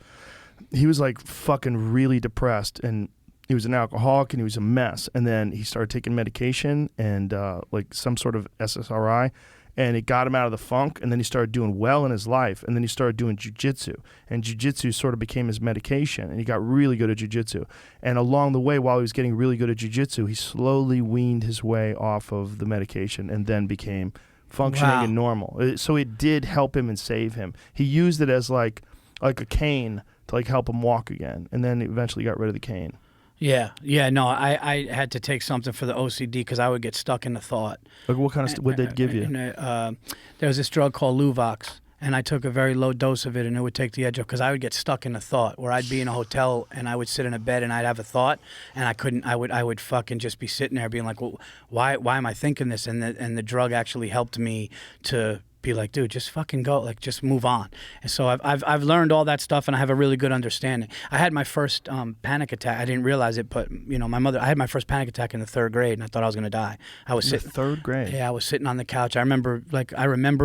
He was like fucking really depressed, and he was an alcoholic, and he was a mess. And then he started taking medication and like some sort of SSRI, and it got him out of the funk. And then he started doing well in his life. And then he started doing jiu-jitsu, and jiu-jitsu sort of became his medication. And he got really good at jiu-jitsu. And along the way, while he was getting really good at jiu-jitsu, he slowly weaned his way off of the medication and then became functioning and normal. So it did help him and save him. He used it as like a cane to like help him walk again, and then eventually got rid of the cane. Yeah, no, I had to take something for the OCD because I would get stuck in the thought. Like what kind of what did they give you? There was this drug called Luvox, and I took a very low dose of it, and it would take the edge off because I would get stuck in a thought where I'd be in a hotel and I would sit in a bed and I'd have a thought, and I would fucking just be sitting there being like, well, why am I thinking this? And the drug actually helped me to be like, dude, just fucking go, like just move on. And so I've learned all that stuff, and I have a really good understanding. I had my first panic attack. I didn't realize it, but I had my first panic attack in the 3rd grade, and I thought I was gonna die. I was sitting 3rd grade. Yeah, I was sitting on the couch. I remember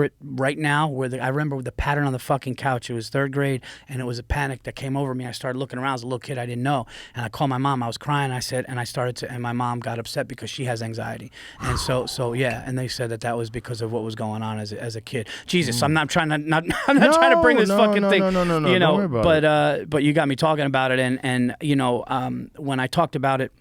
it right now. I remember the pattern on the fucking couch. It was 3rd grade, and it was a panic that came over me. I started looking around as a little kid. I didn't know, and I called my mom. I was crying. And my mom got upset because she has anxiety, and so yeah. And they said that was because of what was going on as a kid. Jesus, I'm not trying to trying to bring this fucking thing. No. Don't worry about it. But you got me talking about it, and when I talked about it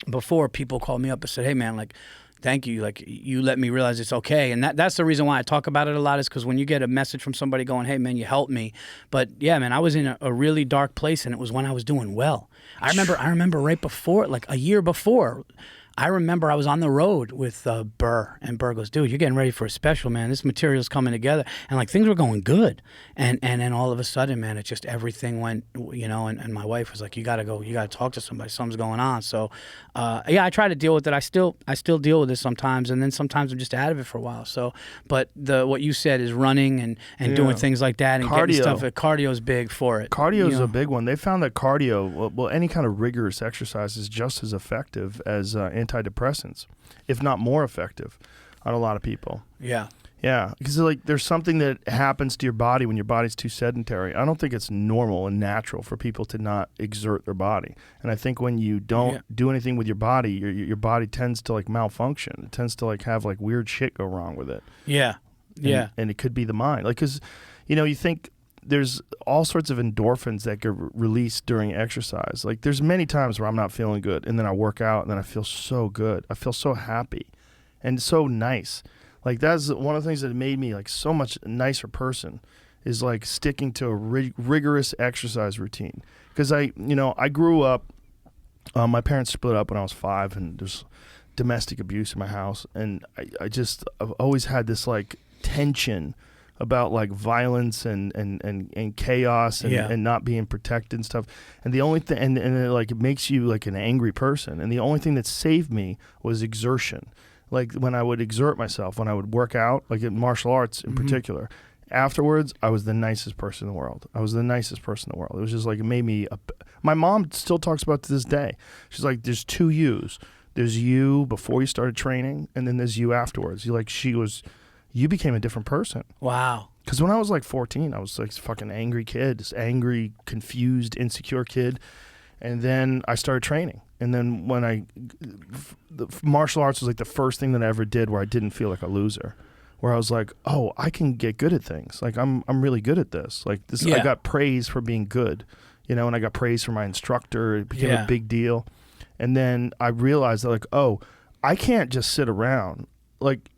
before, people called me up and said, "Hey man, like, thank you, like you let me realize it's okay." And that's the reason why I talk about it a lot, is because when you get a message from somebody going, "Hey man, you helped me," but yeah, man, I was in a really dark place, and it was when I was doing well. I remember right before, like a year before. I remember I was on the road with Burr, and Burr goes, "Dude, you're getting ready for a special, man. This material's coming together," and like things were going good, and then all of a sudden, man, it just everything went, and my wife was like, "You gotta go, you gotta talk to somebody. Something's going on." So, yeah, I try to deal with it. I still deal with it sometimes, and then sometimes I'm just out of it for a while. So, but what you said is running and doing things like that and getting stuff. Cardio's big for it. Cardio's a big one. They found that cardio, well, any kind of rigorous exercise is just as effective as antidepressants, if not more effective, on a lot of people. Yeah, because like there's something that happens to your body when your body's too sedentary. I don't think it's normal and natural for people to not exert their body, and I think when you don't do anything with your body, your body tends to like malfunction. It tends to like have like weird shit go wrong with it. And it could be the mind, like, because you think there's all sorts of endorphins that get released during exercise. Like there's many times where I'm not feeling good, and then I work out, and then I feel so good. I feel so happy and so nice. Like that's one of the things that made me like so much nicer person, is like sticking to a rigorous exercise routine. Because I grew up, my parents split up when I was 5, and there's domestic abuse in my house, and I've always had this like tension about like violence and chaos and not being protected and stuff. And the only thing, and it makes you like an angry person. And the only thing that saved me was exertion. Like when I would exert myself, when I would work out, like in martial arts in particular, afterwards, I was the nicest person in the world. It was just like, it made me, my mom still talks about it to this day. She's like, there's 2 yous. There's you before you started training, and then there's you afterwards. You became a different person. Wow. Because when I was like 14, I was like this fucking angry kid, this angry, confused, insecure kid. And then I started training. And then the martial arts was like the first thing that I ever did where I didn't feel like a loser. Where I was like, oh, I can get good at things. Like I'm really good at this. Like this, I got praise for being good, and I got praise from my instructor. It became a big deal. And then I realized that, like, oh, I can't just sit around. Like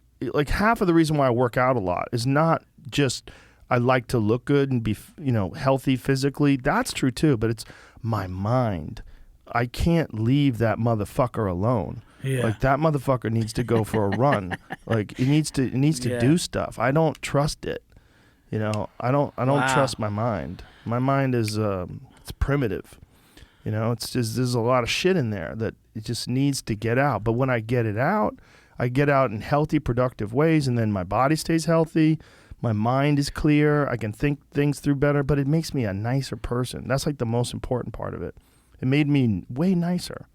half of the reason why I work out a lot is not just I like to look good and be, healthy physically. That's true too, but it's my mind. I can't leave that motherfucker alone. Yeah. Like that motherfucker needs to go for a run. Like it needs to do stuff. I don't trust it. I don't trust my mind. My mind is it's primitive. It's just there's a lot of shit in there that it just needs to get out. But when I get it out in healthy, productive ways, and then my body stays healthy. My mind is clear. I can think things through better, but it makes me a nicer person. That's like the most important part of it. It made me way nicer.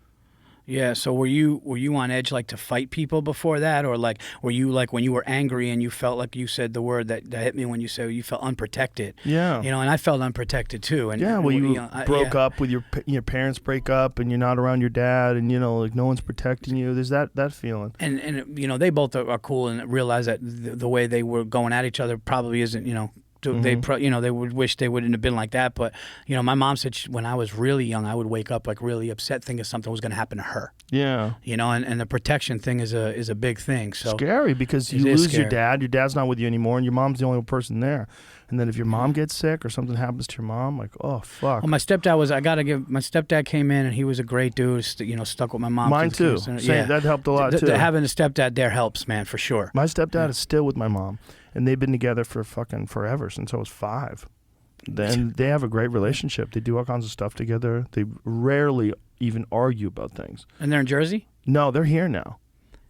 Yeah, so were you on edge like to fight people before that, or like were you like when you were angry and you felt like you said the word that hit me when you said you felt unprotected? Yeah, and I felt unprotected too. And yeah, well, you broke up with your parents break up, and you're not around your dad, and like no one's protecting you. There's that feeling. And they both are cool and realize that the way they were going at each other probably isn't They would wish they wouldn't have been like that. But my mom said when I was really young, I would wake up like really upset, thinking something was going to happen to her. Yeah. And the protection thing is a big thing. So scary because you lose your dad. Your dad's not with you anymore, and your mom's the only person there. And then if your mom gets sick or something happens to your mom, like, oh fuck. Well, my stepdad came in and he was a great dude. Stuck with my mom. Mine too. That helped a lot too. Having a stepdad there helps, man, for sure. My stepdad is still with my mom. And they've been together for fucking forever, since I was 5. Then they have a great relationship. They do all kinds of stuff together. They rarely even argue about things. And they're in Jersey? No, they're here now.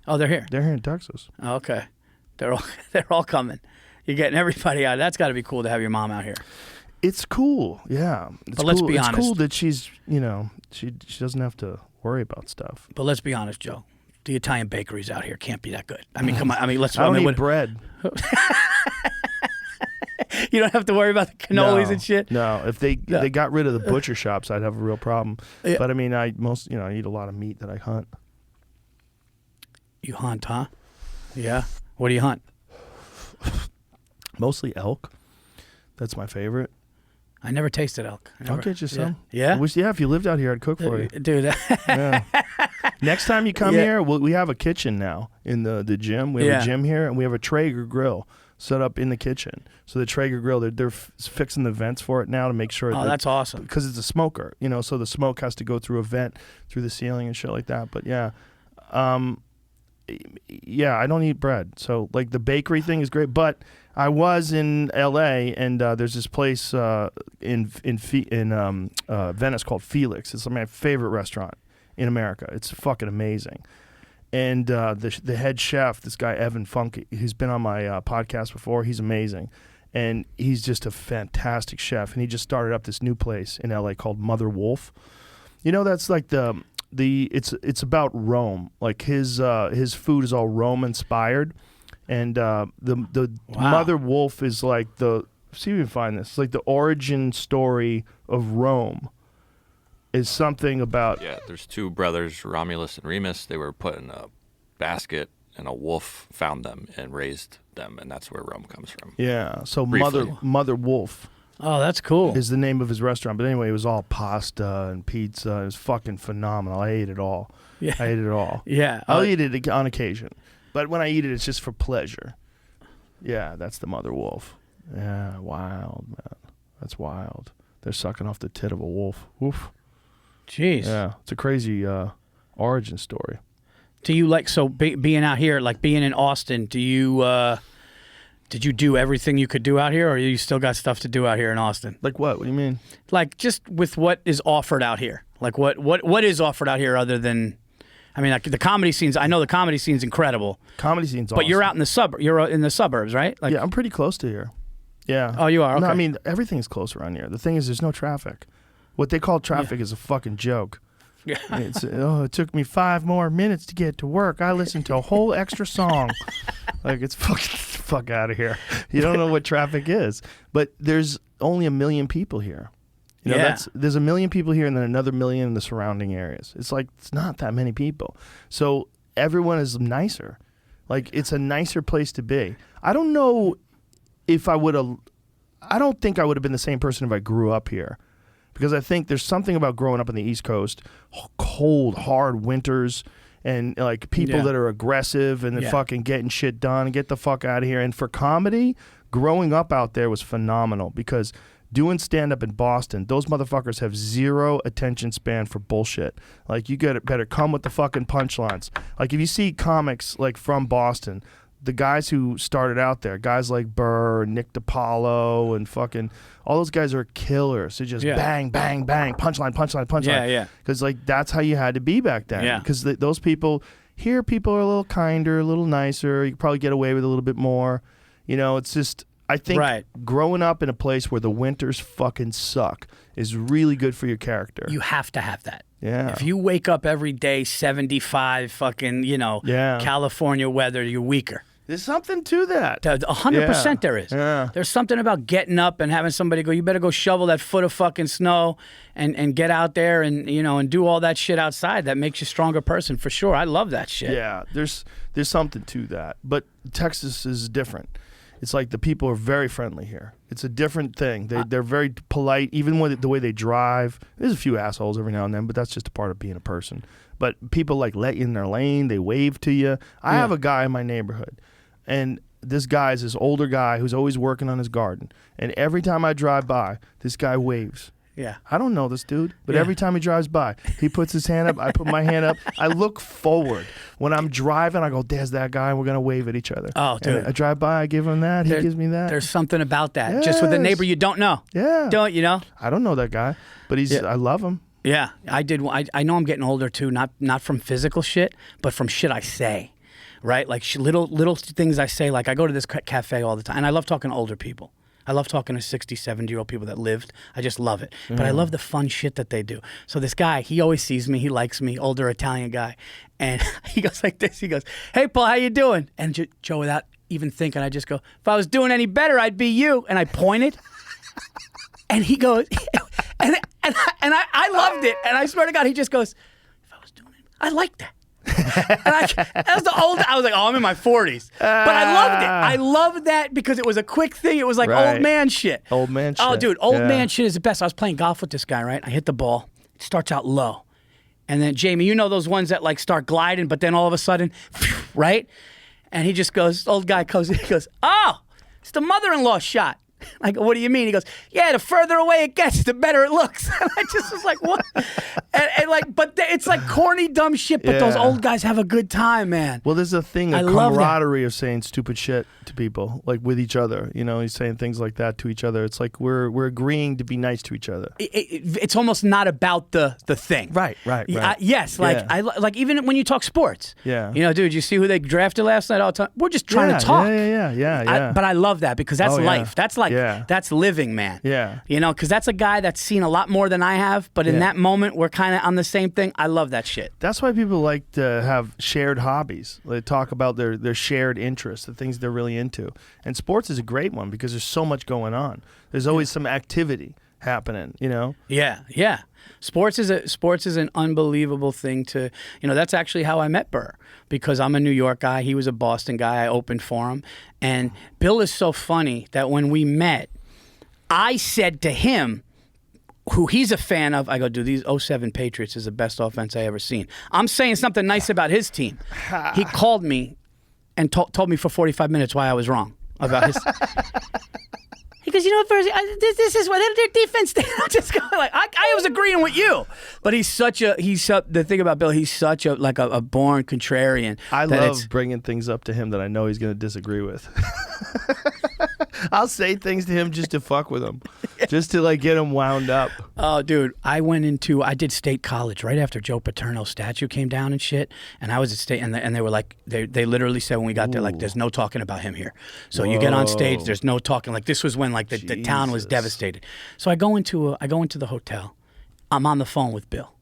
Oh, they're here? They're here in Texas. Oh, okay. They're all coming. You're getting everybody out. That's got to be cool to have your mom out here. It's cool, yeah. But let's be honest. It's cool that she's, she doesn't have to worry about stuff. But let's be honest, Joe. The Italian bakeries out here can't be that good. I mean, come on. I mean, let's. I don't eat bread. You don't have to worry about the cannolis and shit. No, if they got rid of the butcher shops, I'd have a real problem. Yeah. But I mean, I eat a lot of meat that I hunt. You hunt, huh? Yeah. What do you hunt? Mostly elk. That's my favorite. I never tasted elk. I'll get you some. Yeah? If you lived out here, I'd cook for you. Dude. Yeah. Next time you come here, we have a kitchen now in the gym. We have a gym here, and we have a Traeger grill set up in the kitchen. So the Traeger grill, they're fixing the vents for it now to make sure. Oh, that's awesome. Because it's a smoker, so the smoke has to go through a vent through the ceiling and shit like that. But yeah. I don't eat bread. So like the bakery thing is great, but I was in LA and there's this place in Venice called Felix. It's my favorite restaurant in America. It's fucking amazing. And the head chef, this guy Evan Funk, he's been on my podcast before. He's amazing, and he's just a fantastic chef. And he just started up this new place in LA called Mother Wolf. That's like it's about Rome. Like his food is all Rome inspired, and the Mother Wolf is like see if you can find this. It's like the origin story of Rome. Is something about there's 2 brothers, Romulus and Remus. They were put in a basket, and a wolf found them and raised them, and that's where Rome comes from. Yeah, so Briefly. Mother Wolf. Oh, that's cool. Is the name of his restaurant. But anyway, it was all pasta and pizza. It was fucking phenomenal. I ate it all. Yeah. I ate it all. Yeah. I'll eat it on occasion. But when I eat it, it's just for pleasure. Yeah, that's the Mother Wolf. Yeah, wild, man. That's wild. They're sucking off the tit of a wolf. Oof. Jeez. Yeah, it's a crazy origin story. Do you being out here, like being in Austin, did you do everything you could do out here, or you still got stuff to do out here in Austin? Like what? What do you mean? Like just with what is offered out here. Like what is offered out here other than, I mean, like the comedy scenes. I know the comedy scene's incredible. Comedy scene's awesome. But you're out in the suburb. You're in the suburbs, right? Like, yeah, I'm pretty close to here. Yeah. Oh, you are? Okay. No, I mean, everything's close around here. The thing is, there's no traffic. What they call traffic is a fucking joke. It took me 5 more minutes to get to work. I listened to a whole extra song. Like, it's fuck out of here. You don't know what traffic is. But there's only 1 million people here. You know, there's 1 million people here and then another 1 million in the surrounding areas. It's like, it's not that many people. So everyone is nicer. Like, it's a nicer place to be. I don't know if I don't think I would have been the same person if I grew up here. Because I think there's something about growing up on the East Coast, cold, hard winters, and like people that are aggressive and they're fucking getting shit done and get the fuck out of here. And for comedy, growing up out there was phenomenal because doing stand-up in Boston, those motherfuckers have zero attention span for bullshit. Like, you better come with the fucking punchlines. Like, if you see comics like from Boston, the guys who started out there, guys like Burr, Nick DiPaolo, and fucking all those guys are killers. They just bang, bang, bang, punchline, punchline, punchline. Yeah. Because like that's how you had to be back then. Yeah. Because those people here, people are a little kinder, a little nicer. You could probably get away with a little bit more. You know, it's just I think growing up in a place where the winters fucking suck is really good for your character. You have to have that. Yeah. If you wake up every day 75 fucking, California weather, you're weaker. There's something to that. 100% there is. Yeah. There's something about getting up and having somebody go, you better go shovel that foot of fucking snow and get out there and, and do all that shit outside. That makes you a stronger person for sure. I love that shit. Yeah, there's something to that. But Texas is different. It's like the people are very friendly here. It's a different thing. They're very polite, even with the way they drive. There's a few assholes every now and then, but that's just a part of being a person. But people like let you in their lane. They wave to you. I have a guy in my neighborhood, and this guy is this older guy who's always working on his garden. And every time I drive by, this guy waves. Yeah. I don't know this dude, but every time he drives by, he puts his hand up, I put my hand up. I look forward. When I'm driving, I go, there's that guy, and we're going to wave at each other. Oh, dude. And I drive by, I give him that, he gives me that. There's something about that. Just with a neighbor you don't know. Yeah. Don't you know? I don't know that guy, but I love him. Yeah, I did. I know I'm getting older too, not from physical shit, but from shit I say, right? Like little things I say. Like I go to this cafe all the time, and I love talking to older people. I love talking to 60, 70-year-old people that lived. I just love it. But I love the fun shit that they do. So this guy, he always sees me. He likes me, older Italian guy. And he goes like this. He goes, hey, Paul, how you doing? And Joe, without even thinking, I just go, if I was doing any better, I'd be you. And I pointed. And he goes, and I loved it. And I swear to God, he just goes, if I was doing it, I like that. That was the old. I was like, oh, I'm in my 40s, but I loved it. I loved that because it was a quick thing. It was like old man shit. Old man shit. Oh, dude, old man shit is the best. I was playing golf with this guy, right? I hit the ball. It starts out low, and then Jamie, you know those ones that like start gliding, but then all of a sudden, right? And he just goes. Old guy goes. He goes, oh, it's the mother-in-law shot. I go, what do you mean? He goes, yeah, the further away it gets, the better it looks. And I just was like, what? And like, but it's like corny, dumb shit, but those old guys have a good time, man. Well, there's a thing, a camaraderie of saying stupid shit to people, like with each other. You know, he's saying things like that to each other. It's like we're agreeing to be nice to each other. It's almost not about the thing. Right. Yes, like I like even when you talk sports. Yeah. You know, dude, you see who they drafted last night all the time? We're just trying to talk. Yeah. But I love that because that's life. That's like, Yeah. that's living, man. Yeah. You know, because that's a guy that's seen a lot more than I have, but in that moment, we're kind of on the same thing. I love that shit. That's why people like to have shared hobbies. They talk about their shared interests, the things they're really into. And sports is a great one because there's so much going on. There's always some activity happening, you know? Yeah. Sports is an unbelievable thing to, that's actually how I met Burr, because I'm a New York guy. He was a Boston guy. I opened for him. And Bill is so funny that when we met, I said to him, who he's a fan of, I go, dude, these 07 Patriots is the best offense I ever seen. I'm saying something nice about his team. He called me and told me for 45 minutes why I was wrong about his. He goes, VIrzi, this is what their defense did. I'm just going like, I was agreeing with you. But the thing about Bill, he's such a born contrarian. I love bringing things up to him that I know he's going to disagree with. I'll say things to him just to fuck with him, just to like get him wound up. Oh, dude, I did state college right after Joe Paterno's statue came down and shit, and I was at state, and they were like, they literally said when we got there, like, there's no talking about him here. So you get on stage, there's no talking. Like this was when like the town was devastated. So I go into the hotel, I'm on the phone with Bill.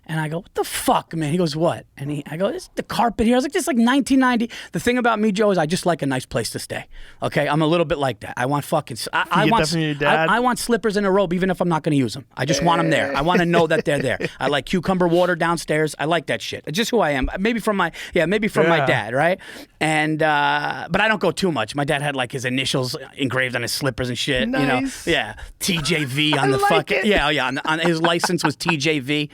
And I go, what the fuck, man? He goes, what? And I go, this is the carpet here. I was like, this is like 1990. The thing about me, Joe, is I just like a nice place to stay. Okay, I'm a little bit like that. I want fucking. I want slippers and a robe, even if I'm not going to use them. I just want them there. I want to know that they're there. I like cucumber water downstairs. I like that shit. It's just who I am. Maybe from my dad, right? And but I don't go too much. My dad had like his initials engraved on his slippers and shit. Nice. You know, yeah, TJV on the fucking on his license was TJV.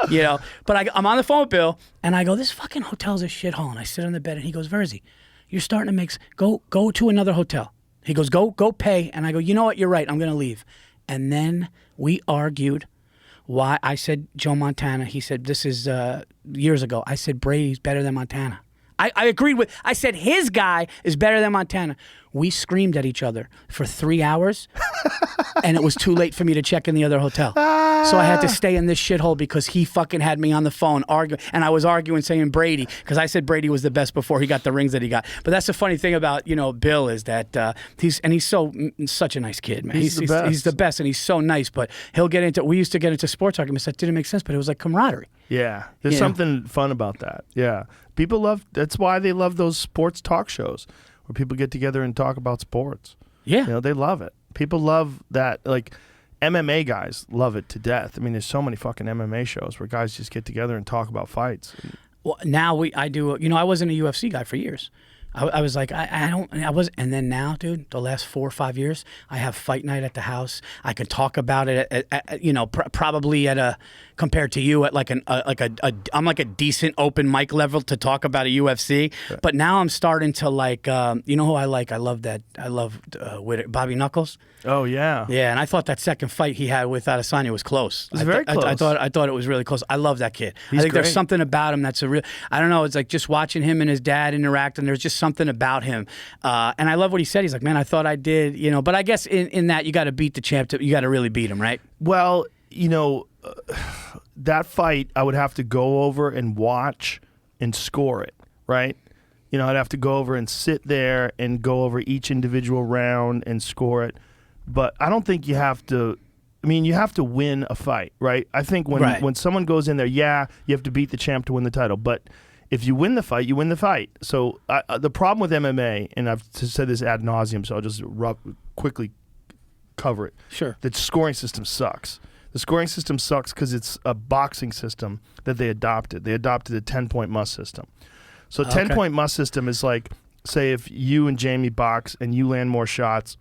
You know, but I'm on the phone with Bill, and I go, this fucking hotel's a shithole. And I sit on the bed, and he goes, VIrzi, you're starting to make, go to another hotel. He goes, go pay. And I go, you know what, you're right, I'm going to leave. And then we argued why. I said, Joe Montana. He said, this is years ago. I said, Brady's better than Montana. I agreed with, I said, his guy is better than Montana. We screamed at each other for 3 hours, and it was too late for me to check in the other hotel. So I had to stay in this shithole because he fucking had me on the phone arguing, and I was arguing saying Brady, because I said Brady was the best before he got the rings that he got. But that's the funny thing about, Bill is that he's such a nice kid, man. He's the best. He's the best, and he's so nice, but we used to get into sports arguments that didn't make sense, but it was like camaraderie. Yeah, there's something fun about that. Yeah, that's why they love those sports talk shows where people get together and talk about sports. Yeah, they love it. People love that. Like MMA guys love it to death. I mean, there's so many fucking MMA shows where guys just get together and talk about fights. Well, now I do. I wasn't a UFC guy for years. I was like, and then now, dude, the last 4 or 5 years, I have fight night at the house. I can talk about it probably compared to you at I'm like a decent open mic level to talk about a UFC. Right. But now I'm starting to like, who I like? I love Bobby Knuckles. Oh yeah. Yeah, and I thought that second fight he had with Adesanya was close. It was very close. I thought it was really close. I love that kid. He's I think great. There's something about him that's I don't know, it's like just watching him and his dad interact, and there's just something about him. And I love what he said. He's like, man, I thought I did, but I guess in that you got to beat the champ. You got to really beat him, right? Well, that fight I would have to go over and watch and score it, right? I'd have to go over and sit there and go over each individual round and score it. But I don't think you have to. I mean, you have to win a fight, right? I think when someone goes in there, you have to beat the champ to win the title. But if you win the fight, you win the fight. So the problem with MMA, and I've said this ad nauseum, so I'll just quickly cover it. Sure. The scoring system sucks. The scoring system sucks because it's a boxing system that they adopted. They adopted a 10-point must system. So 10-point must system is like, say if you and Jamie box and you land more shots,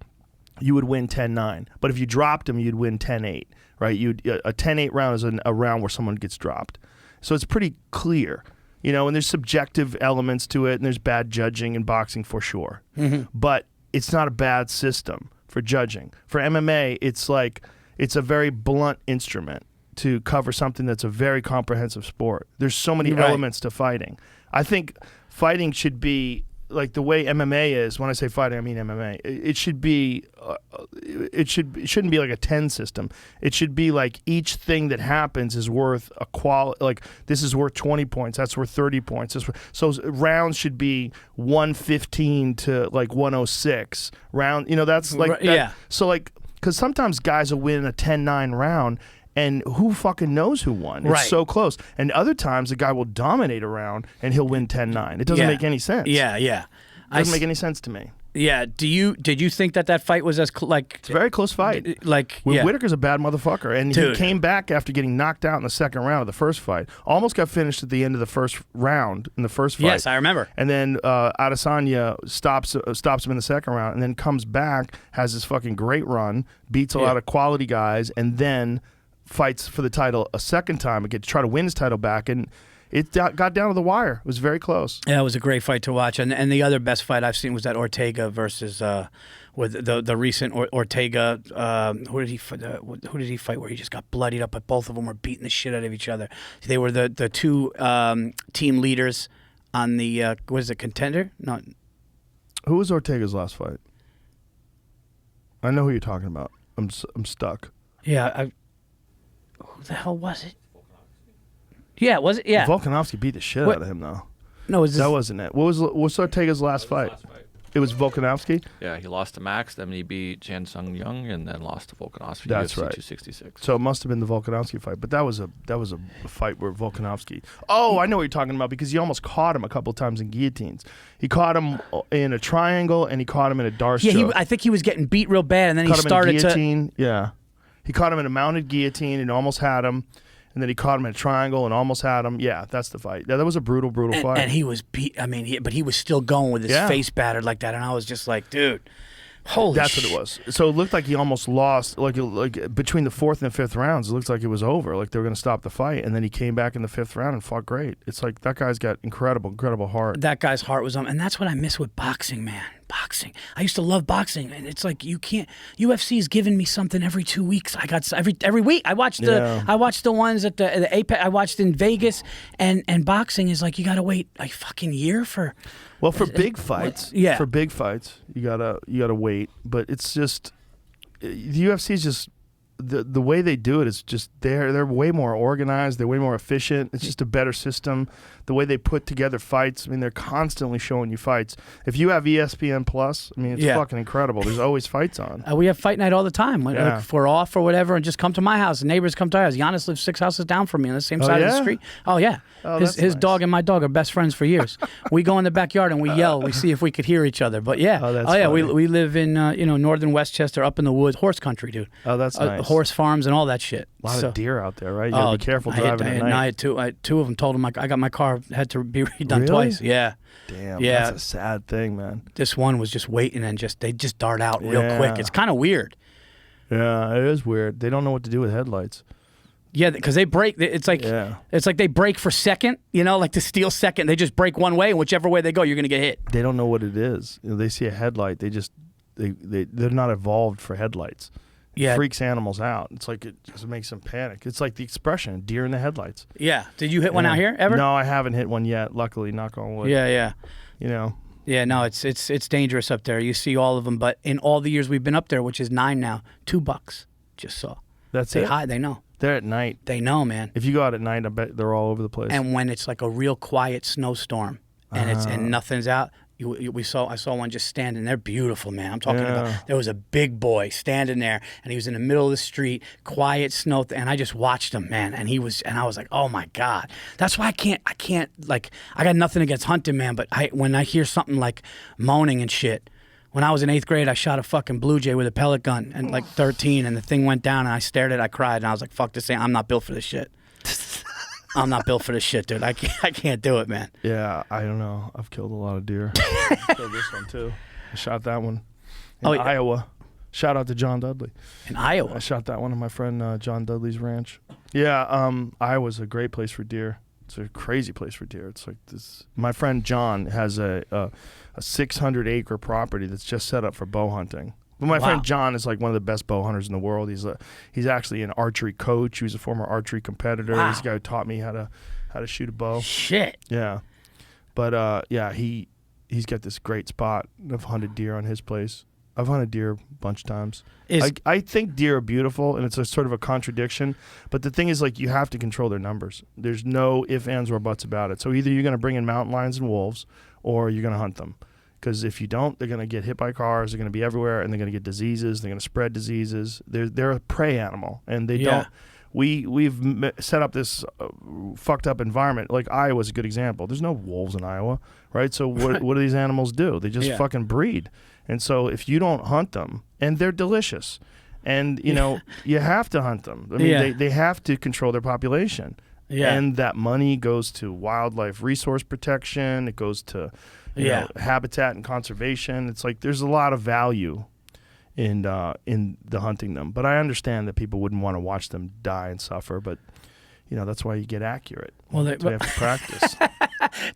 you would win 10-9. But if you dropped him, you'd win 10-8, right? A 10-8 round is a round where someone gets dropped. So it's pretty clear, and there's subjective elements to it, and there's bad judging in boxing for sure. Mm-hmm. But it's not a bad system for judging. For MMA, it's a very blunt instrument to cover something that's a very comprehensive sport. There's so many elements to fighting. I think fighting should be like the way MMA is. When I say fighting, I mean MMA. It should be. It shouldn't be like a 10 system. It should be like each thing that happens is worth a like this is worth 20 points. That's worth 30 points. So rounds should be 115 to like 106 round. That's like that. Yeah. So like because sometimes guys will win a 10-9 round. And who fucking knows who won? It's so close. And other times, the guy will dominate a round, and he'll win 10-9. It doesn't make any sense. Yeah. It doesn't make any sense to me. Yeah. Did you think that fight was as It's a very close fight. Whitaker's a bad motherfucker, and he came back after getting knocked out in the second round of the first fight. Almost got finished at the end of the first round in the first fight. Yes, I remember. And then Adesanya stops him in the second round, and then comes back, has this fucking great run, beats a lot of quality guys, and then fights for the title a second time again to try to win his title back, and it got down to the wire. It was very close. Yeah, it was a great fight to watch, and the other best fight I've seen was that Ortega versus with the recent Ortega. Who did he fight where he just got bloodied up, but both of them were beating the shit out of each other. They were the two team leaders on the what is it, Contender? No. Who was Ortega's last fight? I know who you're talking about. I'm stuck. Yeah, who the hell was it? Yeah, was it? Yeah. Volkanovski beat the shit out of him, though. No, that wasn't it. What was Ortega's last fight? It was Volkanovski? Yeah, he lost to Max, then he beat Chan Sung Young, and then lost to Volkanovski. That's UFC right. 266. So it must have been the Volkanovski fight, but that was a fight where Volkanovski. Oh, I know what you're talking about because he almost caught him a couple of times in guillotines. He caught him in a triangle and he caught him in a Darce choke. I think he was getting beat real bad, and then he Caught him started in a to. guillotine. Yeah, he caught him in a mounted guillotine and almost had him. And then he caught him in a triangle and almost had him. Yeah, that's the fight. Yeah, that was a brutal fight. And he was beat. I mean, but he was still going with his face battered like that, and I was just like, dude, holy. That's what it was. So it looked like he almost lost. Like between the 4th and 5th rounds, it looked like it was over. Like they were going to stop the fight, and then he came back in the 5th round and fought great. It's like that guy's got incredible heart. That guy's heart was on, and that's what I miss with boxing, man. Boxing. I used to love boxing, and it's like you can't. UFC's giving me something every 2 weeks. I got every week. I watched the ones at the Apex. I watched in Vegas, and boxing is like you got to wait a fucking year for. Well, for big fights, for big fights, you gotta wait. But it's just the UFC is just the way they do it is just they're way more organized. They're way more efficient. It's just a better system. The way they put together fights. I mean, they're constantly showing you fights. If you have ESPN Plus, I mean, it's fucking incredible. There's always fights on. We have fight night all the time. If we're off or whatever, and just come to my house. The neighbors come to our house. Giannis lives 6 houses down from me on the same side of the street. Oh yeah. Oh, his nice. dog and my dog are best friends for years. We go in the backyard and we yell. We see if we could hear each other. But yeah. Oh, that's yeah. funny. We live in northern Westchester, up in the woods, horse country, dude. Oh, that's nice. Horse farms and all that shit. A lot of deer out there, right? You gotta be careful driving at night. I had two of them told them I got my car had to be redone twice. Yeah. Damn. Yeah. That's a sad thing, man. This one was just waiting and they just dart out real quick. It's kind of weird. Yeah, it is weird. They don't know what to do with headlights. Yeah, because they break. It's like they break for second. Like to steal second. They just break one way, and whichever way they go, you're gonna get hit. They don't know what it is. They see a headlight. They're not evolved for headlights. It freaks animals out. It's like it just makes them panic. It's like the expression "deer in the headlights." Yeah. Did you hit one out here ever? No, I haven't hit one yet. Luckily, knock on wood. Yeah. Yeah, no, it's dangerous up there. You see all of them, but in all the years we've been up there, which is 9 now, $2 just saw. That's they it. hide. They know. They're at night. They know, man. If you go out at night, I bet they're all over the place. And when it's like a real quiet snowstorm and and nothing's out, I saw one just standing there, beautiful, man. I'm talking about there was a big boy standing there, and he was in the middle of the street, quiet snow, and I just watched him, man. And I was like, oh my god, that's why I can't like I got nothing against hunting, man, but when I hear something like moaning and shit. When I was in 8th grade, I shot a fucking blue jay with a pellet gun and like 13, and the thing went down, and I stared at it, I cried, and I was like, fuck this thing, I'm not built for this shit. I'm not built for this shit, dude. I can't do it, man. Yeah, I don't know. I've killed a lot of deer. I killed this one too. I shot that one in Iowa. Shout out to John Dudley. In Iowa? I shot that one in my friend John Dudley's ranch. Yeah, Iowa's a great place for deer. It's a crazy place for deer. It's like this. My friend John has a 600-acre property that's just set up for bow hunting. But my friend John is like one of the best bow hunters in the world. He's actually an archery coach. He was a former archery competitor. Wow. He's the guy who taught me how to shoot a bow. Shit. Yeah, but he's got this great spot. I've hunted deer on his place. I've hunted deer a bunch of times. I think deer are beautiful, and it's a sort of a contradiction. But the thing is, like, you have to control their numbers. There's no ifs, ands, or buts about it. So either you're going to bring in mountain lions and wolves, or you're going to hunt them. Because if you don't, they're going to get hit by cars. They're going to be everywhere, and they're going to get diseases. They're going to spread diseases. They're a prey animal, and they don't. We've set up this fucked up environment. Like Iowa's a good example. There's no wolves in Iowa, right? So what do these animals do? They just fucking breed. And so if you don't hunt them, and they're delicious, and you have to hunt them. I mean, they have to control their population. Yeah. And that money goes to wildlife resource protection. It goes to habitat and conservation. It's like there's a lot of value in the hunting them. But I understand that people wouldn't want to watch them die and suffer. But that's why you get accurate. Well, that's why you have to practice.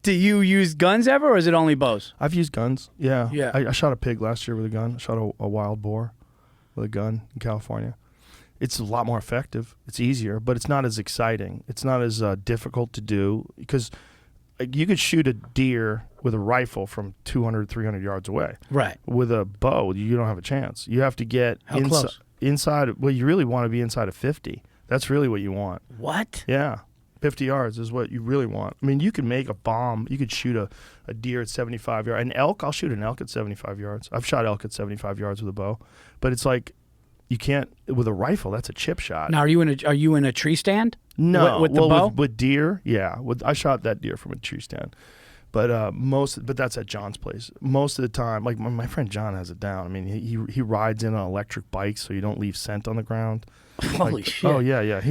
Do you use guns ever, or is it only bows? I've used guns. Yeah. Yeah. I shot a pig last year with a gun. I shot a wild boar with a gun in California. It's a lot more effective. It's easier, but it's not as exciting. It's not as difficult to do because you could shoot a deer with a rifle from 200, 300 yards away. Right. With a bow, you don't have a chance. You have to get close? Inside. Well, you really want to be inside of 50. That's really what you want. What? Yeah. 50 yards is what you really want. I mean, you could make a bomb. You could shoot a deer at 75 yards. An elk, I'll shoot an elk at 75 yards. I've shot elk at 75 yards with a bow. But it's like, you can't, with a rifle, that's a chip shot. Now, are you in a tree stand? No. With the bow? With deer, yeah. I shot that deer from a tree stand. But but that's at John's place. Most of the time, like my friend John has it down. I mean, he rides in on electric bikes, so you don't leave scent on the ground. Holy shit! Oh yeah.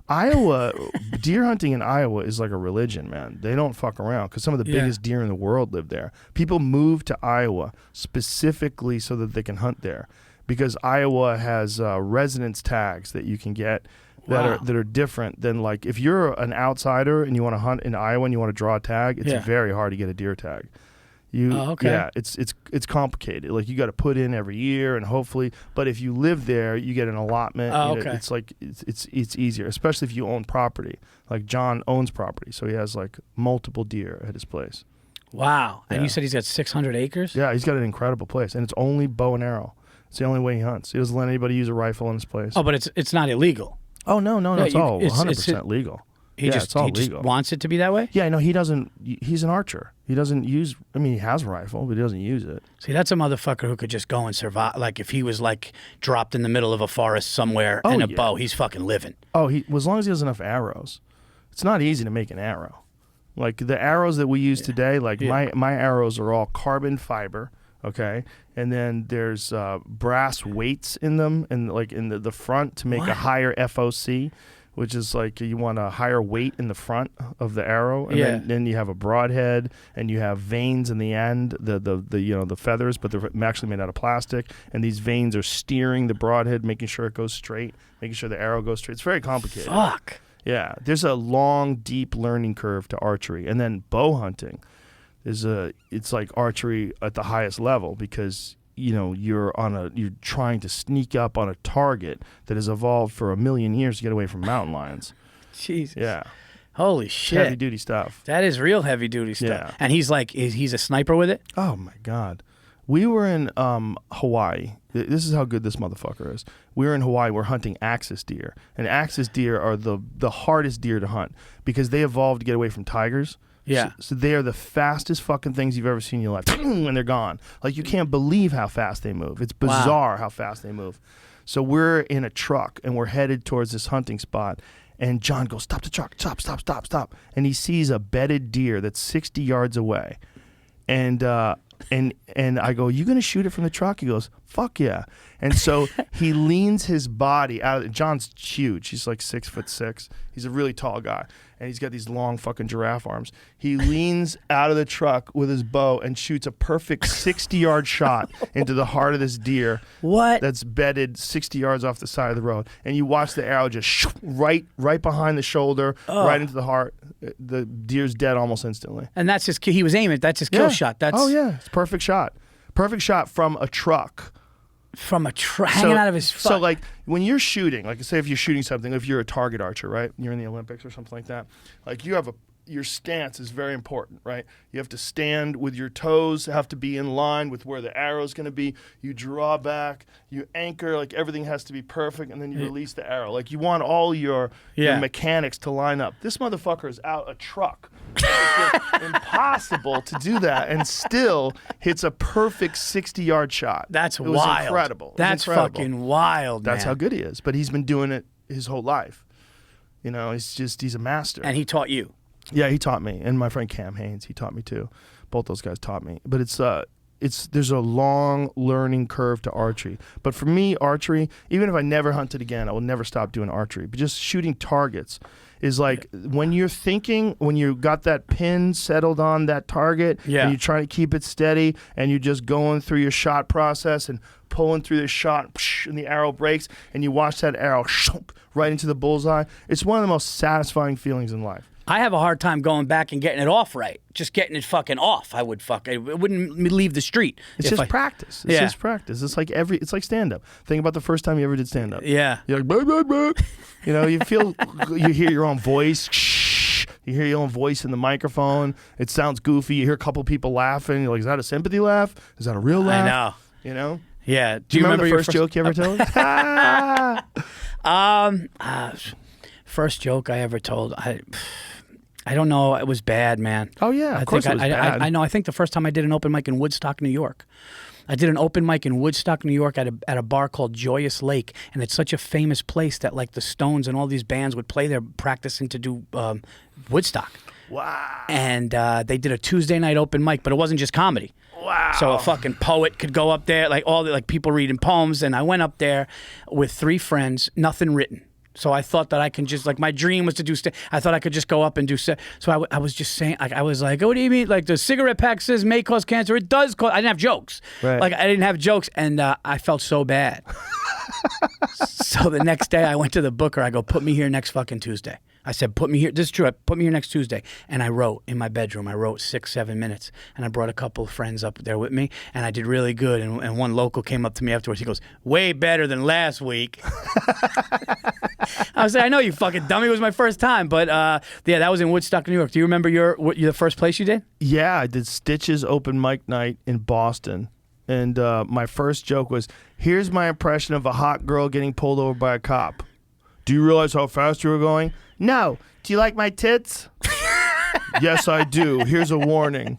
Iowa deer hunting in Iowa is like a religion, man. They don't fuck around because some of the biggest deer in the world live there. People move to Iowa specifically so that they can hunt there, because Iowa has residence tags that you can get that are different than, like, if you're an outsider and you want to hunt in Iowa and you want to draw a tag, it's very hard to get a deer tag. Yeah, it's complicated. Like, you got to put in every year and hopefully, but if you live there, you get an allotment. It's like it's easier, especially if you own property. Like John owns property, so he has like multiple deer at his place. Wow! And you said he's got 600 acres. Yeah, he's got an incredible place, and it's only bow and arrow. It's the only way he hunts. He doesn't let anybody use a rifle in his place. Oh, but it's not illegal. Oh no! It's all 100% legal. It's all legal. Just wants it to be that way. Yeah, no, he doesn't. He's an archer. He doesn't use. I mean, he has a rifle, but he doesn't use it. See, that's a motherfucker who could just go and survive. Like, if he was like dropped in the middle of a forest somewhere and a bow, he's fucking living. Oh, as long as he has enough arrows. It's not easy to make an arrow. Like the arrows that we use today, like my arrows are all carbon fiber. Okay, and then there's brass weights in them, and like in the front to make a higher FOC, which is like you want a higher weight in the front of the arrow, and then you have a broadhead, and you have vanes in the end, the feathers, but they're actually made out of plastic, and these vanes are steering the broadhead, making sure it goes straight, making sure the arrow goes straight. It's very complicated. Fuck. Yeah, there's a long, deep learning curve to archery, and then bow hunting. It's like archery at the highest level, because you're trying to sneak up on a target that has evolved for 1 million years to get away from mountain lions. Jesus. Yeah. Holy shit. Heavy duty stuff. That is real heavy duty stuff. Yeah. And he's like, he's a sniper with it? Oh my God. We were in Hawaii. This is how good this motherfucker is. We were in Hawaii. We're hunting axis deer, and axis deer are the hardest deer to hunt because they evolved to get away from tigers. Yeah. So they are the fastest fucking things you've ever seen in your life. When they're gone. Like, you can't believe how fast they move. It's bizarre how fast they move. So we're in a truck, and we're headed towards this hunting spot. And John goes, stop the truck. Stop. And he sees a bedded deer that's 60 yards away. And I go, you going to shoot it from the truck? He goes, fuck yeah. And so he leans his body out of it. John's huge. He's like 6'6". He's a really tall guy. And he's got these long fucking giraffe arms. He leans out of the truck with his bow and shoots a perfect 60-yard shot into the heart of this deer. What? That's bedded 60 yards off the side of the road. And you watch the arrow just right behind the shoulder, right into the heart. The deer's dead almost instantly. And that's he was aiming. That's his kill shot. Oh yeah, it's a perfect shot. Perfect shot from a truck. From a truck, hanging out of his foot. So, like, when you're shooting, like, say if you're shooting something, if you're a target archer, right? You're in the Olympics or something like that. Like, your stance is very important, right? You have to stand with your toes, have to be in line with where the arrow's going to be. You draw back, you anchor, like, everything has to be perfect, and then you release the arrow. Like, you want all your mechanics to line up. This motherfucker is out a truck. It's impossible to do that and still hits a perfect 60-yard shot. That's wild. wild. Incredible. That's fucking wild, man. That's how good he is. But he's been doing it his whole life. He's a master. And he taught you. Yeah, he taught me. And my friend Cam Haynes, he taught me too. Both those guys taught me. But there's a long learning curve to archery. But for me, archery, even if I never hunted again, I will never stop doing archery. But just shooting targets is like when you got that pin settled on that target, and you're trying to keep it steady, and you're just going through your shot process and pulling through the shot, and the arrow breaks, and you watch that arrow right into the bullseye. It's one of the most satisfying feelings in life. I have a hard time going back and getting it off right. Just getting it fucking off. It wouldn't leave the street. It's just practice. It's just practice. It's like stand-up. Think about the first time you ever did stand-up. Yeah. You're like, blah, blah, blah. You hear your own voice. You hear your own voice in the microphone. It sounds goofy. You hear a couple people laughing. You're like, is that a sympathy laugh? Is that a real laugh? I know. You know? Yeah. Do you remember the first joke you ever told? First joke I ever told. I don't know. It was bad, man. Oh, yeah, of course it was bad. I know. I think the first time I did an open mic in Woodstock, New York. I did an open mic in Woodstock, New York at a bar called Joyous Lake. And it's such a famous place that like the Stones and all these bands would play there practicing to do Woodstock. Wow. And they did a Tuesday night open mic, but it wasn't just comedy. Wow. So a fucking poet could go up there, like all the like people reading poems. And I went up there with 3 friends, nothing written. So I thought that I can just, like, my dream was to do, I thought I could just go up and do, so I was just saying, like, I was like, what do you mean? Like, the cigarette pack says may cause cancer. It does cause, I didn't have jokes. Right. Like, I didn't have jokes, and I felt so bad. So the next day I went to the booker. I go, put me here next fucking Tuesday. I said, put me here. This is true. Put me here next Tuesday. And I wrote in my bedroom. I wrote 6-7 minutes. And I brought a couple of friends up there with me. And I did really good. And one local came up to me afterwards. He goes, way better than last week. I was like, I know, you fucking dummy. It was my first time. But yeah, that was in Woodstock, New York. Do you remember the first place you did? Yeah, I did Stitch's open mic night in Boston. And my first joke was, here's my impression of a hot girl getting pulled over by a cop. Do you realize how fast you were going? No. Do you like my tits? Yes, I do. Here's a warning.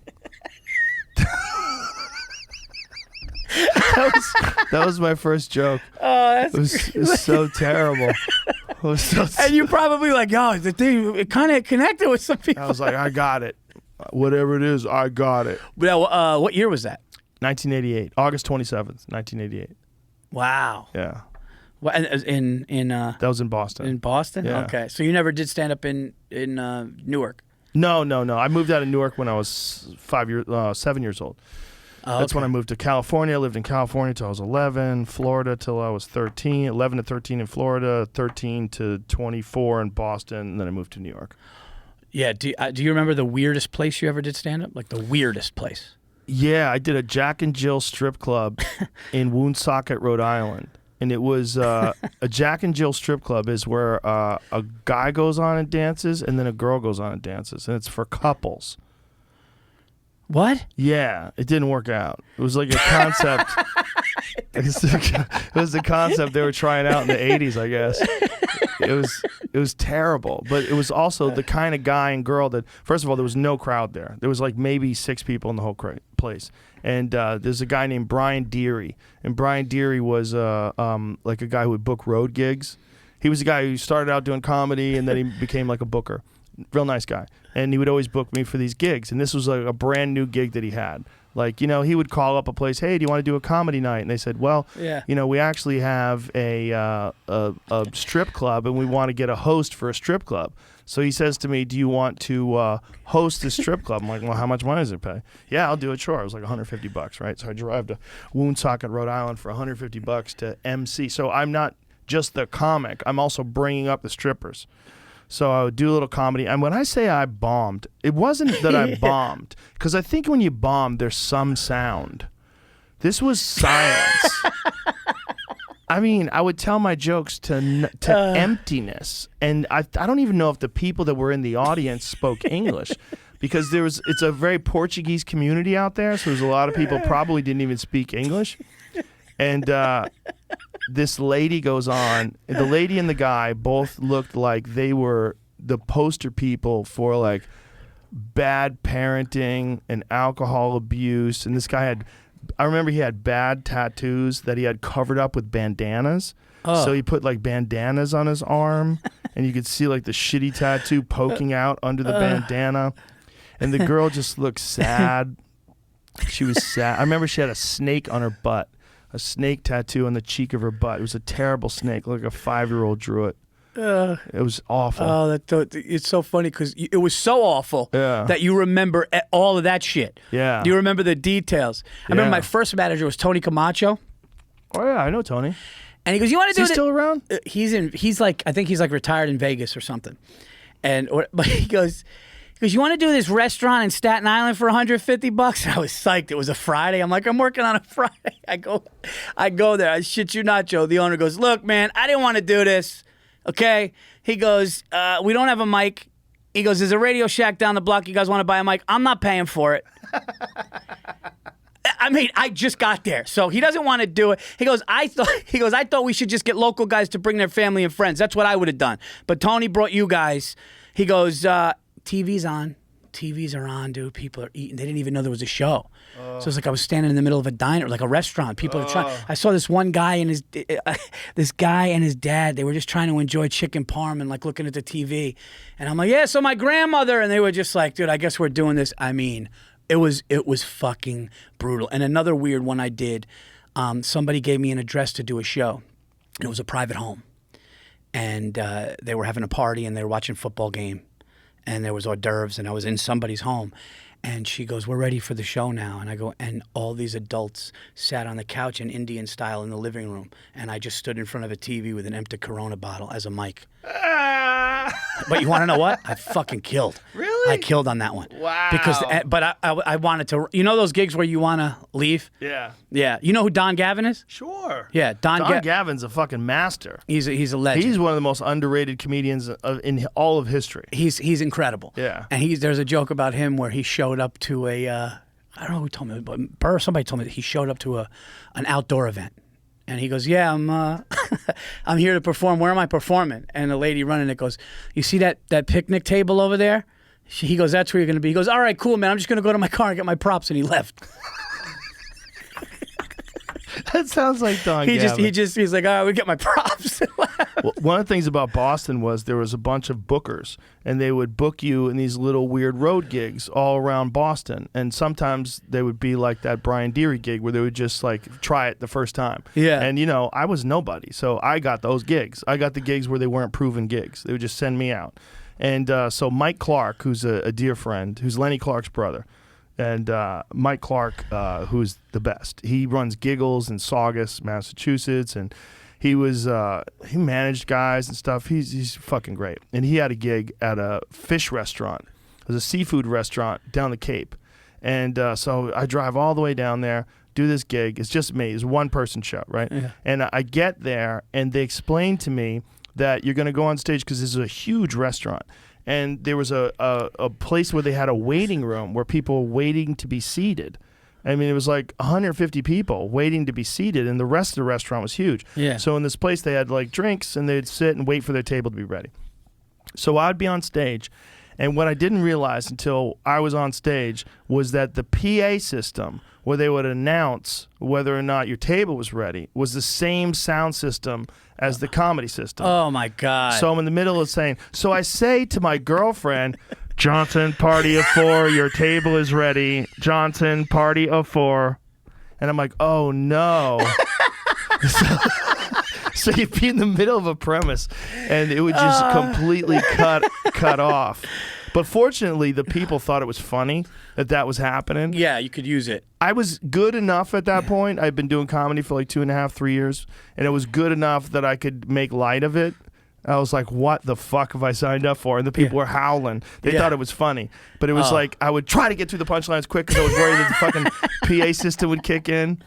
That was my first joke. Oh, it was so terrible. It was so and you probably like, oh, the thing, it kind of connected with some people. I was like, I got it. Whatever it is, I got it. But, what year was that? 1988. August 27th, 1988. Wow. Yeah. Well, That was in Boston. In Boston? Yeah. Okay. So you never did stand up in Newark? No. I moved out of Newark when I was 7 years old. Oh, That's when I moved to California. I lived in California till I was 11, Florida till I was 13, 11 to 13 in Florida, 13 to 24 in Boston, and then I moved to New York. Yeah. Do you remember the weirdest place you ever did stand up? Like the weirdest place? Yeah, I did a Jack and Jill strip club in Woonsocket, Rhode Island. And it was a Jack and Jill strip club is where a guy goes on and dances and then a girl goes on and dances. And it's for couples. What? Yeah, it didn't work out. It was like a concept. It was the concept they were trying out in the 80s, I guess. It was terrible, but it was also the kind of guy and girl that, first of all, there was no crowd there. There was like maybe 6 people in the whole place. And there's a guy named Brian Deary. And Brian Deary was like a guy who would book road gigs. He was a guy who started out doing comedy and then he became like a booker. Real nice guy. And he would always book me for these gigs. And this was like a brand new gig that he had. Like, you know, he would call up a place, hey, do you want to do a comedy night? And they said, well, yeah, you know, we actually have a strip club and we want to get a host for a strip club. So he says to me, do you want to host this strip club? I'm like, well, how much money does it pay? Yeah, I'll do it, sure. It was like $150, right? So I drive to Woonsocket, Rhode Island for $150 to MC. So I'm not just the comic. I'm also bringing up the strippers. So I would do a little comedy. And when I say I bombed, it wasn't that I bombed. Because I think when you bomb, there's some sound. This was silence. I mean, I would tell my jokes to emptiness. And I don't even know if the people that were in the audience spoke English. Because it's a very Portuguese community out there. So there's a lot of people probably didn't even speak English. And this lady goes on. The lady and the guy both looked like they were the poster people for like bad parenting and alcohol abuse. And this guy I remember he had bad tattoos that he had covered up with bandanas. Oh. So he put like bandanas on his arm and you could see like the shitty tattoo poking out under the bandana. And the girl just looked sad. She was sad. I remember she had a snake on her butt. A snake tattoo on the cheek of her butt. It was a terrible snake, like a 5-year-old drew it. It was awful. Oh, it's so funny because it was so awful that you remember all of that shit. Yeah. You remember the details. I remember my first manager was Tony Camacho. Oh yeah, I know Tony. And he goes, "You want to do Is he still around?" He's like, I think he's like retired in Vegas or something. But he goes, you want to do this restaurant in Staten Island for $150? And I was psyched. It was a Friday. I'm like, I'm working on a Friday. I go there. I shit you not, Joe. The owner goes, look, man, I didn't want to do this. Okay. He goes, we don't have a mic. He goes, there's a Radio Shack down the block. You guys want to buy a mic? I'm not paying for it. I mean, I just got there, so he doesn't want to do it. He goes, I thought we should just get local guys to bring their family and friends. That's what I would have done. But Tony brought you guys. He goes, TV's on. TVs are on, dude. People are eating. They didn't even know there was a show. So it's like I was standing in the middle of a diner, like a restaurant. People are trying. I saw this one guy and this guy and his dad. They were just trying to enjoy chicken parm and like looking at the TV. And I'm like, yeah. So my grandmother, and they were just like, dude, I guess we're doing this. I mean, it was fucking brutal. And another weird one I did. Somebody gave me an address to do a show. And it was a private home, and they were having a party and they were watching a football game, and there was hors d'oeuvres, and I was in somebody's home. And she goes, we're ready for the show now. And I go, and all these adults sat on the couch in Indian style in the living room. And I just stood in front of a TV with an empty Corona bottle as a mic. But you want to know what? I fucking killed. Really? I killed on that one. Wow. Because, but I wanted to, you know those gigs where you want to leave? Yeah. Yeah. You know who Don Gavin is? Sure. Yeah. Don Gavin's a fucking master. He's a legend. He's one of the most underrated comedians in all of history. He's incredible. Yeah. And there's a joke about him where he showed up to a, I don't know who told me, but Burr, somebody told me that he showed up to an outdoor event. And he goes, yeah, I'm here to perform. Where am I performing? And the lady running it goes, you see that picnic table over there? He goes, that's where you're going to be. He goes, all right, cool, man. I'm just going to go to my car and get my props. And he left. That sounds like Don Gavin. He's like, all right, we get my props. Well, one of the things about Boston was there was a bunch of bookers, and they would book you in these little weird road gigs all around Boston. And sometimes they would be like that Brian Deary gig where they would just like try it the first time. Yeah. And you know, I was nobody, so I got those gigs. I got the gigs where they weren't proven gigs. They would just send me out. And so Mike Clark, who's a dear friend, who's Lenny Clark's brother, and Mike Clark, who's the best. He runs Giggles in Saugus, Massachusetts, and he managed guys and stuff. He's fucking great. And he had a gig at a fish restaurant. It was a seafood restaurant down the Cape. And so I drive all the way down there, do this gig. It's just me. It's a one-person show, right? Yeah. And I get there, and they explain to me that you're going to go on stage because this is a huge restaurant. And there was a place where they had a waiting room where people were waiting to be seated. I mean, it was like 150 people waiting to be seated, and the rest of the restaurant was huge. Yeah. So in this place, they had like drinks, and they'd sit and wait for their table to be ready. So I'd be on stage, and what I didn't realize until I was on stage was that the PA system, where they would announce whether or not your table was ready, was the same sound system as the comedy system. Oh, my God. So I'm in the middle of saying, so I say to my girlfriend, Johnson, party of 4, your table is ready. Johnson, party of 4. And I'm like, oh, no. So you'd be in the middle of a premise, and it would just completely cut off. But fortunately, the people thought it was funny that was happening. Yeah, you could use it. I was good enough at that point. I'd been doing comedy for like 2.5, 3 years, and it was good enough that I could make light of it. I was like, what the fuck have I signed up for? And the people were howling. They thought it was funny. But it was like, I would try to get through the punchlines quick because I was worried that the fucking PA system would kick in.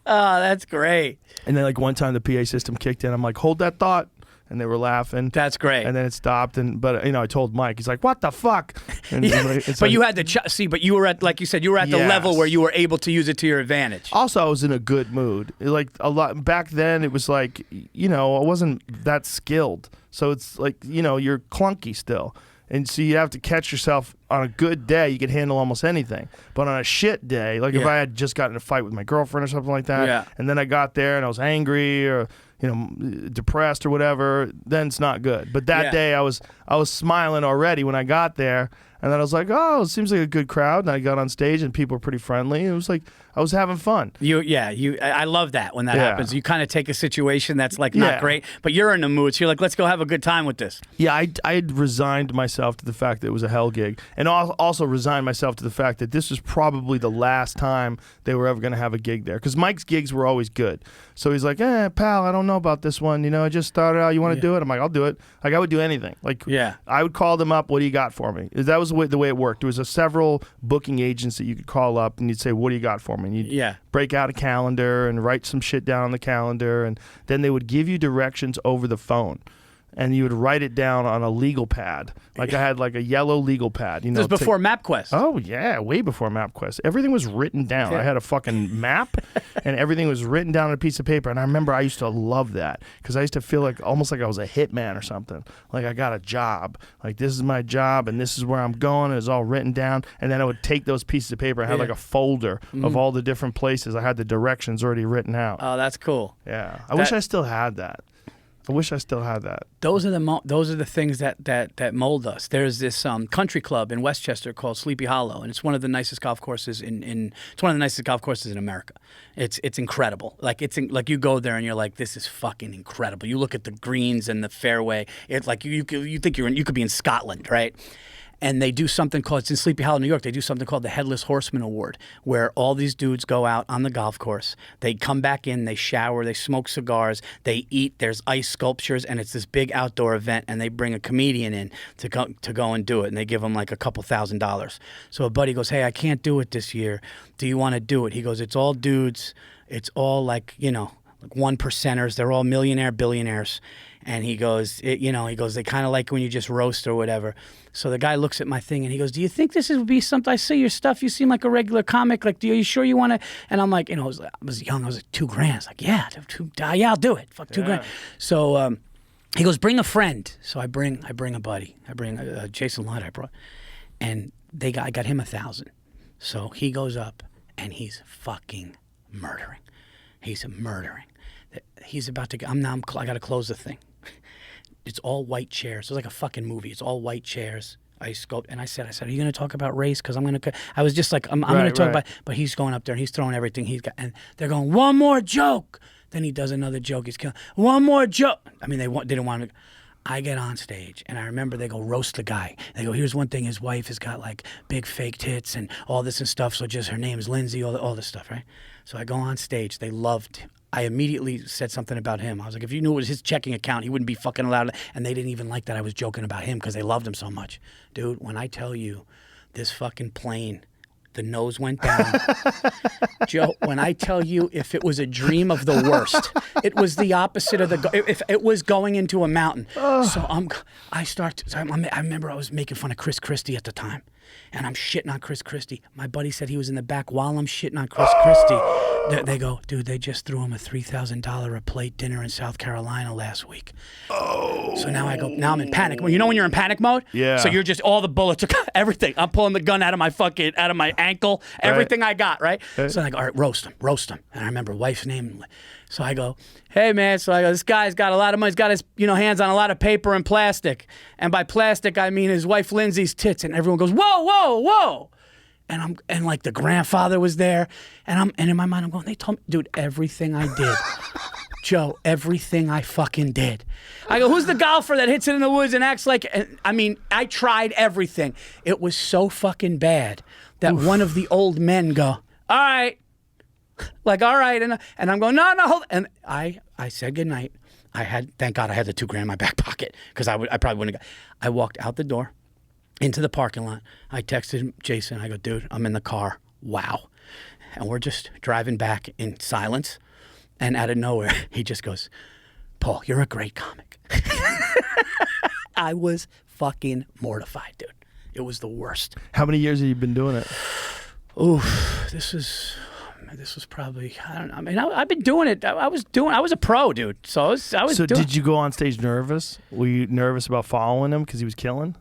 Oh, that's great. And then like one time the PA system kicked in. I'm like, hold that thought. And they were laughing. That's great. And then it stopped. But I told Mike, he's like, what the fuck? And but like, you had to see, but you were at, like you said, you were at the level where you were able to use it to your advantage. Also, I was in a good mood. Like a lot back then, it was like, I wasn't that skilled. So it's like, you're clunky still. And so you have to catch yourself on a good day. You can handle almost anything. But on a shit day, like if I had just gotten in a fight with my girlfriend or something like that, and then I got there and I was angry or depressed or whatever, then it's not good. But that day I was smiling already when I got there, and then I was like, oh, it seems like a good crowd. And I got on stage and people were pretty friendly. It was like I was having fun. I love that when that happens. You kind of take a situation that's like not great, but you're in the mood. So you're like, let's go have a good time with this. Yeah, I had resigned myself to the fact that it was a hell gig, and also resigned myself to the fact that this was probably the last time they were ever going to have a gig there. Because Mike's gigs were always good. So he's like, pal, I don't know about this one. I just started out. You want to do it? I'm like, I'll do it. Like I would do anything. Like I would call them up. What do you got for me? That was the way it worked. There was several booking agents that you could call up, and you'd say, what do you got for me? And you'd break out a calendar and write some shit down on the calendar, and then they would give you directions over the phone. and you would write it down on a legal pad. Like I had like a yellow legal pad. You know, This was before MapQuest. Oh yeah, way before MapQuest. Everything was written down. I had a fucking map, and everything was written down on a piece of paper. And I remember I used to love that because I used to feel like almost like I was a hitman or something. Like I got a job. Like this is my job, and this is where I'm going. And it's all written down. And then I would take those pieces of paper. I had like a folder of all the different places. I had the directions already written out. Oh, that's cool. Yeah, I wish I still had that. I wish I still had that. Those are the things that mold us. There's this country club in Westchester called Sleepy Hollow, and it's one of the nicest golf courses it's one of the nicest golf courses in America. It's incredible. Like like you go there and you're like, this is fucking incredible. You look at the greens and the fairway. It's like you think you could be in Scotland, right? And they do something called, it's in Sleepy Hollow, New York, they do something called the Headless Horseman Award, where all these dudes go out on the golf course, they come back in, they shower, they smoke cigars, they eat, there's ice sculptures, and it's this big outdoor event, and they bring a comedian in to go and do it, and they give them like a couple $1,000s. So a buddy goes, hey, I can't do it this year. Do you want to do it? He goes, it's all dudes, it's all like, like 1%ers, they're all millionaire, billionaires. And he goes, they kind of like when you just roast or whatever. So the guy looks at my thing and he goes, do you think this would be something? I see your stuff. You seem like a regular comic. Like, are you sure you want to? And I'm like, I was young. I was like, $2,000. It's like, yeah, I'll do it. Fuck, $2,000. So he goes, bring a friend. So I bring a buddy. I bring Jason Lott. I brought, and I got him 1,000. So he goes up and he's fucking murdering. He's murdering. He's about to. I got to close the thing. It's all white chairs. It's like a fucking movie. It's all white chairs. I sculpt, and I said, are you going to talk about race? Because I was just like, I'm going to talk about. But he's going up there and he's throwing everything he's got, and they're going, one more joke. Then he does another joke. He's killing. One more joke. I mean, they didn't want to. I get on stage, and I remember they go, roast the guy. They go, here's one thing. His wife has got like big fake tits and all this and stuff. So just her name is Lindsay. All this stuff, right? So I go on stage. They loved. I immediately said something about him. I was like, if you knew it was his checking account, he wouldn't be fucking allowed. And they didn't even like that I was joking about him because they loved him so much. Dude, when I tell you this fucking plane, the nose went down. Joe, when I tell you if it was a dream of the worst, it was the opposite of if it was going into a mountain. So I remember I was making fun of Chris Christie at the time. And I'm shitting on Chris Christie. My buddy said he was in the back while I'm shitting on Chris Christie. They go, dude, they just threw him a $3,000 a plate dinner in South Carolina last week. Oh. So now I'm in panic. Well, you know when you're in panic mode? Yeah. So you're just, all the bullets, everything. I'm pulling the gun out of my ankle, everything I got, right? So I go, all right, roast him. And I remember wife's name. So I go, hey, man. So I go, this guy's got a lot of money. He's got his hands on a lot of paper and plastic. And by plastic, I mean his wife Lindsay's tits. And everyone goes, whoa, whoa, whoa. And like the grandfather was there. And in my mind, I'm going, they told me, dude, everything I did. Joe, everything I fucking did. I go, who's the golfer that hits it in the woods and acts like, I tried everything. It was so fucking bad that one of the old men go, all right. Like, all right. And I'm going, no, hold. And I said goodnight. Thank God I had the $2,000 in my back pocket because I probably wouldn't have got. I walked out the door into the parking lot. I texted Jason. I go, dude, I'm in the car. Wow. And we're just driving back in silence. And out of nowhere, he just goes, Paul, you're a great comic. I was fucking mortified, dude. It was the worst. How many years have you been doing it? Oof, this was probably, I don't know. I mean, I've been doing it. I was a pro, dude. So I was So doing. did you go on stage nervous? Were you nervous about following him because he was killing?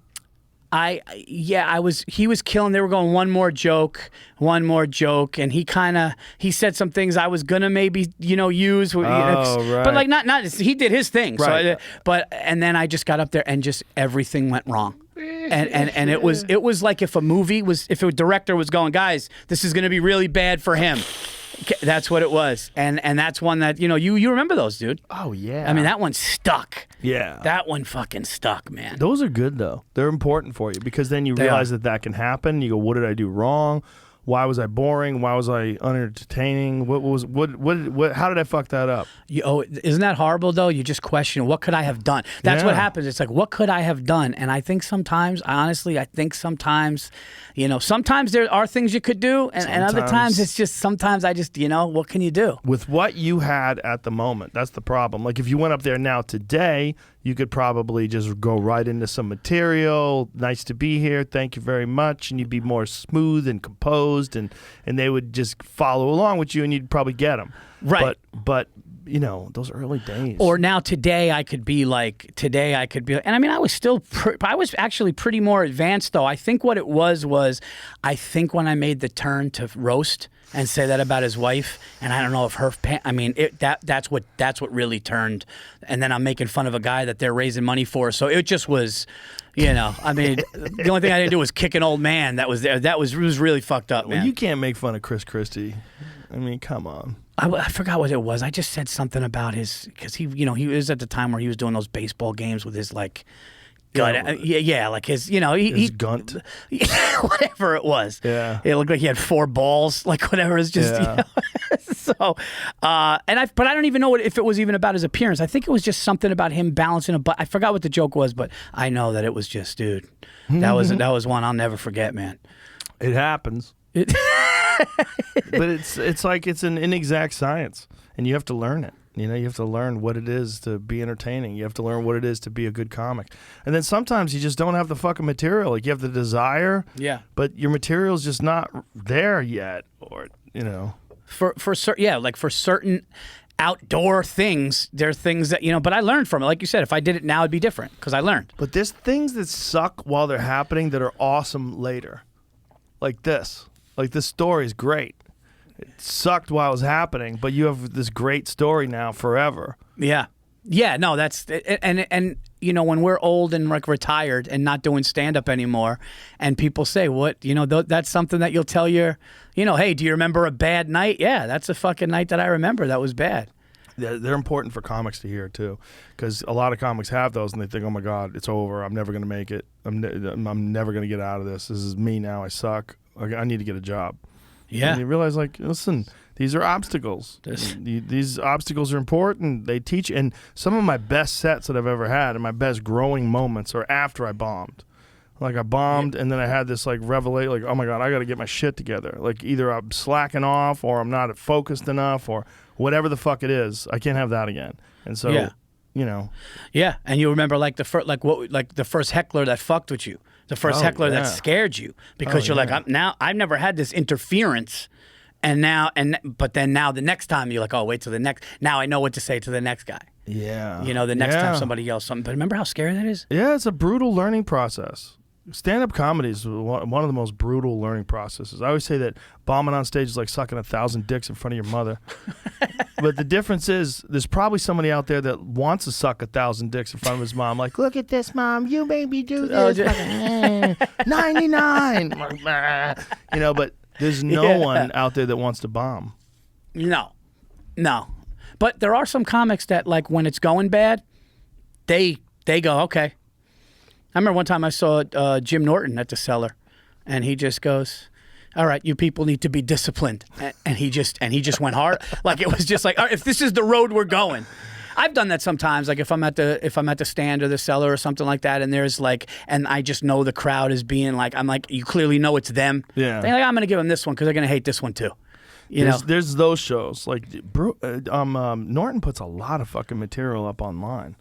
I was. He was killing. They were going one more joke, and he said some things I was gonna maybe use. Right. But like not. He did his thing. Right. So, and then I just got up there and just everything went wrong. And it was like if a director was going, guys, this is gonna be really bad for him. That's what it was, and that's one that you remember those, dude. Oh yeah. I mean, that one stuck. Yeah. That one fucking stuck, man. Those are good though. They're important for you because then you realize that can happen. You go, what did I do wrong? Why was I boring? Why was I unentertaining? How did I fuck that up? Isn't that horrible though? You just question, what could I have done? That's what happens. It's like, what could I have done? And I think sometimes, sometimes there are things you could do, and other times it's just, sometimes I just, what can you do? With what you had at the moment, that's the problem. Like if you went up there now today, you could probably just go right into some material. Nice to be here. Thank you very much. And you'd be more smooth and composed, and they would just follow along with you, and you'd probably get them. Right. But you know, those early days. Or now today I could be, and I mean, I was still, I was actually pretty more advanced though. I think what it was I think when I made the turn to roast and say that about his wife, and I don't know if that's what really turned. And then I'm making fun of a guy that they're raising money for. So it just was, you know, I mean, the only thing I didn't do was kick an old man that was there. It was really fucked up, man. Well, you can't make fun of Chris Christie. I mean, come on. I forgot what it was. I just said something about because he was at the time where he was doing those baseball games with his like gut, like his, his gunt, whatever it was. Yeah, it looked like he had 4 balls, like whatever. It's just so. But I don't even know if it was even about his appearance. I think it was just something about him balancing a butt. I forgot what the joke was, but I know that it was just, dude. That was one I'll never forget, man. It happens. But it's like it's an inexact science, and you have to learn it. You know, you have to learn what it is to be entertaining. You have to learn what it is to be a good comic. And then sometimes you just don't have the fucking material. Like, you have the desire, but your material's just not there yet, or, you know. For certain outdoor things, there are things that, but I learned from it. Like you said, if I did it now, it'd be different, because I learned. But there's things that suck while they're happening that are awesome later. Like this. Like, this story is great. It sucked while it was happening, but you have this great story now forever. Yeah. Yeah, no, that's and when we're old and like retired and not doing stand-up anymore, and people say, what, that's something that you'll tell hey, do you remember a bad night? Yeah, that's a fucking night that I remember that was bad. They're important for comics to hear too, because a lot of comics have those and they think, oh my God, it's over. I'm never going to make it. I'm never going to get out of this. This is me now. I suck. I need to get a job. Yeah. And you realize, like, listen, these are obstacles. These obstacles are important. They teach. And some of my best sets that I've ever had and my best growing moments are after I bombed. Like, I bombed and then I had this, like, revelation, like, oh my God, I got to get my shit together. Like, either I'm slacking off or I'm not focused enough or whatever the fuck it is. I can't have that again. And so, Yeah, and you remember, like, the first heckler that fucked with you. The first heckler that scared you, because you're like, I've never had this interference, but then the next time you're like, oh, wait till the next. Now I know what to say to the next guy. Yeah. The next time somebody yells something. But remember how scary that is? Yeah, it's a brutal learning process. Stand-up comedy is one of the most brutal learning processes. I always say that bombing on stage is like sucking 1,000 dicks in front of your mother. But the difference is, there's probably somebody out there that wants to suck 1,000 dicks in front of his mom. Like, look at this, Mom. You made me do this. 99. But there's no one out there that wants to bomb. No. But there are some comics that, like, when it's going bad, they go, okay. I remember one time I saw Jim Norton at the Cellar, and he just goes, all right, you people need to be disciplined. And he just went hard. Like, it was just like, all right, if this is the road we're going. I've done that sometimes, like if I'm at the stand or the Cellar or something like that, and there's like, and I just know the crowd is being like, I'm like, you clearly know it's them. Yeah. They're like, I'm gonna give them this one because they're gonna hate this one too. There's those shows. Like, Norton puts a lot of fucking material up online.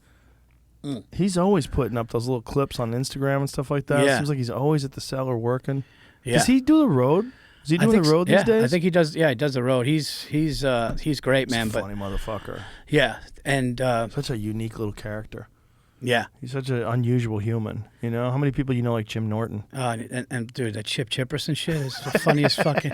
He's always putting up those little clips on Instagram and stuff like that. Yeah. It seems like he's always at the Cellar working. Yeah. Does he do the road? Is he doing the road these days? I think he does. Yeah, he does the road. He's great, man. He's a funny motherfucker. Yeah, and such a unique little character. Yeah, he's such an unusual human. How many people like Jim Norton? And dude, that Chip Chipperson shit is the funniest fucking.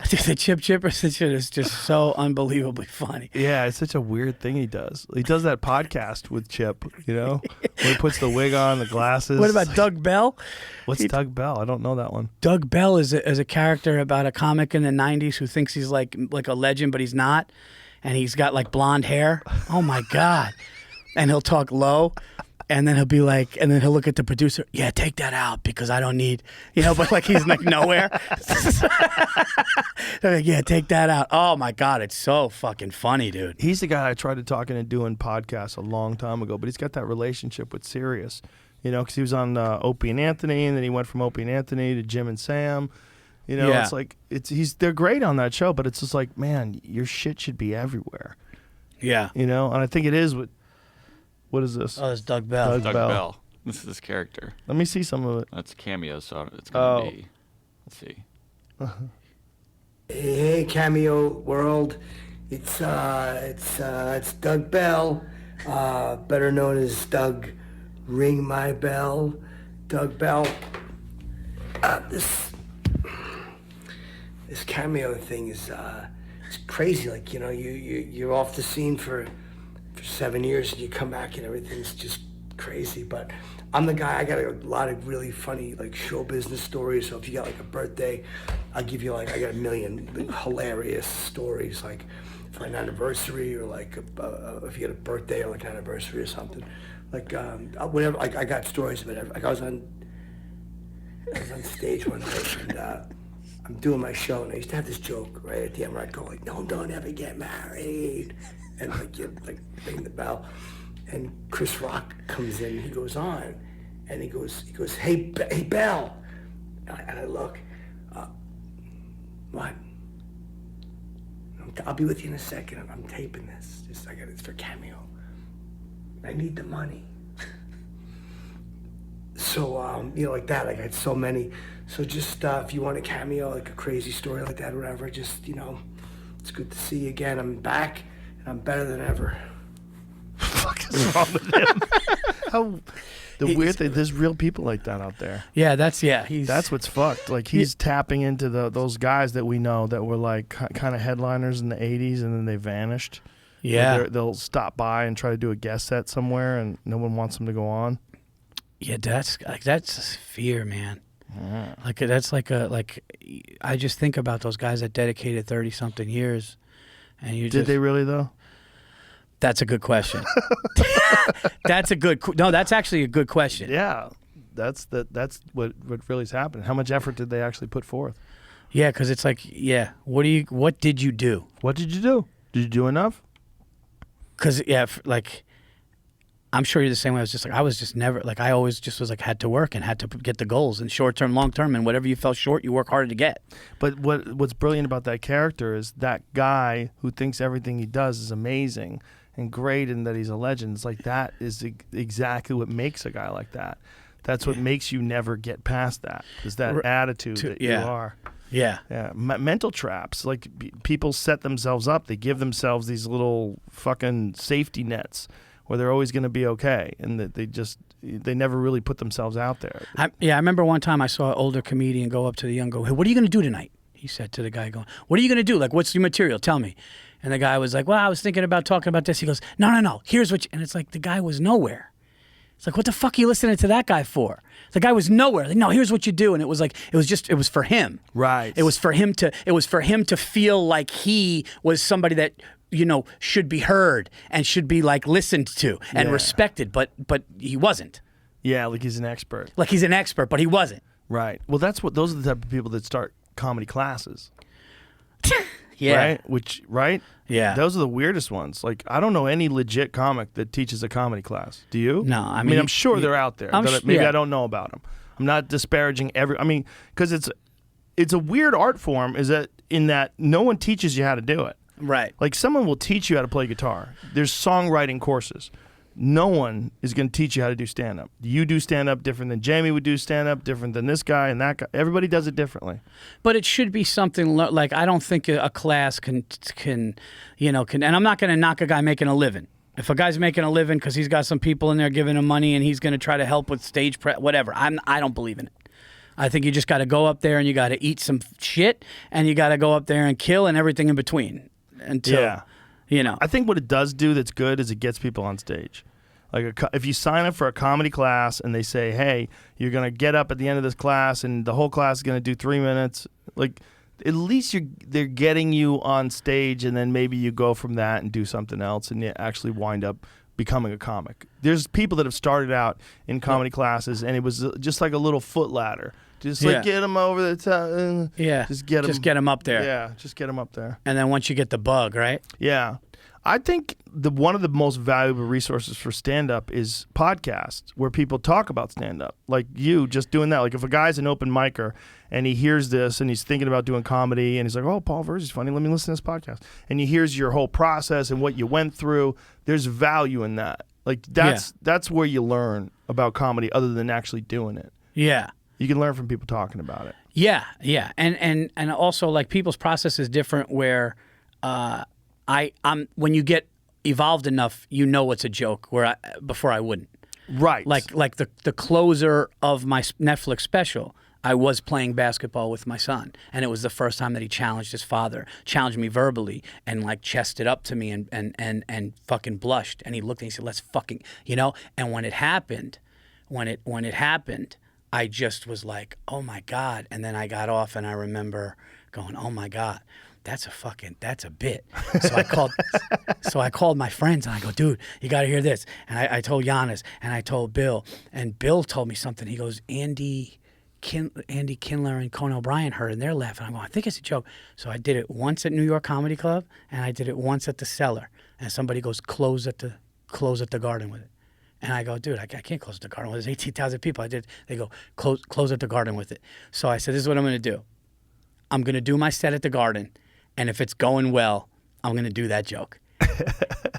Dude, the Chip Chipperson shit is just so unbelievably funny. Yeah, it's such a weird thing he does. He does that podcast with Chip. Where he puts the wig on, the glasses. What about Doug Bell? What's Doug Bell? I don't know that one. Doug Bell is a character about a comic in the '90s who thinks he's like a legend, but he's not, and he's got like blonde hair. Oh my God. And he'll talk low, and then he'll be like, and then he'll look at the producer, yeah, take that out because I don't need, but like he's like nowhere. They're like, yeah, take that out. Oh my God, it's so fucking funny, dude. He's the guy I tried to talk into doing podcasts a long time ago, but he's got that relationship with Sirius, because he was on Opie and Anthony, and then he went from Opie and Anthony to Jim and Sam. It's like, they're great on that show, but it's just like, man, your shit should be everywhere. Yeah. And I think it is with What is this? Oh, it's Doug Bell. Doug Bell. Bell. This is his character. Let me see some of it. That's cameo, so it's gonna be. Let's see. Hey, Cameo World. It's Doug Bell, better known as Doug Ring My Bell. Doug Bell. This cameo thing is it's crazy. Like, you know, you're off the scene for 7 years and you come back and everything's just crazy. But I'm the guy. I got a lot of really funny like show business stories. So if you got like a birthday, I'll give you like I got a million hilarious stories like for an anniversary or like if you get a birthday or like an anniversary or something. Like whatever. Like I got stories of it. Like I was on stage one night and I'm doing my show and I used to have this joke right at the end where I'd go like, "No, don't ever get married," and like you like ring the bell. And Chris Rock comes in, he goes on, and he goes, hey Bell. And I look, what? I'll be with you in a second. I'm taping this. It's for Cameo. I need the money. So, you know, like that, like I had so many. So just, if you want a cameo, like a crazy story like that or whatever, just, you know, it's good to see you again. I'm back, and I'm better than ever. What is wrong with him? Weird thing, there's real people like that out there. Yeah, that's what's fucked. Like he's tapping into those guys that we know that were like kind of headliners in the 80s and then they vanished. Yeah. They'll stop by and try to do a guest set somewhere and no one wants them to go on. Yeah, that's fear, man. Yeah. Like that's like I just think about those guys that dedicated 30-something years, and Did they really though? That's a good question. That's actually a good question. Yeah, that's what really's happened. How much effort did they actually put forth? Yeah, because it's like, yeah, what did you do? What did you do? Did you do enough? Because like, I'm sure you're the same way. I was just never like I always just was like had to work and had to get the goals and short term, long term, and whatever you fell short, you work harder to get. But what's brilliant about that character is that guy who thinks everything he does is amazing and great and that he's a legend. It's like that is exactly what makes a guy like that. That's what makes you never get past that. Is that attitude that you are. Yeah. Yeah. Mental traps. Like people set themselves up. They give themselves these little fucking safety nets where they're always going to be okay, and that they never really put themselves out there. I remember one time I saw an older comedian go up to the young guy. Hey, what are you going to do tonight? He said to the guy going, what are you going to do? Like, what's your material? Tell me. And the guy was like, well, I was thinking about talking about this. He goes, no. Here's what and it's like the guy was nowhere. It's like, what the fuck are you listening to that guy for? The guy was nowhere. Like, no, here's what you do. And it was like, it was for him. Right. It was for him to feel like he was somebody that, you know, should be heard and should be like listened to and respected, but he wasn't. Yeah, like he's an expert. Like he's an expert, but he wasn't. Right. Well, those are the type of people that start comedy classes. Yeah. Right? Yeah. Those are the weirdest ones. Like, I don't know any legit comic that teaches a comedy class. Do you? No. I mean, I'm sure they're out there. Maybe I don't know about them. I'm not disparaging because it's a weird art form in that no one teaches you how to do it. Right. Like, someone will teach you how to play guitar. There's songwriting courses. No one is going to teach you how to do stand-up. You do stand-up different than Jamie would do stand-up, different than this guy and that guy. Everybody does it differently. But it should be something like, I don't think a class can, and I'm not going to knock a guy making a living. If a guy's making a living because he's got some people in there giving him money and he's going to try to help with stage prep, whatever, I don't believe in it. I think you just got to go up there and you got to eat some shit and you got to go up there and kill and everything in between. Until, I think what it does do that's good is it gets people on stage. Like if you sign up for a comedy class and they say, hey, you're going to get up at the end of this class and the whole class is going to do 3 minutes, like at least they're getting you on stage and then maybe you go from that and do something else and you actually wind up becoming a comic. There's people that have started out in comedy classes and it was just like a little foot ladder. Just like get them over the top. Just get them up there. Yeah, just get them up there. And then once you get the bug, right? Yeah. I think one of the most valuable resources for stand-up is podcasts where people talk about stand-up. Like you just doing that. Like if a guy's an open micer and he hears this and he's thinking about doing comedy and he's like, oh, Paul VIrzi's funny. Let me listen to this podcast. And he hears your whole process and what you went through. There's value in that. Like that's where you learn about comedy other than actually doing it. Yeah. You can learn from people talking about it. Yeah, yeah, and also like people's process is different. Where I'm when you get evolved enough, you know it's a joke. Before I wouldn't. Right. Like the closer of my Netflix special, I was playing basketball with my son, and it was the first time that he challenged his father, challenged me verbally, and like chested up to me and fucking blushed, and he looked and he said, "Let's fucking," And when it happened, I just was like, oh my God. And then I got off and I remember going, oh my God, that's a bit. So I called my friends and I go, dude, you got to hear this. And I told Giannis and I told Bill, and Bill told me something. He goes, Andy Kindler and Conan O'Brien heard, and they're laughing. I'm going, I think it's a joke. So I did it once at New York Comedy Club and I did it once at the Cellar. And somebody goes, close at the Garden with it. And I go, dude, I can't close at the Garden. There's 18,000 people. They go, close at the Garden with it. So I said, this is what I'm going to do. I'm going to do my set at the Garden, and if it's going well, I'm going to do that joke.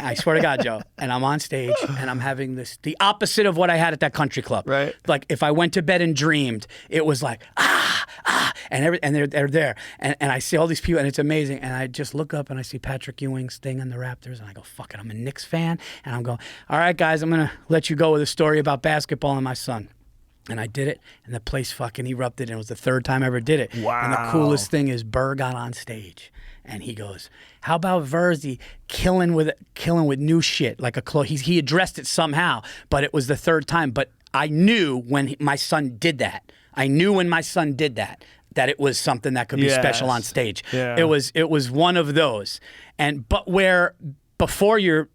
I swear to God, Joe. And I'm on stage, and I'm having the opposite of what I had at that country club. Right. Like if I went to bed and dreamed, it was like, and they're there. And I see all these people, and it's amazing. And I just look up, and I see Patrick Ewing's thing on the Raptors, and I go, fuck it, I'm a Knicks fan. And I'm going, all right, guys, I'm going to let you go with a story about basketball and my son. And I did it, and the place fucking erupted, and it was the third time I ever did it. Wow. And the coolest thing is Burr got on stage, and he goes, how about VIrzi killing with new shit? Like he addressed it somehow, but it was the third time. But I knew when my son did that. That it was something that could be special on stage. Yeah. It was one of those. But where before you're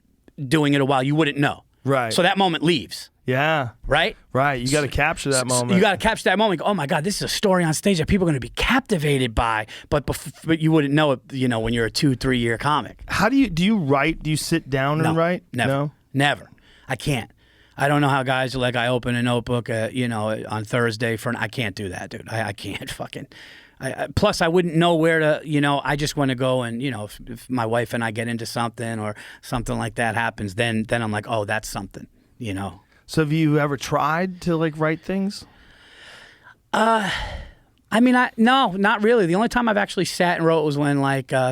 doing it a while, you wouldn't know. Right. So that moment leaves. Yeah. Right? Right. You got to capture that moment. You got to capture that moment. Go, oh my God, this is a story on stage that people are going to be captivated by. But you wouldn't know it, when you're a 2-3 year comic. How do you write? Do you sit down and write? Never. No? Never. I can't. I don't know how guys are like, I open a notebook, on Thursday I can't do that, dude. I can't fucking. Plus, I wouldn't know where to, I just want to go and, if my wife and I get into something or something like that happens, then I'm like, oh, that's something, So have you ever tried to write things? I mean, no, not really. The only time I've actually sat and wrote was when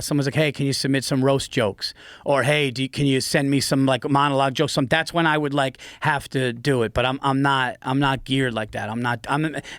someone's like, "Hey, can you submit some roast jokes?" Or, "Hey, can you send me some monologue jokes?" That's when I would have to do it. But I'm not geared like that.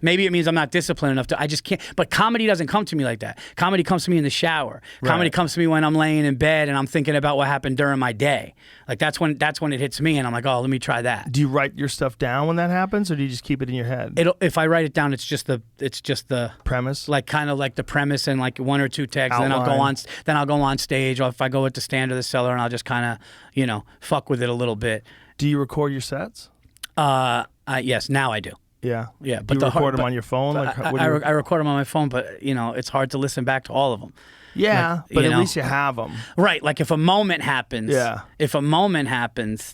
Maybe it means I'm not disciplined enough to. I just can't. But comedy doesn't come to me like that. Comedy comes to me in the shower. Right. Comedy comes to me when I'm laying in bed and I'm thinking about what happened during my day. That's when it hits me, and I'm like, oh, let me try that. Do you write your stuff down when that happens, or do you just keep it in your head? If I write it down, it's just the premise, kind of like the premise and one or two tags. Outline. Then I'll go on stage, or if I go at the Stand or the Cellar, and I'll just kind of fuck with it a little bit. Do you record your sets? Yes, now I do. Yeah. But do you record them on your phone? I record them on my phone, but it's hard to listen back to all of them. Yeah, but at least you have them. Right, if a moment happens,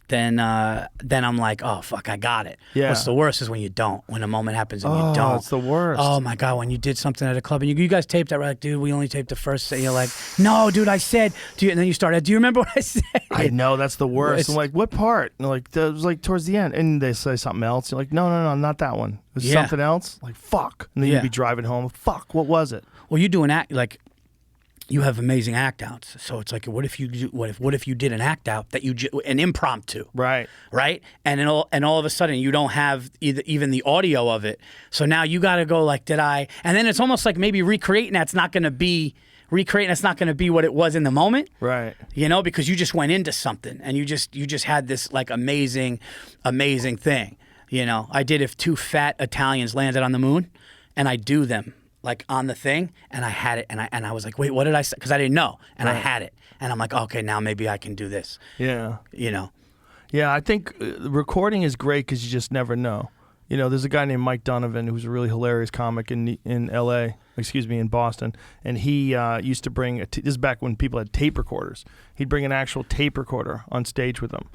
then I'm like, oh fuck, I got it. Yeah. What's the worst is when you don't. When a moment happens and you don't. It's the worst. Oh my God, when you did something at a club and you guys taped that, we're like, dude, we only taped the first set. You're like, no, dude, I said, and then you started, do you remember what I said? I know, that's the worst. I'm like, what part? And it was towards the end, and they say something else. You're like, no, not that one. It was something else. Like, fuck. And then you'd be driving home. Fuck, what was it? Well, you do an act you have amazing act outs. So it's like, what if you did an act out that an impromptu, right? And all of a sudden you don't have even the audio of it. So now you got to go did I? And then it's almost like maybe recreating that's not going to be what it was in the moment, right? Because you just went into something and you just had this amazing thing. I did if 2 fat Italians landed on the moon, and I do them. On the thing, and I had it, and I was like, wait, what did I say? Because I didn't know, and I had it, and I'm like, okay, now maybe I can do this. Yeah. Yeah, I think recording is great because you just never know. There's a guy named Mike Donovan who's a really hilarious comic in Boston, and he used to bring this is back when people had tape recorders. He'd bring an actual tape recorder on stage with him,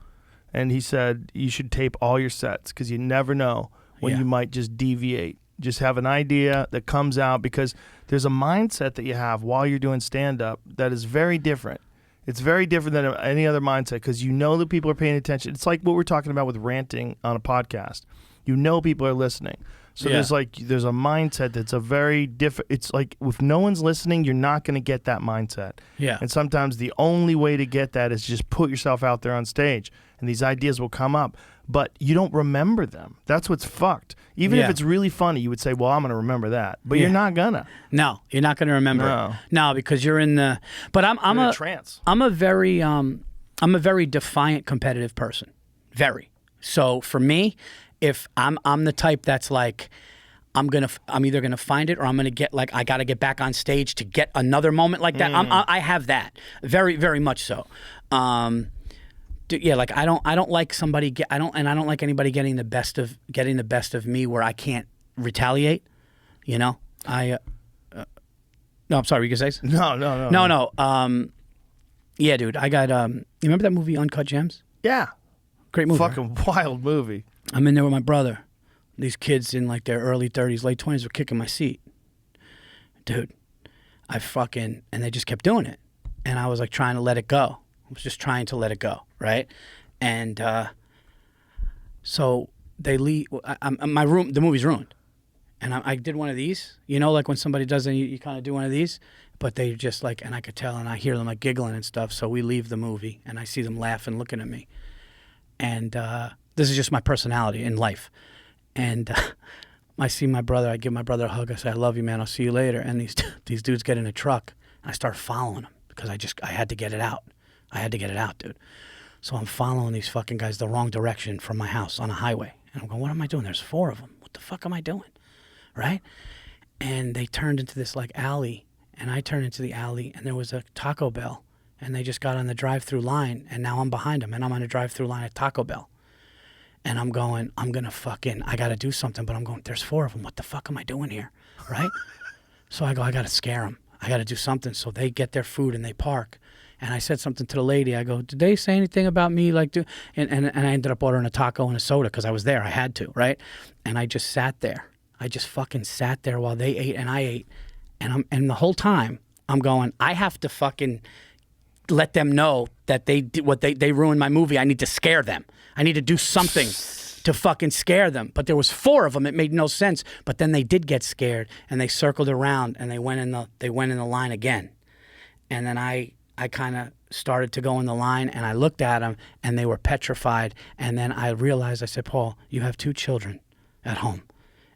and he said you should tape all your sets because you never know when you might just deviate. Just have an idea that comes out because there's a mindset that you have while you're doing stand-up that is very different. It's very different than any other mindset because you know that people are paying attention. It's like what we're talking about with ranting on a podcast. You know people are listening. So there's a mindset that's a very different. It's like if no one's listening, you're not going to get that mindset. Yeah. And sometimes the only way to get that is just put yourself out there on stage, and these ideas will come up, but you don't remember them. That's what's fucked. Even if it's really funny, you would say, "Well, I'm going to remember that," but you're not gonna. No, you're not going to remember. No. No, because you're in the. But I'm You're in a a trance. I'm a very defiant, competitive person. Very. So for me, if I'm the type that's like, I'm either gonna find it or I'm gonna get like I gotta get back on stage to get another moment like that. I have that very, very much so. Yeah, like I don't like somebody I don't like anybody getting the best of me where I can't retaliate. You know, no, I'm sorry. You gonna say? No. Yeah, dude. I got. You remember that movie Uncut Gems? Yeah. Great movie. Fucking wild movie. I'm in there with my brother. These kids in like their early 30s, late 20s were kicking my seat. Dude, and they just kept doing it. And I was like trying to let it go. I was just trying to let it go, right? And so they leave. My room, the movie's ruined. And I did one of these, you know, like when somebody does it, you kind of do one of these. But they just like, and I could tell, and I hear them like giggling and stuff. So we leave the movie, and I see them laughing, looking at me. And this is just my personality in life. And I see my brother. I give my brother a hug. I say, "I love you, man. I'll see you later." And these dudes get in a truck, and I start following them because I had to get it out. I had to get it out, dude. So I'm following these fucking guys the wrong direction from my house on a highway. And I'm going, what am I doing? There's 4 of them. What the fuck am I doing? Right? And they turned into this like alley, and I turned into the alley, and there was a Taco Bell, and they just got on the drive-through line, and now I'm behind them, and I'm on a drive-through line at Taco Bell. And I'm going, I got to do something, but I'm going, there's 4 of them. What the fuck am I doing here? Right? So I go, I got to scare them. I got to do something. So they get their food and they park. And I said something to the lady. I go, did they say anything about me? Like, and I ended up ordering a taco and a soda because I was there. I had to, right? And I just sat there. I just fucking sat there while they ate and I ate. And the whole time I'm going, I have to fucking let them know that they ruined my movie. I need to scare them. I need to do something to fucking scare them. But there was 4 of them. It made no sense. But then they did get scared, and they circled around, and they went in the line again. And then I kind of started to go in the line, and I looked at them, and they were petrified. And then I realized, I said, Paul, you have 2 children at home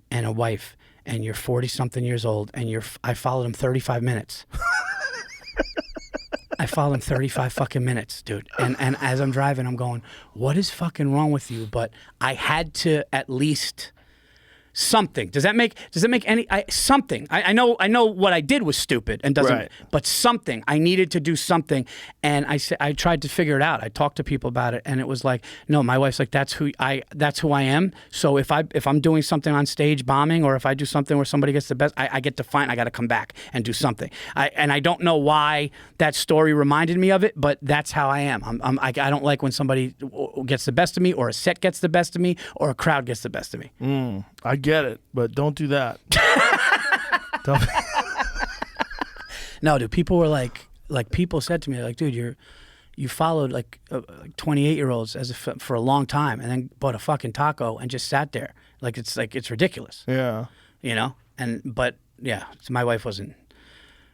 and a wife, and you're 40-something years old, and I followed them 35 minutes. I followed him 35 fucking minutes, dude. And as I'm driving, I'm going, what is fucking wrong with you? But I had to at least something. Does that make any something? I know what I did was stupid and doesn't. Right. But something. I needed to do something, and I tried to figure it out. I talked to people about it, and it was like, no. My wife's like, that's who I am. So if I'm doing something on stage, bombing, or if I do something where somebody gets the best, I get to find. I got to come back and do something. I don't know why that story reminded me of it, but that's how I am. I don't like when somebody gets the best of me, or a set gets the best of me, or a crowd gets the best of me. I get it, but don't do that. No, dude. People were like people said to me, like, dude, you followed like 28-year-olds for a long time, and then bought a fucking taco and just sat there. Like it's ridiculous. Yeah. You know. But yeah, so my wife wasn't.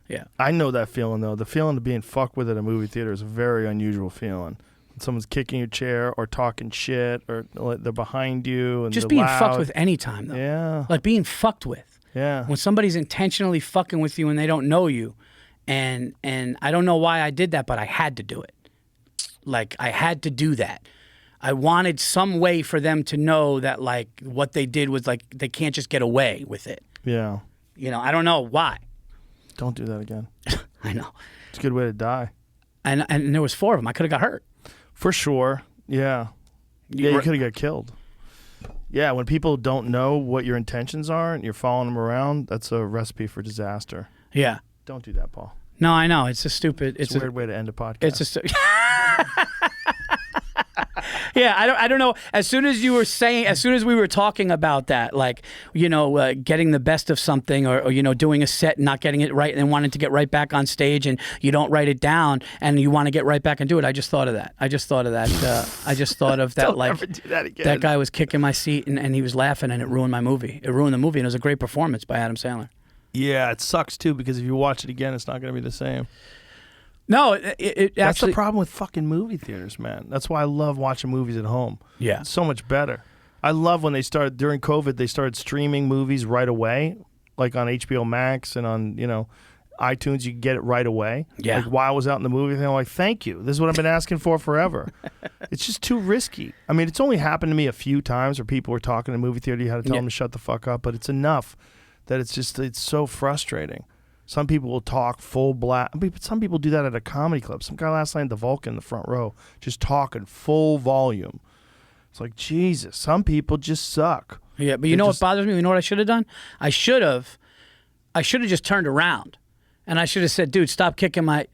Yeah. I know that feeling though. The feeling of being fucked with at a movie theater is a very unusual feeling. When someone's kicking your chair or talking shit or they're behind you and just they're being loud. fucked with any time though. Yeah. Like being fucked with. Yeah. When somebody's intentionally fucking with you and they don't know you, and I don't know why I did that, but I had to do it. Like I had to do that. I wanted some way for them to know that like what they did was like they can't just get away with it. Yeah. You know, I don't know why. Don't do that again. I know. It's a good way to die. And there was 4 of them. I could have got hurt. For sure. Yeah. Yeah, you could have got killed. Yeah, when people don't know what your intentions are and you're following them around, that's a recipe for disaster. Yeah. Don't do that, Paul. No, I know. It's a stupid. It's a weird way to end a podcast. It's a. Yeah, I don't know. As soon as we were talking about that, like, getting the best of something or doing a set and not getting it right and then wanting to get right back on stage and you don't write it down and you want to get right back and do it. I just thought of that. I just thought of that, Don't like, ever do that again. that guy was kicking my seat and he was laughing and it ruined my movie. It ruined the movie and it was a great performance by Adam Sandler. Yeah, it sucks too because if you watch it again, it's not going to be the same. No, it That's actually. the problem with fucking movie theaters, man. That's why I love watching movies at home. Yeah. It's so much better. I love when they started, during COVID, they started streaming movies right away, like on HBO Max and on, iTunes. You can get it right away. Yeah. Like while I was out in the movie theater, I'm like, thank you. This is what I've been asking for forever. It's just too risky. I mean, it's only happened to me a few times where people were talking in the movie theater. You had to tell them to shut the fuck up, but it's enough that it's so frustrating. Some people will talk full blast. Some people do that at a comedy club. Some guy last night at the Vulcan in the front row just talking full volume. It's like, Jesus, some people just suck. Yeah, but you know what bothers me? You know what I should have done? I should have just turned around. And I should have said, dude, stop kicking my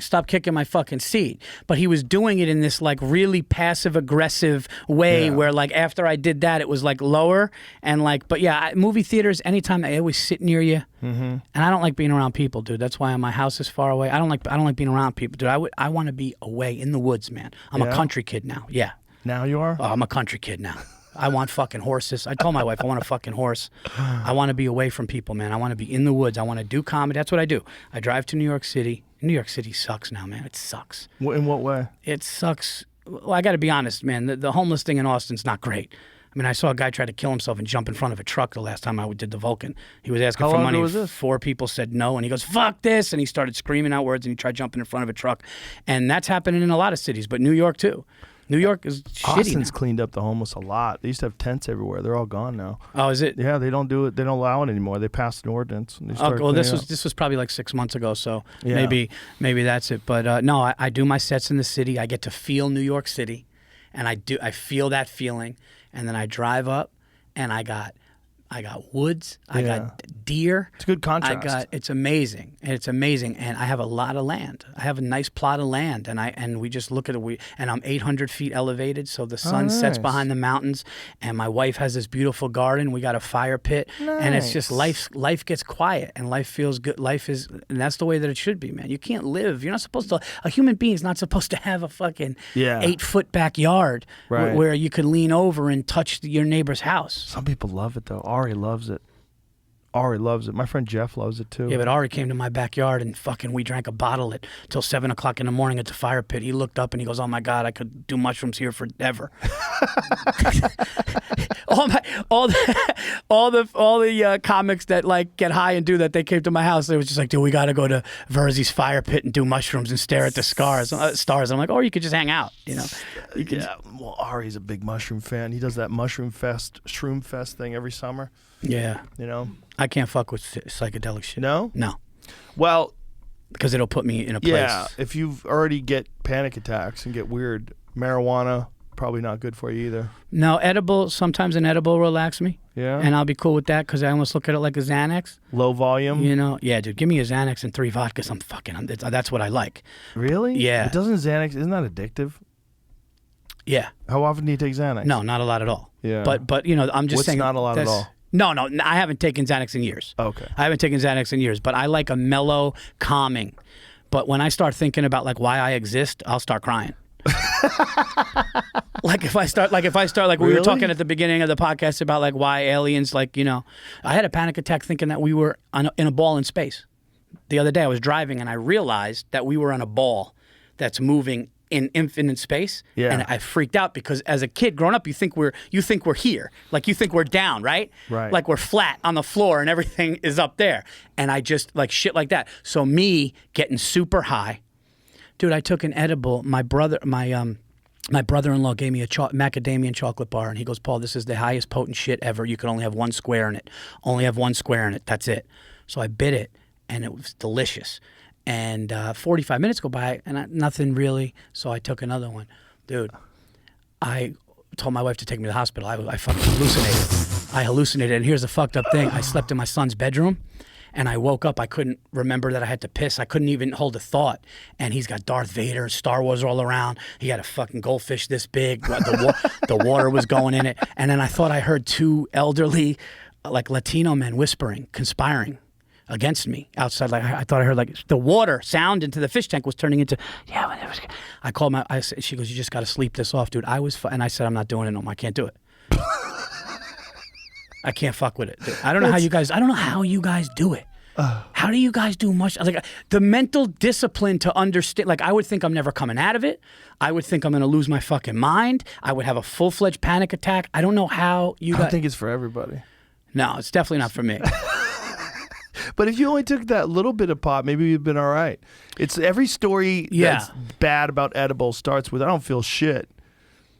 fucking seat. But he was doing it in this like really passive aggressive way where like after I did that, it was like lower and like, but yeah, movie theaters, anytime they always sit near you. Mm-hmm. And I don't like being around people, dude. That's why my house is far away. I don't like being around people, dude. I want to be away in the woods, man. I'm a country kid now. Yeah. Now you are? Oh, I'm a country kid now. I want fucking horses. I told my wife I want a fucking horse. I want to be away from people, man. I want to be in the woods. I want to do comedy. That's what I do. I drive to New York City. New York City sucks now, man. It sucks. In what way? It sucks. Well, I got to be honest, man. The homeless thing in Austin's not great. I mean, I saw a guy try to kill himself and jump in front of a truck the last time I did the Vulcan. He was asking How for long money. ago was this? 4 people said no, and he goes, fuck this, and he started screaming out words, and he tried jumping in front of a truck. And that's happening in a lot of cities, but New York, too. New York is shitty Austin's now. cleaned up the homeless a lot. They used to have tents everywhere. They're all gone now. Oh, is it? Yeah, they don't do it. They don't allow it anymore. They passed an ordinance. And they Oh, started well, cleaning up. this was probably like 6 months ago, so Yeah. maybe that's it. But no, I do my sets in the city. I get to feel New York City, and I feel that feeling, and then I drive up, and I got woods. I got deer. It's a good contrast. It's amazing. It's amazing. And I have a lot of land. I have a nice plot of land. And we just look at it. And I'm 800 feet elevated. So the sun sets nice. behind the mountains. And my wife has this beautiful garden. We got a fire pit. And it's just life gets quiet and life feels good. And that's the way that it should be, man. You can't live. You're not supposed to, a human being is not supposed to have a fucking 8-foot backyard where you could lean over and touch your neighbor's house. Some people love it, though. Ari loves it. My friend Jeff loves it, too. Yeah, but Ari came to my backyard and fucking we drank a bottle till 7 o'clock in the morning at the fire pit. He looked up and he goes, "Oh my God, I could do mushrooms here forever." all the comics that like get high and do that, they came to my house. They was just like, "Dude, we got to go to VIrzi's fire pit and do mushrooms and stare at the stars." And I'm like, "Or you could just hang out, you know." Well, Ari's a big mushroom fan. He does that shroom fest thing every summer. Yeah. You know? I can't fuck with psychedelic shit. No? No. Well, because it'll put me in a place. yeah, if you already get panic attacks and get weird, marijuana, probably not good for you either. No, sometimes an edible will relax me. Yeah? And I'll be cool with that because I almost look at it like a Xanax. Low volume? You know? Yeah, dude, give me a Xanax and 3 vodkas. That's what I like. Really? Yeah. It doesn't Xanax, isn't that addictive? Yeah. How often do you take Xanax? No, not a lot at all. Yeah. But you know, I'm just What's saying. not a lot at all? No, I haven't taken Xanax in years. Okay. I haven't taken Xanax in years, but I like a mellow, calming. But when I start thinking about like why I exist, I'll start crying. Like if I start we Really? were talking at the beginning of the podcast about like why aliens, like, you know, I had a panic attack thinking that we were in a ball in space. The other day I was driving and I realized that we were on a ball that's moving in infinite space. Yeah. And I freaked out because as a kid growing up, you think we're here. Like you think we're down, right? Right. Like we're flat on the floor and everything is up there. And I just like shit like that. So me getting super high. Dude, I took an edible. My brother-in-law gave me a macadamia chocolate bar and he goes, "Paul, this is the highest potent shit ever. You can only have 1 square in it. Only have 1 square in it. That's it." So I bit it and it was delicious. And 45 minutes go by and nothing really. So I took another one. Dude, I told my wife to take me to the hospital. I fucking hallucinated. And here's the fucked up thing. I slept in my son's bedroom And I woke up. I couldn't remember that I had to piss. I couldn't even hold a thought. And he's got Darth Vader, Star Wars all around. He got a fucking goldfish this big. The water was going in it. And then I thought I heard two elderly, like Latino men whispering, conspiring against me outside. Like I thought I heard like the water sound into the fish tank was turning into, I called she goes, you just got to sleep this off, dude. And I said, I'm not doing it no more. I can't do it. I can't fuck with it. Dude. I don't know how you guys do it. How do you guys do much? Like the mental discipline to understand. Like I would think I'm never coming out of it. I would think I'm going to lose my fucking mind. I would have a full-fledged panic attack. I don't know how you guys. I don't think it's for everybody. No, it's definitely not for me. But if you only took that little bit of pot, maybe you'd been all right. It's every story that's bad about edibles starts with, I don't feel shit.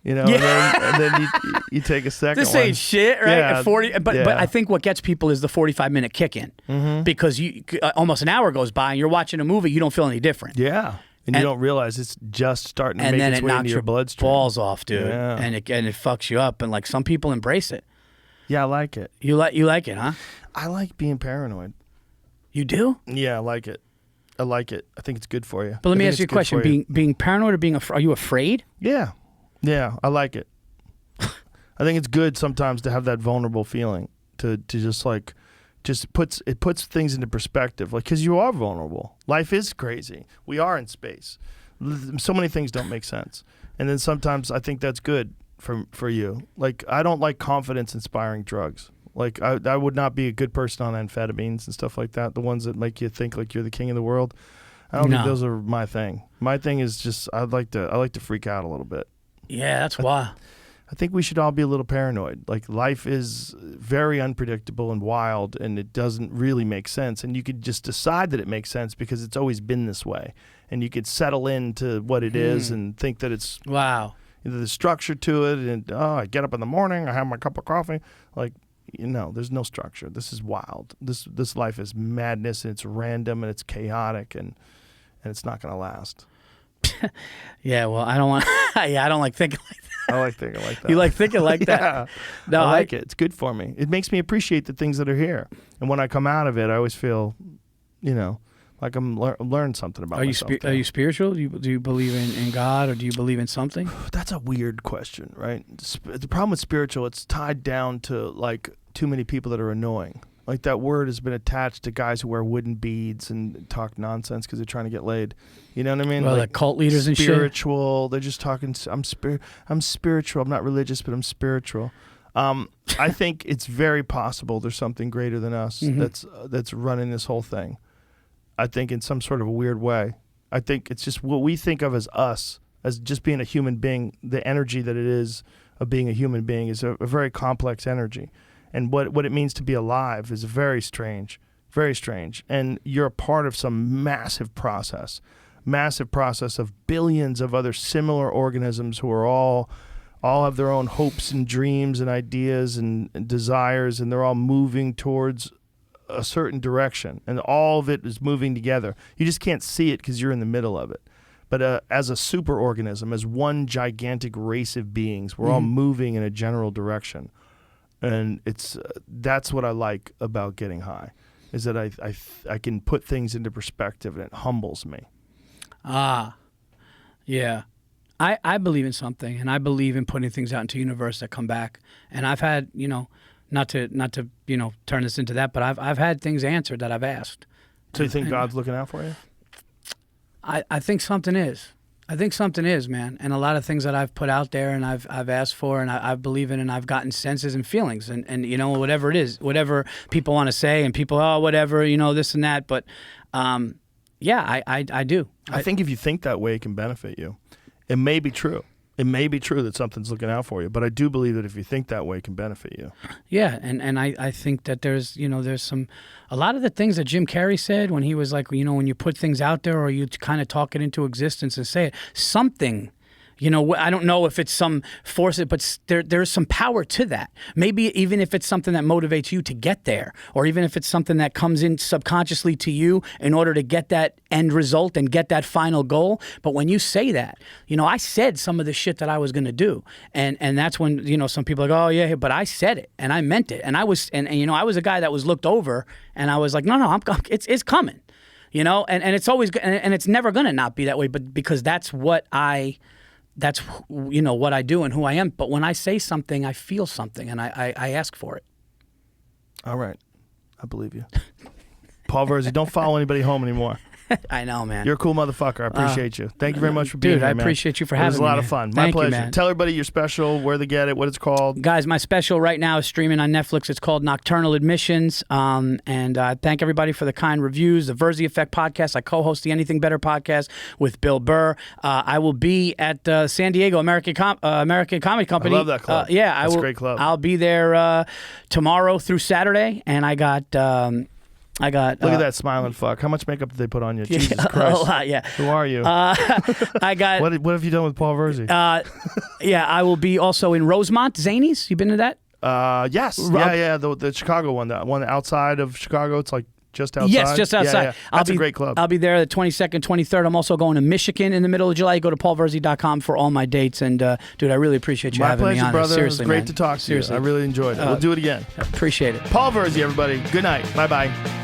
You know, and then you take a second This one. ain't shit, right? Yeah, At 40, but I think what gets people is the 45-minute kick in. Because you almost an hour goes by and you're watching a movie, you don't feel any different. Yeah. And you don't realize it's just starting to make its way into your bloodstream. Balls off, dude. Yeah. And it fucks you up. And like some people embrace it. Yeah, I like it. You like it, huh? I like being paranoid. You do? Yeah, I like it. I like it. I think it's good for you. But let me ask you a question. Being paranoid or are you afraid? Yeah. Yeah, I like it. I think it's good sometimes to have that vulnerable feeling to just puts things into perspective. Like, because you are vulnerable. Life is crazy. We are in space. So many things don't make sense. And then sometimes I think that's good for you. Like, I don't like confidence-inspiring drugs. Like, I would not be a good person on amphetamines and stuff like that, the ones that make you think like you're the king of the world. I don't think those are my thing. My thing is just I like to freak out a little bit. Yeah, that's why. I think we should all be a little paranoid. Like, life is very unpredictable and wild, and it doesn't really make sense. And you could just decide that it makes sense because it's always been this way. And you could settle into what it is and think that it's there's structure to it. And I get up in the morning, I have my cup of coffee. Like, there's no structure. This is wild. This life is madness, and it's random, and it's chaotic, and it's not going to last. Yeah, well, I don't want. I don't like thinking like that. I like thinking like that. You like thinking like that? Yeah. No, I like it. It's good for me. It makes me appreciate the things that are here. And when I come out of it, I always feel, like I'm learned something about myself. Are you spiritual? Do you believe in God, or do you believe in something? That's a weird question, right? The problem with spiritual, it's tied down to like too many people that are annoying. Like, that word has been attached to guys who wear wooden beads and talk nonsense because they're trying to get laid. You know what I mean? Well, like cult leaders and shit. Spiritual. They're just talking. I'm spiritual. I'm not religious, but I'm spiritual. I think it's very possible there's something greater than us that's running this whole thing. I think in some sort of a weird way. I think it's just what we think of as us, as just being a human being. The energy that it is of being a human being is a very complex energy. And what it means to be alive is very strange, very strange. And you're a part of some massive process of billions of other similar organisms who are all have their own hopes and dreams and ideas and desires, and they're all moving towards a certain direction. And all of it is moving together. You just can't see it because you're in the middle of it. But as a superorganism, as one gigantic race of beings, we're all moving in a general direction. And that's what I like about getting high, is that I can put things into perspective, and it humbles me. Yeah. I believe in something, and I believe in putting things out into the universe that come back. And I've had, not to turn this into that, but I've had things answered that I've asked. So you think God's looking out for you? I think something is. I think something is, man. And a lot of things that I've put out there and I've asked for and I believe in, and I've gotten senses and feelings and whatever it is, whatever people want to say, and people, whatever, this and that. But yeah, I do. I think if you think that way, it can benefit you. It may be true. It may be true that something's looking out for you, but I do believe that if you think that way, it can benefit you. Yeah, and I think that there's a lot of the things that Jim Carrey said when he was like, when you put things out there or you kind of talk it into existence and say it, something, You know, I don't know if it's some force, but there's some power to that. Maybe even if it's something that motivates you to get there, or even if it's something that comes in subconsciously to you in order to get that end result and get that final goal. But when you say that, you know, I said some of the shit that I was going to do. And that's when, you know, some people are like, oh, yeah, but I said it and I meant it. And I was, and you know, I was a guy that was looked over and I was like, no, it's coming, you know, and it's always, and it's never going to not be that way, but because that's you know, what I do and who I am. But when I say something, I feel something, and I ask for it. All right. I believe you. Paul VIrzi, don't follow anybody home anymore. I know, man. You're a cool motherfucker. I appreciate you. Thank you very much for being dude, here, I man. appreciate you for having me. It was a lot man. of fun. Thank My you, pleasure. man. Tell everybody your special, where they get it, what it's called. Guys, my special right now is streaming on Netflix. It's called Nocturnal Admissions. And thank everybody for the kind reviews. The VIrzi Effect podcast. I co-host the Anything Better podcast with Bill Burr. I will be at San Diego American Comedy Company. I love that club. That's a great club. I'll be there tomorrow through Saturday. And I got... Look at that smiling fuck. How much makeup did they put on you? Jesus Christ. A lot, yeah. Who are you? I got... What have you done with Paul VIrzi? Yeah, I will be also in Rosemont, Zanies. You been to that? Yes. Yeah. The Chicago one. That one outside of Chicago. It's like just outside. Yes, just outside. Yeah. That's a great club. I'll be there the 22nd, 23rd. I'm also going to Michigan in the middle of July. You go to paulvirzi.com for all my dates. And, dude, I really appreciate you having me on. My pleasure, brother. Seriously, it was great man. to talk to Seriously. you. I really enjoyed it. We'll do it again. Appreciate it. Paul VIrzi, everybody. Good night. Bye-bye.